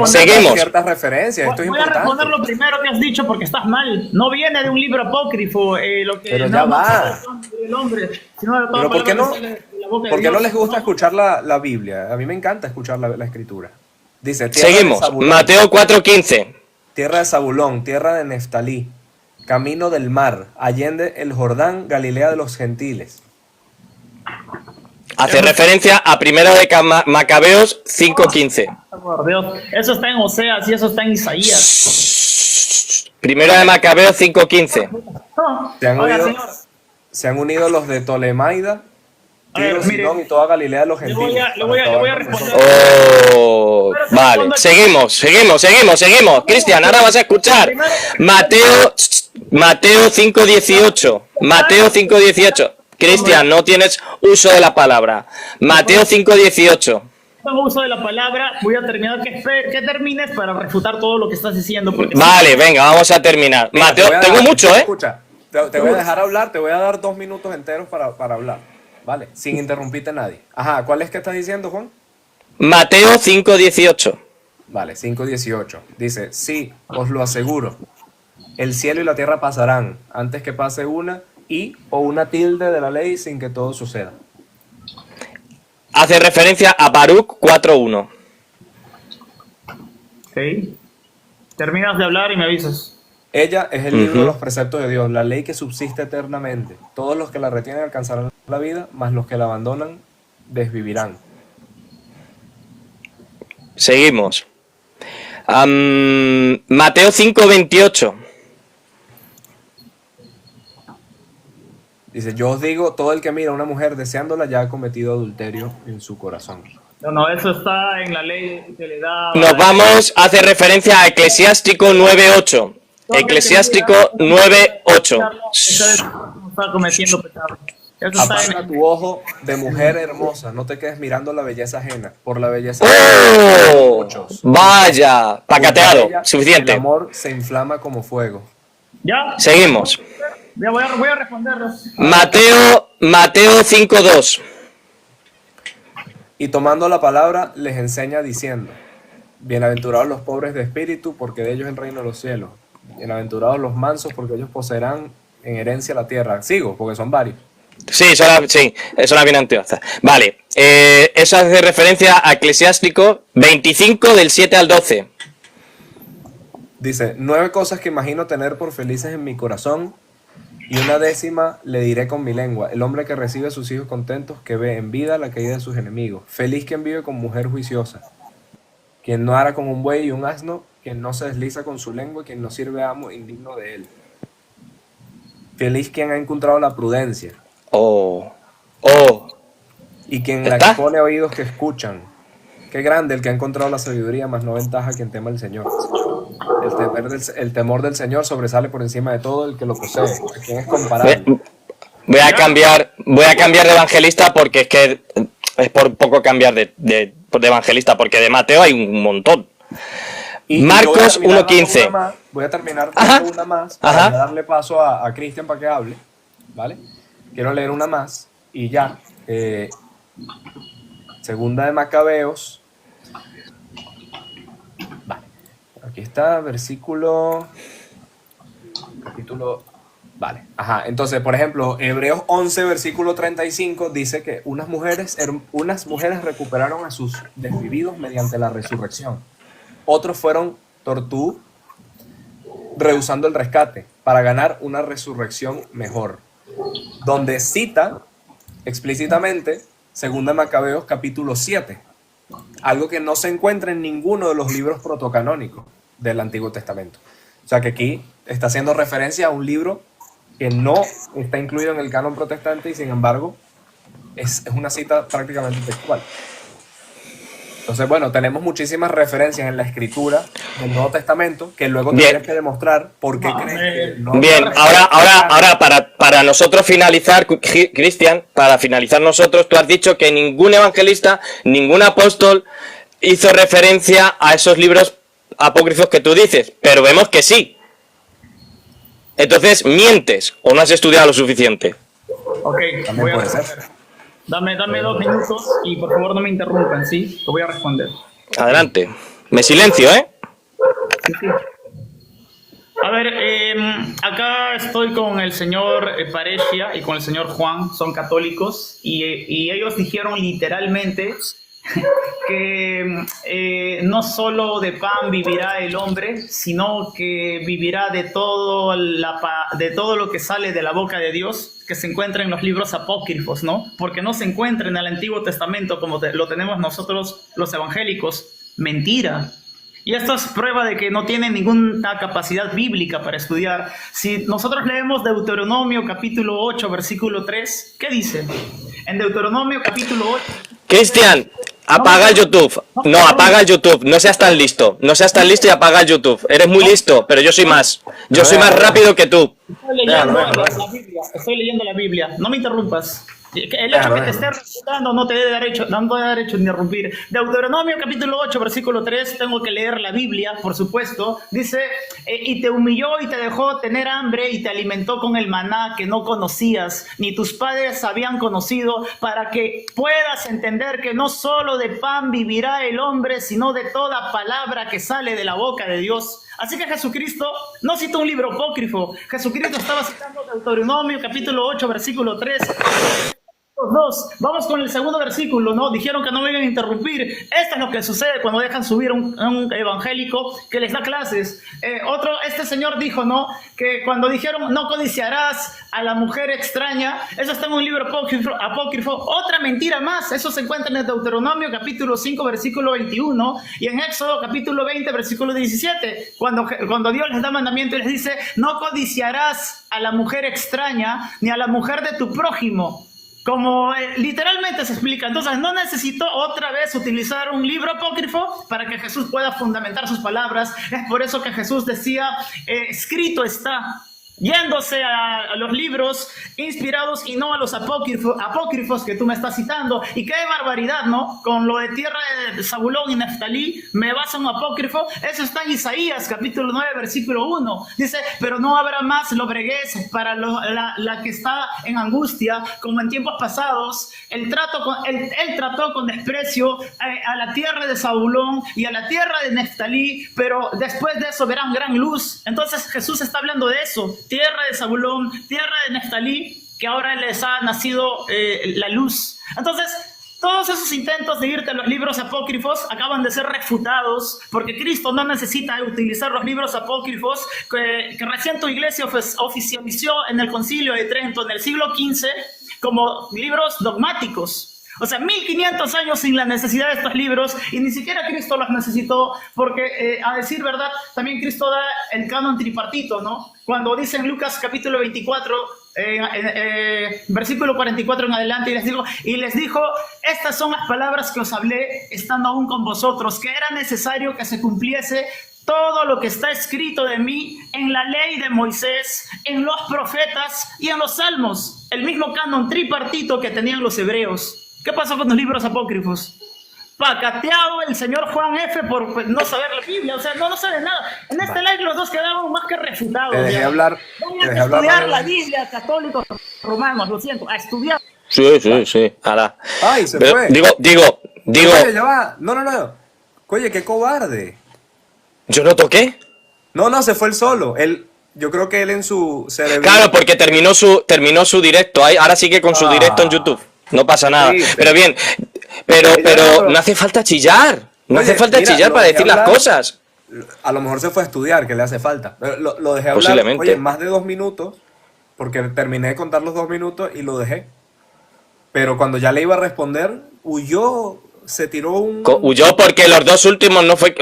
Seguimos. Ciertas referencias, esto es Voy a responder lo primero que has dicho porque estás mal. No viene de un libro apócrifo, lo que pero ya va. El hombre, sino de toda pero ¿por qué no? ¿Por qué no les gusta no escuchar la Biblia? A mí me encanta escuchar la escritura. Dice, seguimos. Mateo 4:15. Tierra de Zabulón, tierra de Neftalí, camino del mar, allende el Jordán, Galilea de los gentiles. Hace referencia a Primera de Macabeos 5:15. Por Dios, eso está en Oseas y eso está en Isaías. Primera de Macabeos 5:15. Se han unido los de Ptolemaida, Tiro, Sidón y toda Galilea de los gentiles. Le voy a responder. Vale, seguimos. Cristian, ahora vas a escuchar. Mateo 5:18. Mateo 5:18. Cristian, no tienes uso de la palabra. Mateo 5:18. Tengo uso de la palabra, voy a terminar que termines para refutar todo lo que estás diciendo. Vale, venga, vamos a terminar. Mira, Mateo, tengo mucho, Escucha, te voy a dejar hablar, te voy a dar 2 minutos enteros para hablar. Vale, sin interrumpirte a nadie. Ajá, ¿cuál es que estás diciendo, Juan? Mateo 5:18. Vale, 5:18. Dice, sí, os lo aseguro, el cielo y la tierra pasarán antes que pase una y o una tilde de la ley sin que todo suceda. Hace referencia a Baruch 4:1. Ok. Terminas de hablar y me avisas. Ella es el libro de los preceptos de Dios, la ley que subsiste eternamente. Todos los que la retienen alcanzarán la vida, mas los que la abandonan desvivirán. Seguimos. Mateo 5:28. Dice, yo os digo, todo el que mira a una mujer deseándola ya ha cometido adulterio en su corazón. No, eso está en la ley que le da... Nos vamos, hace referencia a Eclesiástico 9:8. Eclesiástico 9:8. Está cometiendo pecado. Eso está Aparta en... tu ojo de mujer hermosa, no te quedes mirando la belleza ajena, por la belleza ¡Oh! muchos. Vaya, pacateado, Ella, suficiente. El amor se inflama como fuego. ¿Ya? Seguimos. Voy a responderlos. Mateo 5:2. Y tomando la palabra, les enseña diciendo, bienaventurados los pobres de espíritu, porque de ellos es el reino de los cielos. Bienaventurados los mansos, porque ellos poseerán en herencia la tierra. Sigo, porque son varios. Sí, eso la viene antes. Vale, eso hace referencia a Eclesiástico 25 del 7 al 12. Dice, 9 cosas que imagino tener por felices en mi corazón, y una 10ª le diré con mi lengua. El hombre que recibe a sus hijos contentos, que ve en vida la caída de sus enemigos. Feliz quien vive con mujer juiciosa, quien no hará con un buey y un asno, quien no se desliza con su lengua, quien no sirve a amo indigno de él. Feliz quien ha encontrado la prudencia, y quien la expone a oídos que escuchan. Qué grande el que ha encontrado la sabiduría, mas no ventaja quien tema al Señor. El temor del Señor sobresale por encima de todo el que lo posee. ¿A quién es comparable? Voy a cambiar de evangelista porque es que es por poco cambiar de evangelista, porque de Mateo hay un montón. Y Marcos 1:15. Voy a terminar con una más para darle paso a Cristian para que hable, ¿vale? Quiero leer una más y ya. Segunda de Macabeos. Vale. Aquí está, capítulo. Vale. Ajá. Entonces, por ejemplo, Hebreos 11, versículo 35 dice que unas mujeres recuperaron a sus desvividos mediante la resurrección. Otros fueron rehusando el rescate para ganar una resurrección mejor. Donde cita explícitamente Segunda de Macabeos capítulo 7, algo que no se encuentra en ninguno de los libros protocanónicos del Antiguo Testamento. O sea que aquí está haciendo referencia a un libro que no está incluido en el canon protestante y sin embargo es una cita prácticamente textual. Entonces, bueno, tenemos muchísimas referencias en la escritura del Nuevo Testamento que luego tienes que demostrar por qué crees que no. Bien, ahora para nosotros finalizar, Cristian, para finalizar nosotros, tú has dicho que ningún evangelista, ningún apóstol hizo referencia a esos libros apócrifos que tú dices, pero vemos que sí. Entonces, ¿mientes o no has estudiado lo suficiente? Ok, También puede ser. Dame 2 minutos y por favor no me interrumpan, ¿sí? Te voy a responder. Adelante. Me silencio, ¿eh? Sí. A ver, acá estoy con el señor Parecia y con el señor Juan, son católicos, y ellos dijeron literalmente que no solo de pan vivirá el hombre, sino que vivirá de todo lo que sale de la boca de Dios, que se encuentra en los libros apócrifos, ¿no? Porque no se encuentra en el Antiguo Testamento como lo tenemos nosotros los evangélicos. Mentira. Y esto es prueba de que no tienen ninguna capacidad bíblica para estudiar. Si nosotros leemos Deuteronomio capítulo 8, versículo 3, ¿qué dice? En Deuteronomio capítulo 8... Cristian, apaga el YouTube. No, apaga el YouTube. No seas tan listo. No seas tan listo y apaga el YouTube. Eres muy listo, pero yo soy más. Yo soy más rápido que tú. Estoy leyendo la Biblia. No me interrumpas. El hecho Claro, que te esté refutando no te debe derecho, no te da derecho ni interrumpir. Deuteronomio capítulo 8, versículo 3, tengo que leer la Biblia, por supuesto. Dice, y te humilló y te dejó tener hambre y te alimentó con el maná que no conocías, ni tus padres habían conocido, para que puedas entender que no solo de pan vivirá el hombre, sino de toda palabra que sale de la boca de Dios. Así que Jesucristo no citó un libro apócrifo. Jesucristo estaba citando Deuteronomio capítulo 8, versículo 3. Dos. Vamos con el segundo versículo, ¿no? Dijeron que no me iban a interrumpir. Esto es lo que sucede cuando dejan subir un evangélico que les da clases. Este señor dijo, ¿no? Que cuando dijeron no codiciarás a la mujer extraña, eso está en un libro apócrifo. Otra mentira más, eso se encuentra en el Deuteronomio capítulo 5, versículo 21 y en Éxodo capítulo 20, versículo 17, cuando Dios les da mandamiento y les dice, no codiciarás a la mujer extraña ni a la mujer de tu prójimo. Como literalmente se explica. Entonces no necesito otra vez utilizar un libro apócrifo para que Jesús pueda fundamentar sus palabras. Es por eso que Jesús decía, escrito está, yéndose a los libros inspirados y no a los apócrifos que tú me estás citando. Y qué barbaridad, ¿no? Con lo de tierra de Zabulón y Neftalí, me vas a un apócrifo. Eso está en Isaías, capítulo 9, versículo 1. Dice, pero no habrá más lobreguez para la que está en angustia, como en tiempos pasados. Él trató con desprecio a la tierra de Zabulón y a la tierra de Neftalí, pero después de eso verán gran luz. Entonces Jesús está hablando de eso. Tierra de Zabulón, tierra de Neftalí, que ahora les ha nacido la luz. Entonces, todos esos intentos de irte a los libros apócrifos acaban de ser refutados, porque Cristo no necesita utilizar los libros apócrifos que recién tu iglesia oficializó en el Concilio de Trento en el siglo XV como libros dogmáticos. O sea, 1500 años sin la necesidad de estos libros, y ni siquiera Cristo los necesitó, porque a decir verdad, también Cristo da el canon tripartito, ¿no? Cuando dice en Lucas capítulo 24, versículo 44 en adelante, y les dijo, estas son las palabras que os hablé estando aún con vosotros, que era necesario que se cumpliese todo lo que está escrito de mí en la ley de Moisés, en los profetas y en los salmos. El mismo canon tripartito que tenían los hebreos. ¿Qué pasó con los libros apócrifos? Pacateado el señor Juan F. por no saber la Biblia, o sea, no sabe nada. En este live los dos quedaban más que refutados. Te dejé hablar. Vayan a estudiar la Biblia, católicos romanos, lo siento, a estudiar. Sí, ahora. Ay, se Pero fue. digo. Oye, ya va. No. Oye, qué cobarde. ¿Yo no toqué? No, se fue él solo. Yo creo que él en su cerebro. Claro, porque terminó su directo. Ahora sigue con su directo en YouTube. No pasa nada. Sí, pero bien, pero no hace falta chillar. No Oye, hace falta mira, chillar lo para dejé decir las hablar. cosas. A lo mejor se fue a estudiar, que le hace falta. Pero lo dejé hablar, Posiblemente. oye, más de 2 minutos, porque terminé de contar los 2 minutos y lo dejé. Pero cuando ya le iba a responder, huyó, se tiró un... Huyó porque los dos últimos no fue...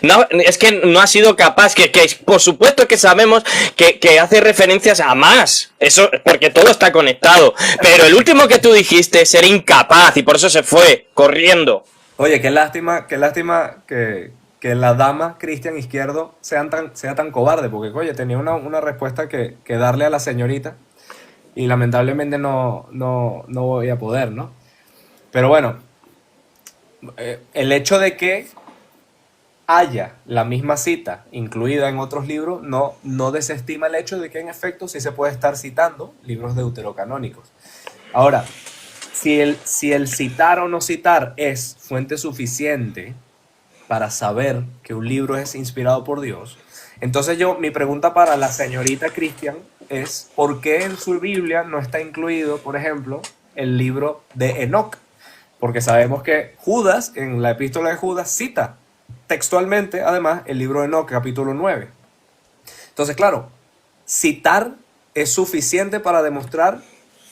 no, es que no ha sido capaz, que por supuesto que sabemos que hace referencias a más. Eso, porque todo está conectado. Pero el último que tú dijiste era incapaz y por eso se fue, corriendo. Oye, qué lástima que la dama Cristian Izquierdo sea tan cobarde, porque oye, tenía una respuesta que darle a la señorita y lamentablemente no voy a poder, ¿no? Pero bueno, el hecho de que haya la misma cita incluida en otros libros no desestima el hecho de que en efecto sí se puede estar citando libros deuterocanónicos. Ahora, si el citar o no citar es fuente suficiente para saber que un libro es inspirado por Dios, entonces mi pregunta para la señorita Cristian es, ¿por qué en su Biblia no está incluido, por ejemplo, el libro de Enoc? Porque sabemos que Judas, en la epístola de Judas, cita textualmente, además, el libro de Enoc, capítulo 9. Entonces, claro, citar es suficiente para demostrar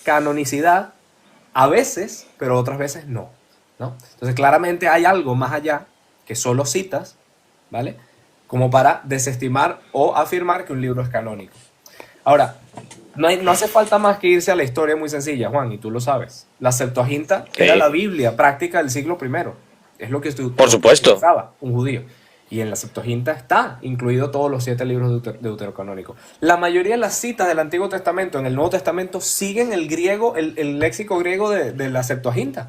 canonicidad a veces, pero otras veces no, ¿no? Entonces, claramente hay algo más allá que solo citas, ¿vale? Como para desestimar o afirmar que un libro es canónico. Ahora, no hace falta más que irse a la historia muy sencilla, Juan, y tú lo sabes. La Septuaginta era la Biblia práctica del siglo I. Es lo que Por supuesto. utilizaba un judío. Y en la Septuaginta está incluido todos los 7 libros deuterocanónicos. La mayoría de las citas del Antiguo Testamento en el Nuevo Testamento siguen el griego, el léxico griego de la Septuaginta.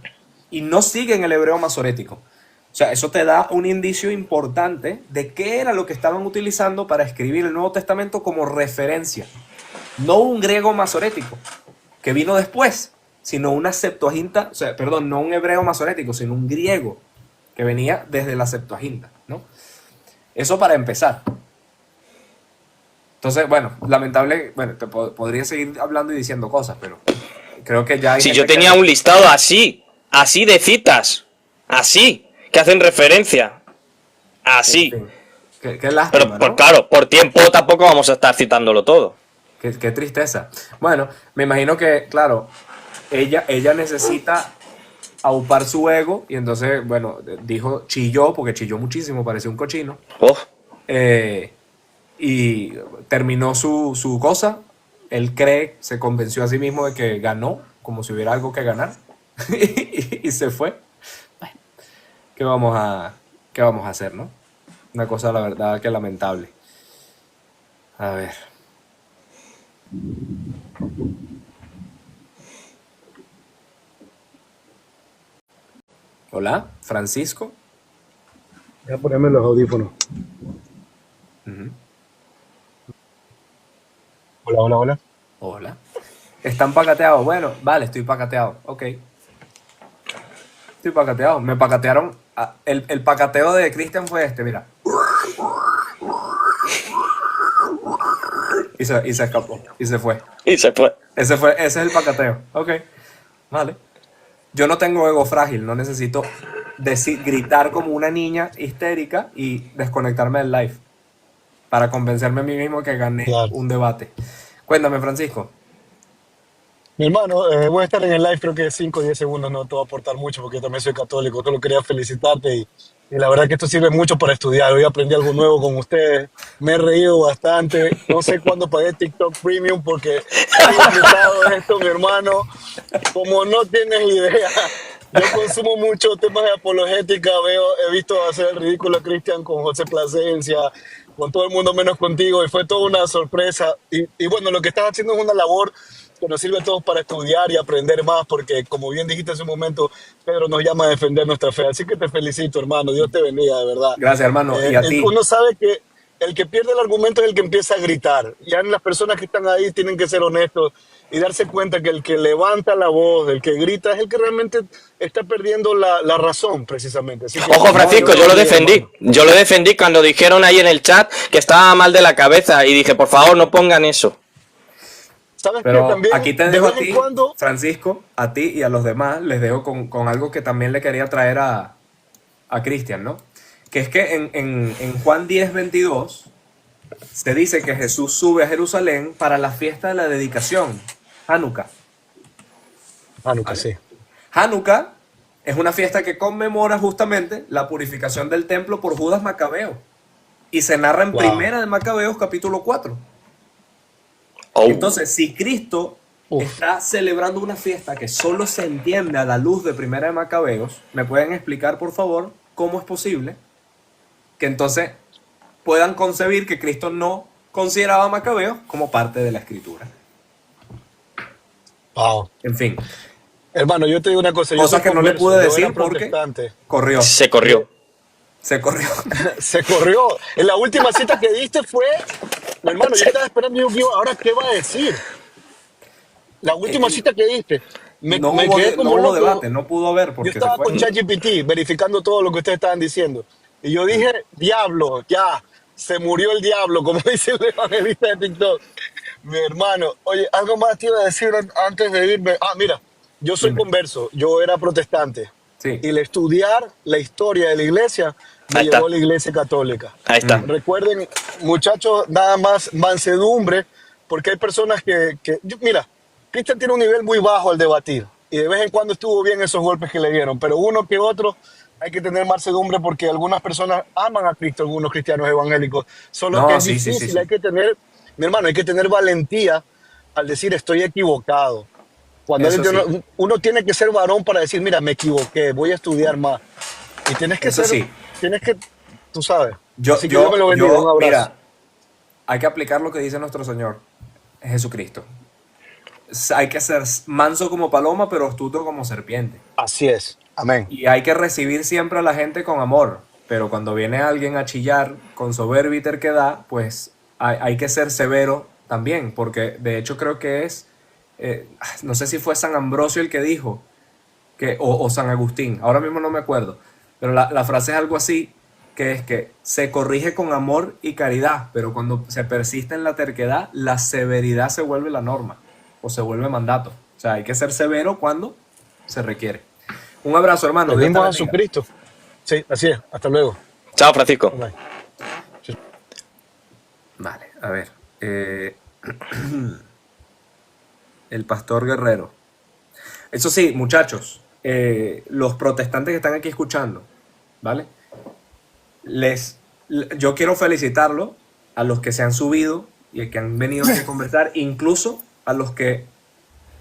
Y no siguen el hebreo masorético. O sea, eso te da un indicio importante de qué era lo que estaban utilizando para escribir el Nuevo Testamento como referencia. No un griego masorético, que vino después, sino una Septuaginta, o sea, perdón, no un hebreo masorético, sino un griego que venía desde la Septuaginta, ¿no? Eso para empezar. Entonces, bueno, te podría seguir hablando y diciendo cosas, pero creo que ya hay Si gente yo tenía un listado así de citas, así, que hacen referencia, así. En fin, qué lástima, Pero ¿no? claro, por tiempo tampoco vamos a estar citándolo todo. Qué tristeza. Bueno, me imagino que, claro, ella necesita aupar su ego y entonces, bueno, chilló, porque chilló muchísimo, parecía un cochino. Oh, Y terminó su cosa. Él se convenció a sí mismo de que ganó, como si hubiera algo que ganar. y se fue. Bueno, ¿qué vamos a hacer, no? Una cosa, la verdad, que lamentable. A ver. Hola, Francisco. Voy a ponerme los audífonos. Ujú. Hola. Hola. ¿Están pacateados? Bueno, vale, estoy pacateado. Ok. Estoy pacateado. Me pacatearon. El pacateo de Cristian fue este, mira. Y se escapó. Y se fue. y se fue. Ese es el pacateo. Ok. Vale. Yo no tengo ego frágil. No necesito gritar como una niña histérica y desconectarme del live para convencerme a mí mismo que gané Claro. un debate. Cuéntame, Francisco. Mi hermano, voy a estar en el live, creo que 5 o 10 segundos, no te voy a aportar mucho porque yo también soy católico. Solo quería felicitarte y la verdad que esto sirve mucho para estudiar. Hoy aprendí algo nuevo con ustedes, me he reído bastante. No sé cuándo pagué TikTok Premium porque he disfrutado de esto, mi hermano, como no tienes idea. Yo consumo mucho temas de apologética, he visto hacer el ridículo a Cristian con José Plasencia, con todo el mundo menos contigo, y fue toda una sorpresa. Y bueno, lo que estás haciendo es una labor que nos sirve a todos para estudiar y aprender más, porque como bien dijiste hace un momento, Pedro nos llama a defender nuestra fe. Así que te felicito, hermano, Dios te bendiga, de verdad. Gracias, hermano. Y a ti. Uno sabe que el que pierde el argumento es el que empieza a gritar. Ya las personas que están ahí tienen que ser honestos y darse cuenta que el que levanta la voz, el que grita, es el que realmente está perdiendo la razón, precisamente. Así que, Ojo, Francisco, yo lo defendí. Yo lo defendí cuando dijeron ahí en el chat que estaba mal de la cabeza y dije, por favor, no pongan eso. ¿Sabes qué? Pero También, aquí te de dejo a vez en ti, cuando, Francisco, a ti y a los demás, les dejo con algo que también le quería traer a Cristian, ¿no? Que es que en Juan 10:22 se dice que Jesús sube a Jerusalén para la fiesta de la dedicación, Hanukkah. Hanukkah, sí. Hanukkah es una fiesta que conmemora justamente la purificación del templo por Judas Macabeo. Y se narra en Wow. Primera de Macabeos, capítulo 4. Oh. Entonces, si Cristo está celebrando una fiesta que solo se entiende a la luz de Primera de Macabeos, ¿me pueden explicar, por favor, cómo es posible que entonces puedan concebir que Cristo no consideraba a Macabeos como parte de la Escritura? Wow. En fin, Hermano, yo te digo una cosa. Yo cosas soy que no le converso, pude yo decir era porque protestante. corrió. Se corrió. Se corrió. Se corrió. En la última cita que diste fue, mi hermano, yo estaba esperando, yo, ahora qué va a decir. La última cita que diste, me No quedé como hubo loco. debate, no pudo haber Yo porque se estaba fue. con ChatGPT verificando todo lo que ustedes estaban diciendo. Y yo dije, diablo, ya, se murió el diablo, como dice el evangelista de TikTok. Mi hermano, oye, algo más te iba a decir antes de irme. Ah, mira, yo soy Dime. converso, yo era protestante. Sí. Y el estudiar la historia de la iglesia me Ahí está. llevó a la iglesia católica. Ahí está. Recuerden, muchachos, nada más mansedumbre, porque hay personas mira, Cristian tiene un nivel muy bajo al debatir, y de vez en cuando estuvo bien esos golpes que le dieron, pero uno que otro hay que tener mansedumbre porque algunas personas aman a Cristo, algunos cristianos evangélicos, solo No, que es sí, sí, difícil, sí, sí. hay que tener, mi hermano, hay que tener valentía al decir estoy equivocado. Cuando Eso uno tiene que ser varón para decir, mira, me equivoqué, voy a estudiar más. Y tienes que Eso ser, sí. tienes que, tú sabes. Así que Dios me lo bendiga, un abrazo. Mira, hay que aplicar lo que dice nuestro Señor Jesucristo. Hay que ser manso como paloma, pero astuto como serpiente. Así es. Amén. Y hay que recibir siempre a la gente con amor. Pero cuando viene alguien a chillar con soberbia y terquedad, pues hay que ser severo también. Porque de hecho creo que es, no sé si fue San Ambrosio el que dijo, o San Agustín, ahora mismo no me acuerdo. Pero la frase es algo así, que es que se corrige con amor y caridad, pero cuando se persiste en la terquedad, la severidad se vuelve la norma o se vuelve mandato. O sea, hay que ser severo cuando se requiere. Un abrazo, hermano. El Dios te mismo bendiga. Jesucristo. Sí, así es. Hasta luego. Chao, Francisco. Bye. Vale, a ver. El pastor Guerrero. Eso sí, muchachos, los protestantes que están aquí escuchando, ¿vale? Yo quiero felicitarlo a los que se han subido y que han venido aquí a conversar, incluso a los que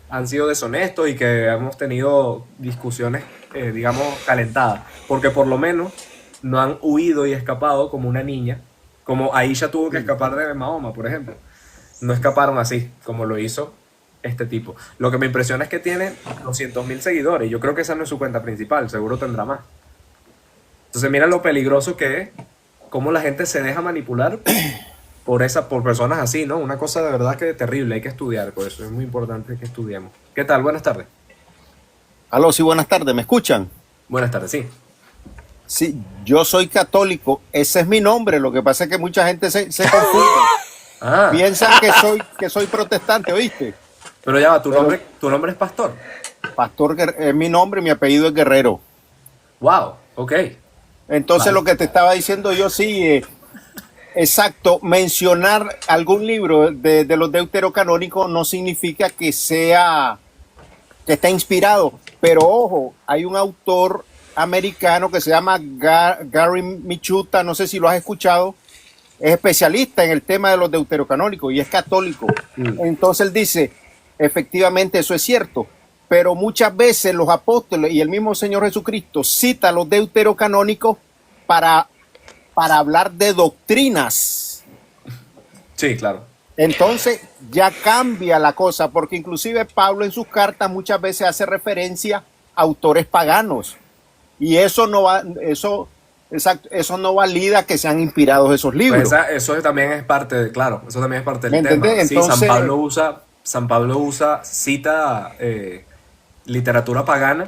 han sido deshonestos y que hemos tenido discusiones, digamos, calentadas, porque por lo menos no han huido y escapado como una niña, como Aisha tuvo que escapar de Mahoma, por ejemplo. No escaparon así, como lo hizo este tipo. Lo que me impresiona es que tiene 200.000 seguidores. Yo creo que esa no es su cuenta principal, seguro tendrá más. Entonces mira lo peligroso que es, cómo la gente se deja manipular por personas así, ¿no? Una cosa de verdad que es terrible, hay que estudiar, por eso es muy importante que estudiemos. ¿Qué tal? Buenas tardes. Aló, sí, buenas tardes, ¿me escuchan? Buenas tardes, sí. Sí, yo soy católico, ese es mi nombre, lo que pasa es que mucha gente se confunde. Ah, Piensan que soy protestante, ¿oíste? pero ya va, tu nombre es Pastor. Pastor es mi nombre, mi apellido es Guerrero. Wow, ok. Entonces Vale. lo que te estaba diciendo yo, sí, exacto, mencionar algún libro de los deuterocanónicos no significa que está inspirado, pero ojo, hay un autor americano que se llama Gary Michuta, no sé si lo has escuchado, es especialista en el tema de los deuterocanónicos y es católico. Entonces él dice, efectivamente eso es cierto, pero muchas veces los apóstoles y el mismo Señor Jesucristo cita los deuterocanónicos para hablar de doctrinas. Sí, claro. Entonces ya cambia la cosa, porque inclusive Pablo en sus cartas muchas veces hace referencia a autores paganos. Y eso no valida que sean inspirados esos libros. Pues eso también es parte claro, eso también es parte del ¿Me tema. entendés? Sí, Entonces, San Pablo cita literatura pagana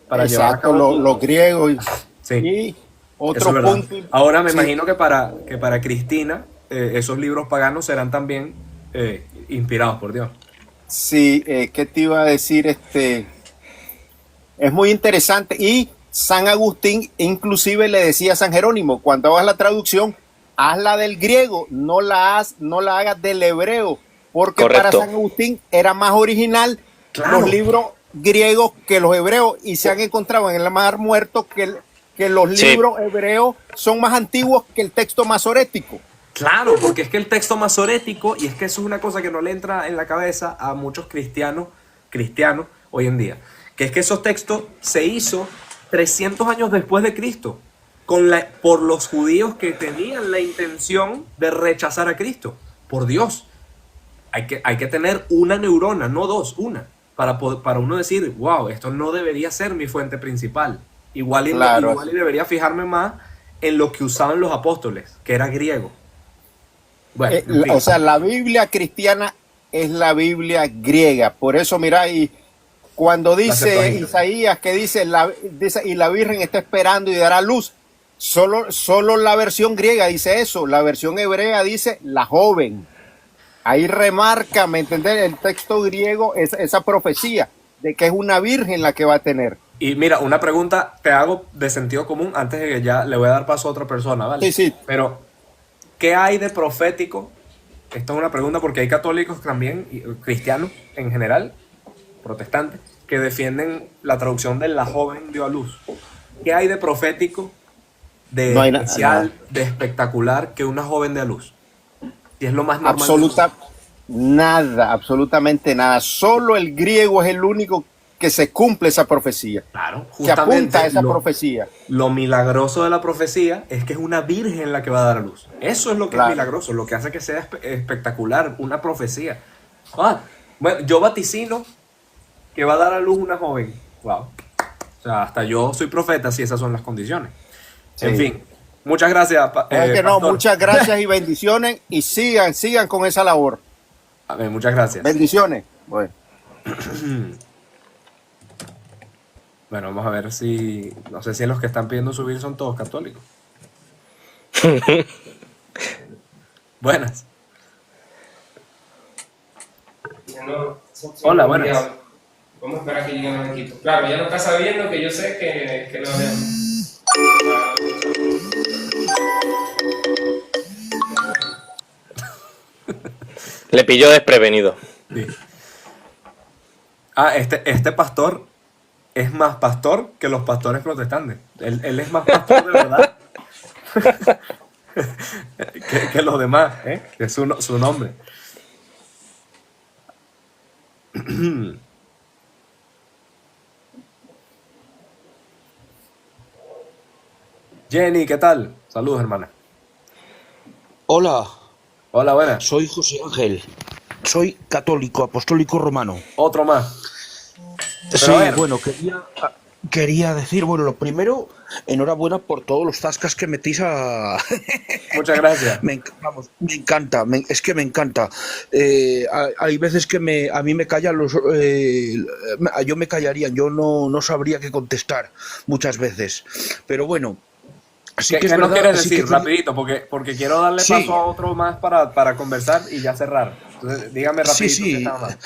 para llevar a exacto, cabo los griegos. Sí, Y eso otro es verdad. punto. Ahora me Sí. imagino que para Cristina esos libros paganos serán también inspirados por Dios. Sí, ¿qué te iba a decir? Es muy interesante. Y San Agustín inclusive le decía a San Jerónimo, cuando hagas la traducción, hazla del griego, no la hagas del hebreo, porque Correcto. para San Agustín era más original Claro. los libros griegos que los hebreos, y se han encontrado en el Mar Muerto que los Sí. libros hebreos son más antiguos que el texto masorético. Claro, porque es que el texto masorético, y es que eso es una cosa que no le entra en la cabeza a muchos cristianos hoy en día, que es que esos textos se hizo 300 años después de Cristo, por los judíos que tenían la intención de rechazar a Cristo. Por Dios, hay que tener una neurona, no dos, una, para uno decir, wow, esto no debería ser mi fuente principal. Igual y debería fijarme más en lo que usaban los apóstoles, que era griego. Bueno, en fin. O sea, la Biblia cristiana es la Biblia griega. Por eso, mira, y cuando dice Septuaginta. Isaías que dice, y la Virgen está esperando y dará luz, solo la versión griega dice eso. La versión hebrea dice la joven. Ahí remarca, ¿me entendés? El texto griego, esa profecía de que es una virgen la que va a tener. Y mira, una pregunta te hago de sentido común antes de que ya le voy a dar paso a otra persona, ¿vale? Sí, sí. Pero, ¿qué hay de profético? Esta es una pregunta porque hay católicos también, y cristianos en general, protestantes, que defienden la traducción de la joven dio a luz. ¿Qué hay de profético, de No hay especial, de espectacular que una joven dé a luz? Y es lo más normal. Absolutamente nada. Solo el griego es el único que se cumple esa profecía, Claro, que apunta a justamente esa profecía. lo milagroso de la profecía es que es una virgen la que va a dar a luz. Eso es lo que es Claro. milagroso, lo que hace que sea espectacular, una profecía. Bueno, yo vaticino que va a dar a luz una joven. Wow. O sea, hasta yo soy profeta si esas son las condiciones. Sí. En fin, muchas gracias, Es que no, pastor. muchas gracias y bendiciones y sigan con esa labor. A ver, muchas gracias. Bendiciones. Bueno. Bueno, vamos a ver si, no sé si los que están pidiendo subir son todos católicos. Buenas. Hola, buenas. Vamos a esperar que lleguen los equipos. Claro, ya no está sabiendo que yo sé que lo vean. Le pilló desprevenido. Sí. Este pastor es más pastor que los pastores protestantes. Él es más pastor de verdad que los demás, ¿eh? Que es su nombre. Jenny, ¿qué tal? Saludos, hermana. Hola, Hola, buenas. soy José Ángel. Soy católico, apostólico romano. Otro más. Sí, a ver. bueno, quería decir, bueno, lo primero, enhorabuena por todos los tascas que metís a... Muchas gracias. Vamos, me encanta, es que me encanta. Hay veces que a mí me callan yo me callaría, yo no sabría qué contestar muchas veces. Pero bueno, sí que es ¿Qué no verdad, quieres sí decir? que- Rapidito, porque quiero darle Sí. paso a otro más para conversar y ya cerrar. Entonces, dígame rapidito. Sí, ¿qué sí. está mal?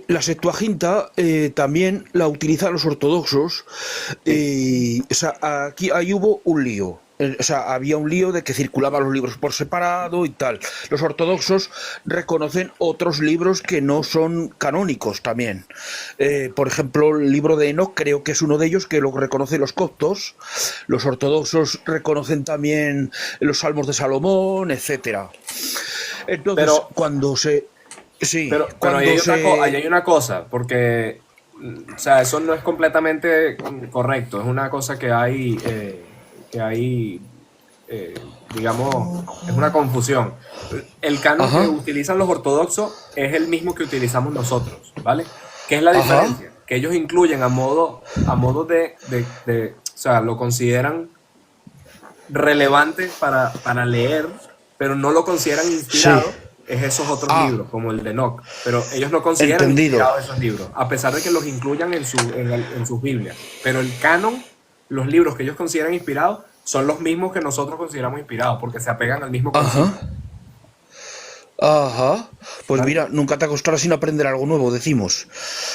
La Septuaginta también la utilizan los ortodoxos. O sea, ahí hubo un lío. O sea, había un lío de que circulaban los libros por separado y tal. Los ortodoxos reconocen otros libros que no son canónicos también. Por ejemplo, el libro de Enoch creo que es uno de ellos, que lo reconocen los coptos. Los ortodoxos reconocen también los Salmos de Salomón, etcétera. Entonces, Pero- cuando se... Sí, Pero cuando ahí se... ahí hay una cosa, porque, o sea, eso no es completamente correcto. Es una cosa que hay, digamos, es una confusión. El canon Ajá. que utilizan los ortodoxos es el mismo que utilizamos nosotros, ¿vale? ¿Qué es la Ajá. diferencia? Que ellos incluyen a modo o sea, lo consideran relevante para leer, pero no lo consideran inspirado. Sí. Es esos otros Ah. libros, como el de Enoch, pero ellos no consideran Entendido. inspirados esos libros, a pesar de que los incluyan en sus Biblias. Pero el canon, los libros que ellos consideran inspirados, son los mismos que nosotros consideramos inspirados, porque se apegan al mismo concepto. Ajá. Pues Vale. mira, nunca te acostarás sin aprender algo nuevo, decimos.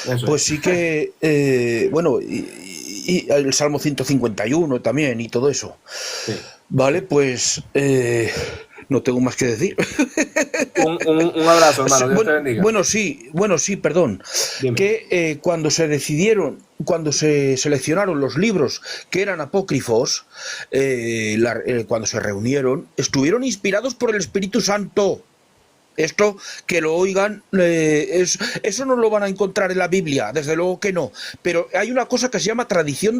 Eso Pues es. sí que, bueno, y el Salmo 151 también y todo eso. Sí. Vale, pues no tengo más que decir. Un abrazo, hermano. Dios te bendiga. Bueno, sí, perdón. Dime. Que cuando se seleccionaron los libros que eran apócrifos, cuando se reunieron, estuvieron inspirados por el Espíritu Santo. Esto, que lo oigan, eso no lo van a encontrar en la Biblia, desde luego que no. Pero hay una cosa que se llama tradición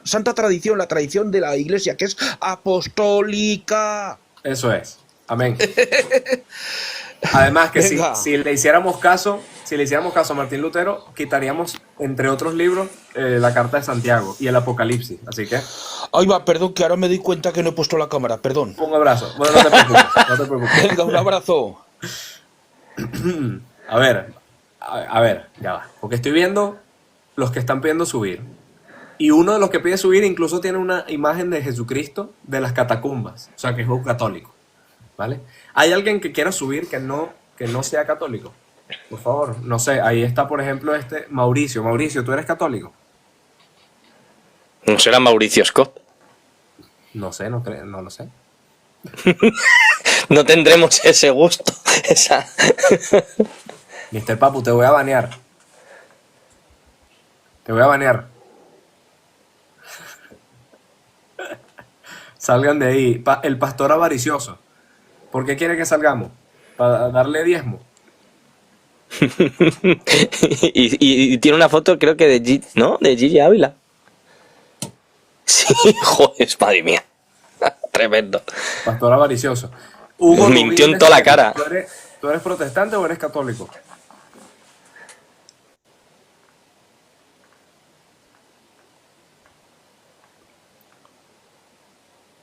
santa tradición, la tradición de la Iglesia, que es apostólica. Eso es. Amén. Además que Venga. si le hiciéramos caso a Martín Lutero, quitaríamos, entre otros libros, la Carta de Santiago y el Apocalipsis. Así que, Ahí va, perdón, que ahora me doy cuenta que no he puesto la cámara, perdón. un abrazo. Bueno, no te preocupes, no te preocupes. Venga, un abrazo. A ver, ya va. Porque estoy viendo los que están pidiendo subir. Y uno de los que pide subir incluso tiene una imagen de Jesucristo de las catacumbas. O sea, que es un católico. ¿Vale? ¿Hay alguien que quiera subir que no sea católico? Por favor, no sé. Ahí está, por ejemplo, Mauricio. Mauricio, ¿tú eres católico? ¿No será Mauricio Scott? No sé, no lo sé. No tendremos ese gusto. Esa... Mr. Papu, te voy a banear. Te voy a banear. Salgan de ahí. El pastor avaricioso. ¿Por qué quiere que salgamos? ¿Para darle diezmo? y tiene una foto, creo que de ¿no? De Gigi Ávila. Sí, joder, madre mía. Tremendo. Pastor avaricioso. Hugo Mintió en Rubín toda la decía, cara. ¿tú eres protestante o eres católico?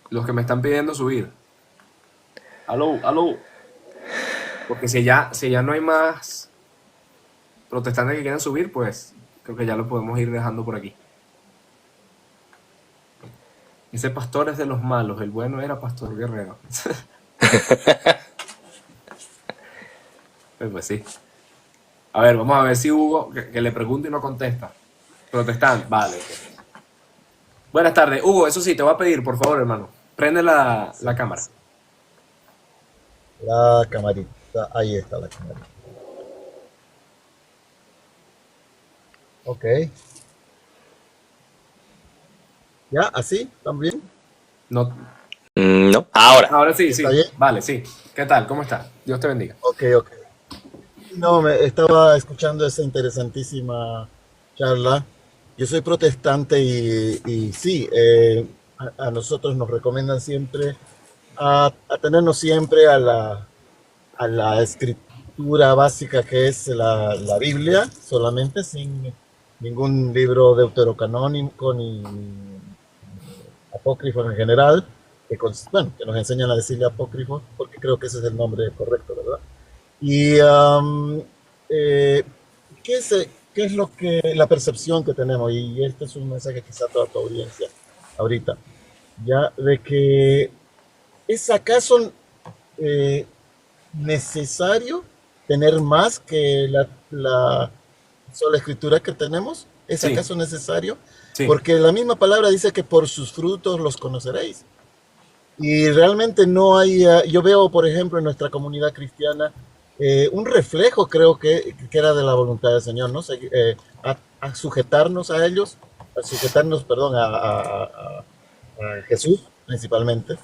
Los que me están pidiendo subir. Aló, aló. Porque si ya no hay más protestantes que quieran subir, pues creo que ya lo podemos ir dejando por aquí. Ese pastor es de los malos, el bueno era Pastor Guerrero. Pues sí. A ver, vamos a ver si Hugo, que le pregunto y no contesta. Protestante, vale. Buenas tardes. Hugo, eso sí, te voy a pedir, por favor, hermano. Prende la cámara. La camarita, ahí está la camarita. Ok. ¿Ya? ¿Así? ¿También? No. No, ahora. Ahora sí, sí. ¿Está bien? Vale, sí. ¿Qué tal? ¿Cómo estás? Dios te bendiga. Ok, ok. No, me estaba escuchando esa interesantísima charla. Yo soy protestante y sí, a nosotros nos recomiendan siempre a tenernos siempre a la escritura básica que es la Biblia, solamente sin ningún libro deuterocanónico ni apócrifo en general, bueno, que nos enseñan a decirle apócrifo, porque creo que ese es el nombre correcto, ¿verdad? Y ¿qué es lo que la percepción que tenemos? Y este es un mensaje quizá a toda tu audiencia ahorita, ya de que ¿es acaso necesario tener más que la sola escritura que tenemos? ¿Es Sí. acaso necesario? Sí. Porque la misma palabra dice que por sus frutos los conoceréis. Y realmente no hay, yo veo, por ejemplo, en nuestra comunidad cristiana, un reflejo, creo que era de la voluntad del Señor, ¿no? A sujetarnos a ellos, perdón, a Jesús, principalmente.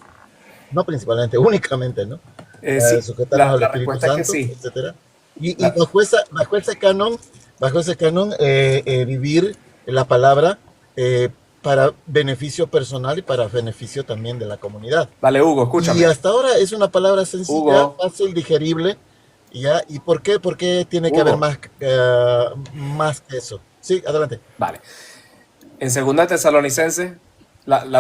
No principalmente, únicamente, ¿no? Sí, Sujetarnos al la Espíritu respuesta es Santo, que sí. etcétera. Y bajo ese canon, vivir la palabra para beneficio personal y para beneficio también de la comunidad. Vale, Hugo, escúchame. Y hasta ahora es una palabra sencilla, Hugo. fácil, digerible. ¿Ya? ¿Y por qué tiene que Hugo. haber más que eso? Sí, adelante. Vale. En 2 Tesalonicenses,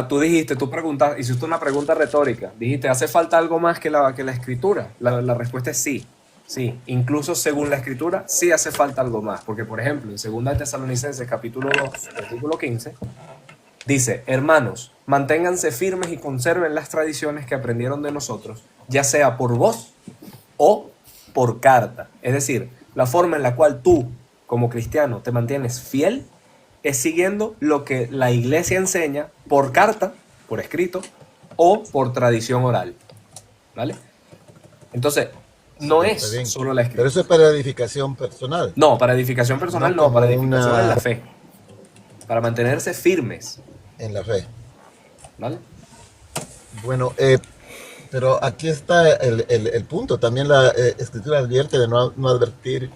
tú dijiste, tú preguntaste, hiciste una pregunta retórica. Dijiste, ¿hace falta algo más que la escritura? La respuesta es sí. Sí, incluso según la escritura, sí hace falta algo más. Porque, por ejemplo, en 2 Tesalonicenses, capítulo 2, versículo 15, dice, hermanos, manténganse firmes y conserven las tradiciones que aprendieron de nosotros, ya sea por voz o por carta. Es decir, la forma en la cual tú, como cristiano, te mantienes fiel es siguiendo lo que la iglesia enseña por carta, por escrito, o por tradición oral. ¿Vale? Entonces, no Está bien. es solo la Pero escritura. eso es para edificación personal. No, para edificación personal no, como para edificación en la una- fe. Para mantenerse firmes. En la fe. ¿Vale? Bueno, pero aquí está el punto. También la escritura advierte de no advertir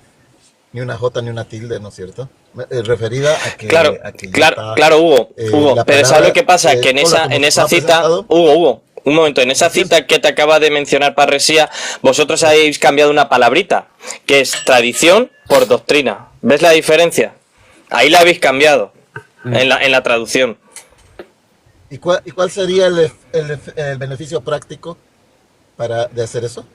ni una jota ni una tilde, ¿no es cierto? Referida a que, Claro, a que ya claro, está, claro, Hugo, la pero ¿sabes palabra, lo que pasa? Que en hola, esa, como en tú esa has cita, presentado, Hugo, un momento, en esa cita que te acaba de mencionar Parresía, vosotros habéis cambiado una palabrita, que es tradición por doctrina. ¿Ves la diferencia? Ahí la habéis cambiado, en la traducción. ¿y cuál sería el beneficio práctico de hacer eso?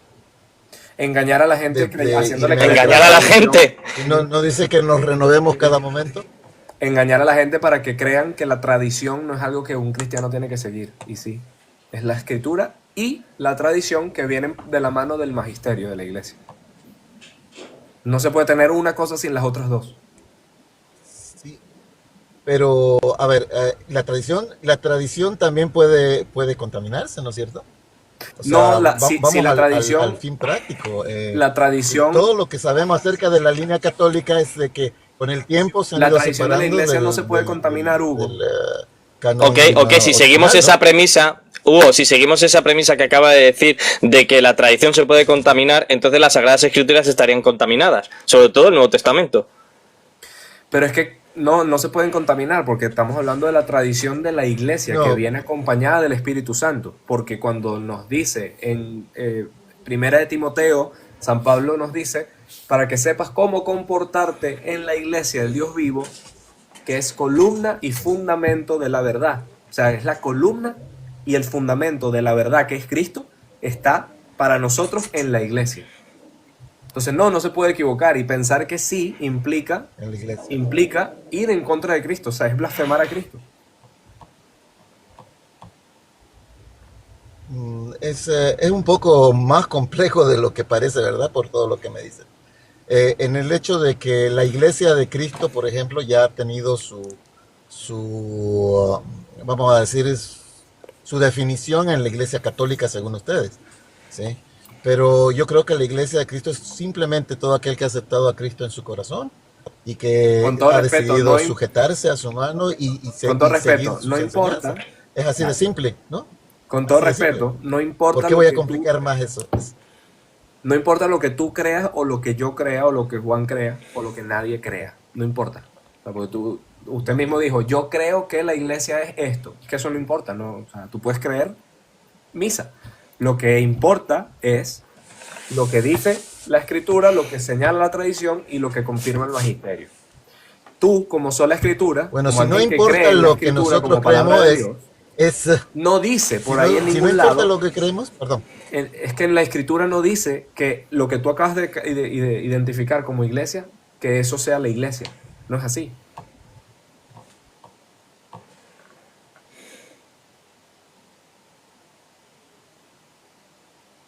Engañar a la gente haciéndole creer que Engañar a la gente. ¿Y no dice que nos renovemos cada momento? Engañar a la gente para que crean que la tradición no es algo que un cristiano tiene que seguir. Y sí, es la escritura y la tradición que vienen de la mano del magisterio de la iglesia. No se puede tener una cosa sin las otras dos. Sí, pero a ver, la tradición también puede contaminarse, ¿no es cierto? O sea, No, si vamos la tradición, al fin práctico. la tradición, Todo lo que sabemos acerca de la línea católica es de que con el tiempo se han la ido tradición de la separando iglesia no se puede contaminar, Hugo. Ok, si seguimos original, esa ¿no? premisa, Hugo, si seguimos esa premisa que acaba de decir de que la tradición se puede contaminar, entonces las Sagradas Escrituras estarían contaminadas, sobre todo el Nuevo Testamento. Pero es que no se pueden contaminar porque estamos hablando de la tradición de la iglesia que No, viene acompañada del Espíritu Santo. Porque cuando nos dice en Primera de Timoteo, San Pablo nos dice, para que sepas cómo comportarte en la iglesia del Dios vivo, que es columna y fundamento de la verdad. O sea, es la columna y el fundamento de la verdad que es Cristo, está para nosotros en la iglesia. Entonces no se puede equivocar y pensar que sí implica en la iglesia. ir en contra de Cristo, o sea, es blasfemar a Cristo. Es un poco más complejo de lo que parece, ¿verdad? Por todo lo que me dicen. En el hecho de que la iglesia de Cristo, por ejemplo, ya ha tenido vamos a decir, su definición en la iglesia católica según ustedes, ¿sí? Pero yo creo que la iglesia de Cristo es simplemente todo aquel que ha aceptado a Cristo en su corazón y que Con todo ha respeto, decidido sujetarse a su mano y con todo seguir respeto, sus no importa, enseñanzas. Es así de simple, ¿no? con todo Así de simple. respeto, no ¿Por importa qué lo voy a que complicar más eso? no importa lo que tú creas o lo que yo crea o lo que Juan crea o lo que nadie crea, no importa. O sea, porque usted mismo dijo, yo creo que la iglesia es esto, es que eso no importa, ¿no? O sea, tú puedes creer misa. Lo que importa es lo que dice la escritura, lo que señala la tradición y lo que confirma el magisterio. Tú, como sola escritura, Bueno, como si no alguien que importa cree en la lo que escritura nosotros como palabra creemos, de Dios, no dice por ahí en si no ningún importa lado, lo que creemos, perdón. es que en la escritura no dice que lo que tú acabas de identificar como iglesia, que eso sea la iglesia. No es así.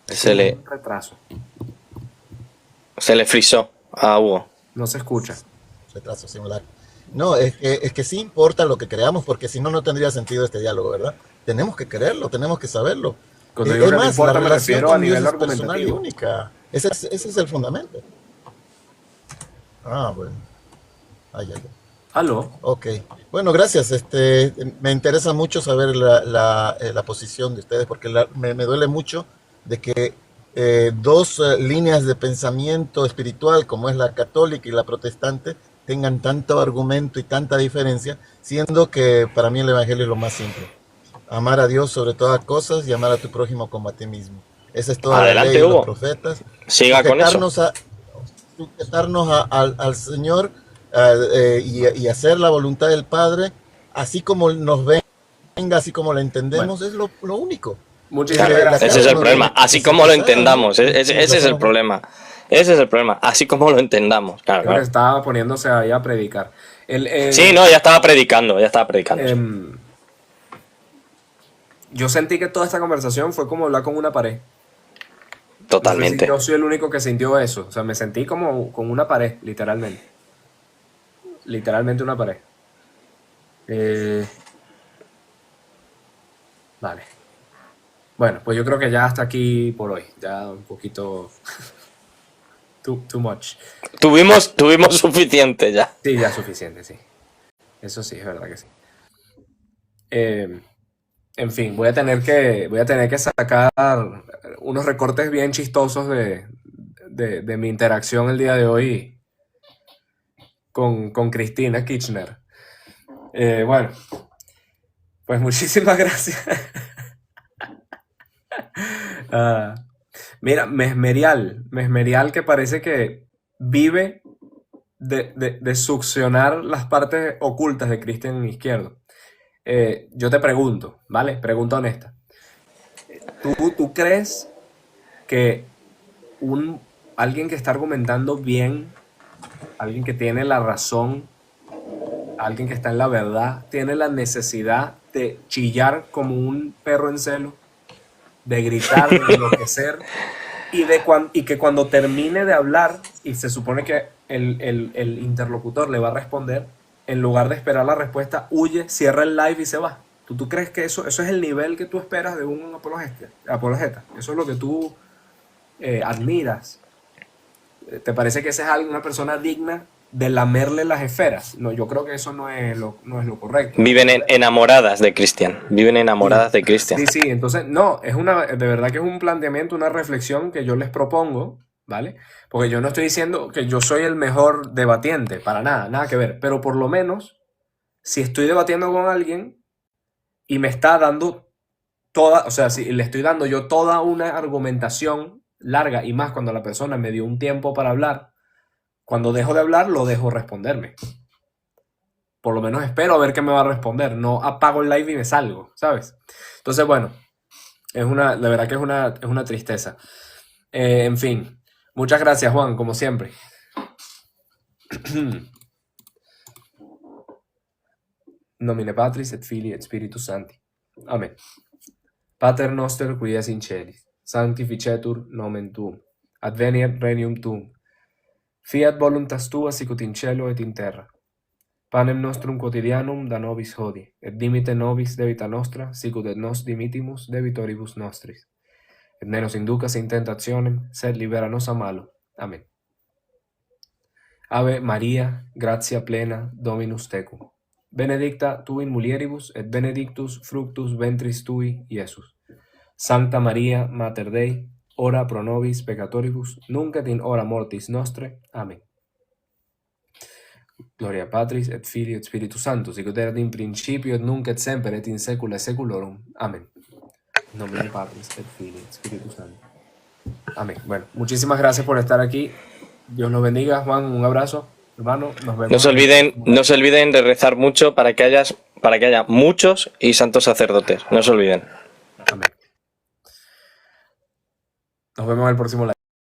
Se le, Un retraso. se le frizó a Hugo. No se escucha. Retraso similar. No, es que sí importa lo que creamos, porque si no, no tendría sentido este diálogo, ¿verdad? Tenemos que creerlo, tenemos que saberlo. Cuando digo Es que no más, importa, la me relación refiero a con Dios nivel es personal y argumentativo. única. Ese es el fundamento. Ah, bueno. Ay, ay, ay. ¿Aló? Ok. Bueno, gracias. Me interesa mucho saber la posición de ustedes, porque me duele mucho de que dos líneas de pensamiento espiritual, como es la católica y la protestante, tengan tanto argumento y tanta diferencia, siendo que para mí el evangelio es lo más simple. Amar a Dios sobre todas cosas y amar a tu prójimo como a ti mismo. Esa es toda la ley Adelante, de los Hugo. profetas. Siga con eso. Sujetarnos al Señor y hacer la voluntad del Padre, así como nos venga, así como la entendemos, es lo único. Muchísimas Claro, gracias. ese es el problema. Así como lo entendamos. Ese es el problema. Ese es el problema. Así como lo entendamos. Claro, Creo que claro. estaba poniéndose ahí a predicar. Sí, no, ya estaba predicando. Ya estaba predicando. Yo sentí que toda esta conversación fue como hablar con una pared. Totalmente. No sé si yo soy el único que sintió eso. O sea, me sentí como con una pared, literalmente. Literalmente una pared. Vale. Bueno, pues yo creo que ya hasta aquí por hoy. Ya un poquito... too much. Tuvimos suficiente ya. Sí, ya suficiente, sí. Eso sí, es verdad que sí. En fin, voy a tener que sacar unos recortes bien chistosos de mi interacción el día de hoy con Cristina Kirchner. Bueno, pues muchísimas gracias. Mira, Mesmerial que parece que vive de succionar las partes ocultas de Cristian Izquierdo. Yo te pregunto, ¿vale? Pregunta honesta. ¿Tú crees que alguien que está argumentando bien, alguien que tiene la razón, alguien que está en la verdad, tiene la necesidad de chillar como un perro en celo, de gritar, de enloquecer, y que cuando termine de hablar, y se supone que el interlocutor le va a responder, en lugar de esperar la respuesta, huye, cierra el live y se va? ¿Tú crees que eso es el nivel que tú esperas de un apologeta? ¿Eso es lo que tú admiras? ¿Te parece que esa es una persona digna de lamerle las esferas. No, yo creo que eso no es lo correcto. Viven enamoradas de Cristian. Viven enamoradas de Cristian. Sí, sí, entonces, no, de verdad que es un planteamiento, una reflexión que yo les propongo, ¿vale? Porque yo no estoy diciendo que yo soy el mejor debatiente, para nada, nada que ver, pero por lo menos, si estoy debatiendo con alguien y me está dando o sea, si le estoy dando yo toda una argumentación larga, y más cuando la persona me dio un tiempo para hablar, cuando dejo de hablar, lo dejo responderme. Por lo menos espero a ver qué me va a responder. No apago el live y me salgo, ¿sabes? Entonces, bueno, de verdad que es una tristeza. En fin, muchas gracias, Juan, como siempre. Nomine Patris et Filii et Spiritus Sancti. Amen. Pater noster qui es in celis, sanctificetur nomen tuum. Adveniat regnum tuum. Fiat voluntas tua sicut in cielo et in terra. Panem nostrum quotidianum da nobis hodie, et dimite nobis debita nostra, sicut et nos dimitimus debitoribus nostris. Et ne nos inducas in tentationem, sed libera nos a malo. Amen. Ave Maria, gratia plena, Dominus tecum. Benedicta tu in mulieribus, et benedictus fructus ventris tui, Iesus. Sancta Maria, Mater Dei, ora pro nobis peccatoribus, nunc et in hora mortis nostre. Amen. Gloria Patris et Filii et Spiritus Sanctus, sicut erat in principio et nunc et semper et in saecula saeculorum. Amén. En nombre de Patris et Filii et Spiritus Sanctus. Amén. Bueno, muchísimas gracias por estar aquí. Dios nos bendiga, Juan. Un abrazo, hermano. Nos vemos. No se olviden de rezar mucho para que haya muchos y santos sacerdotes. No se olviden. Amén. Nos vemos en el próximo live.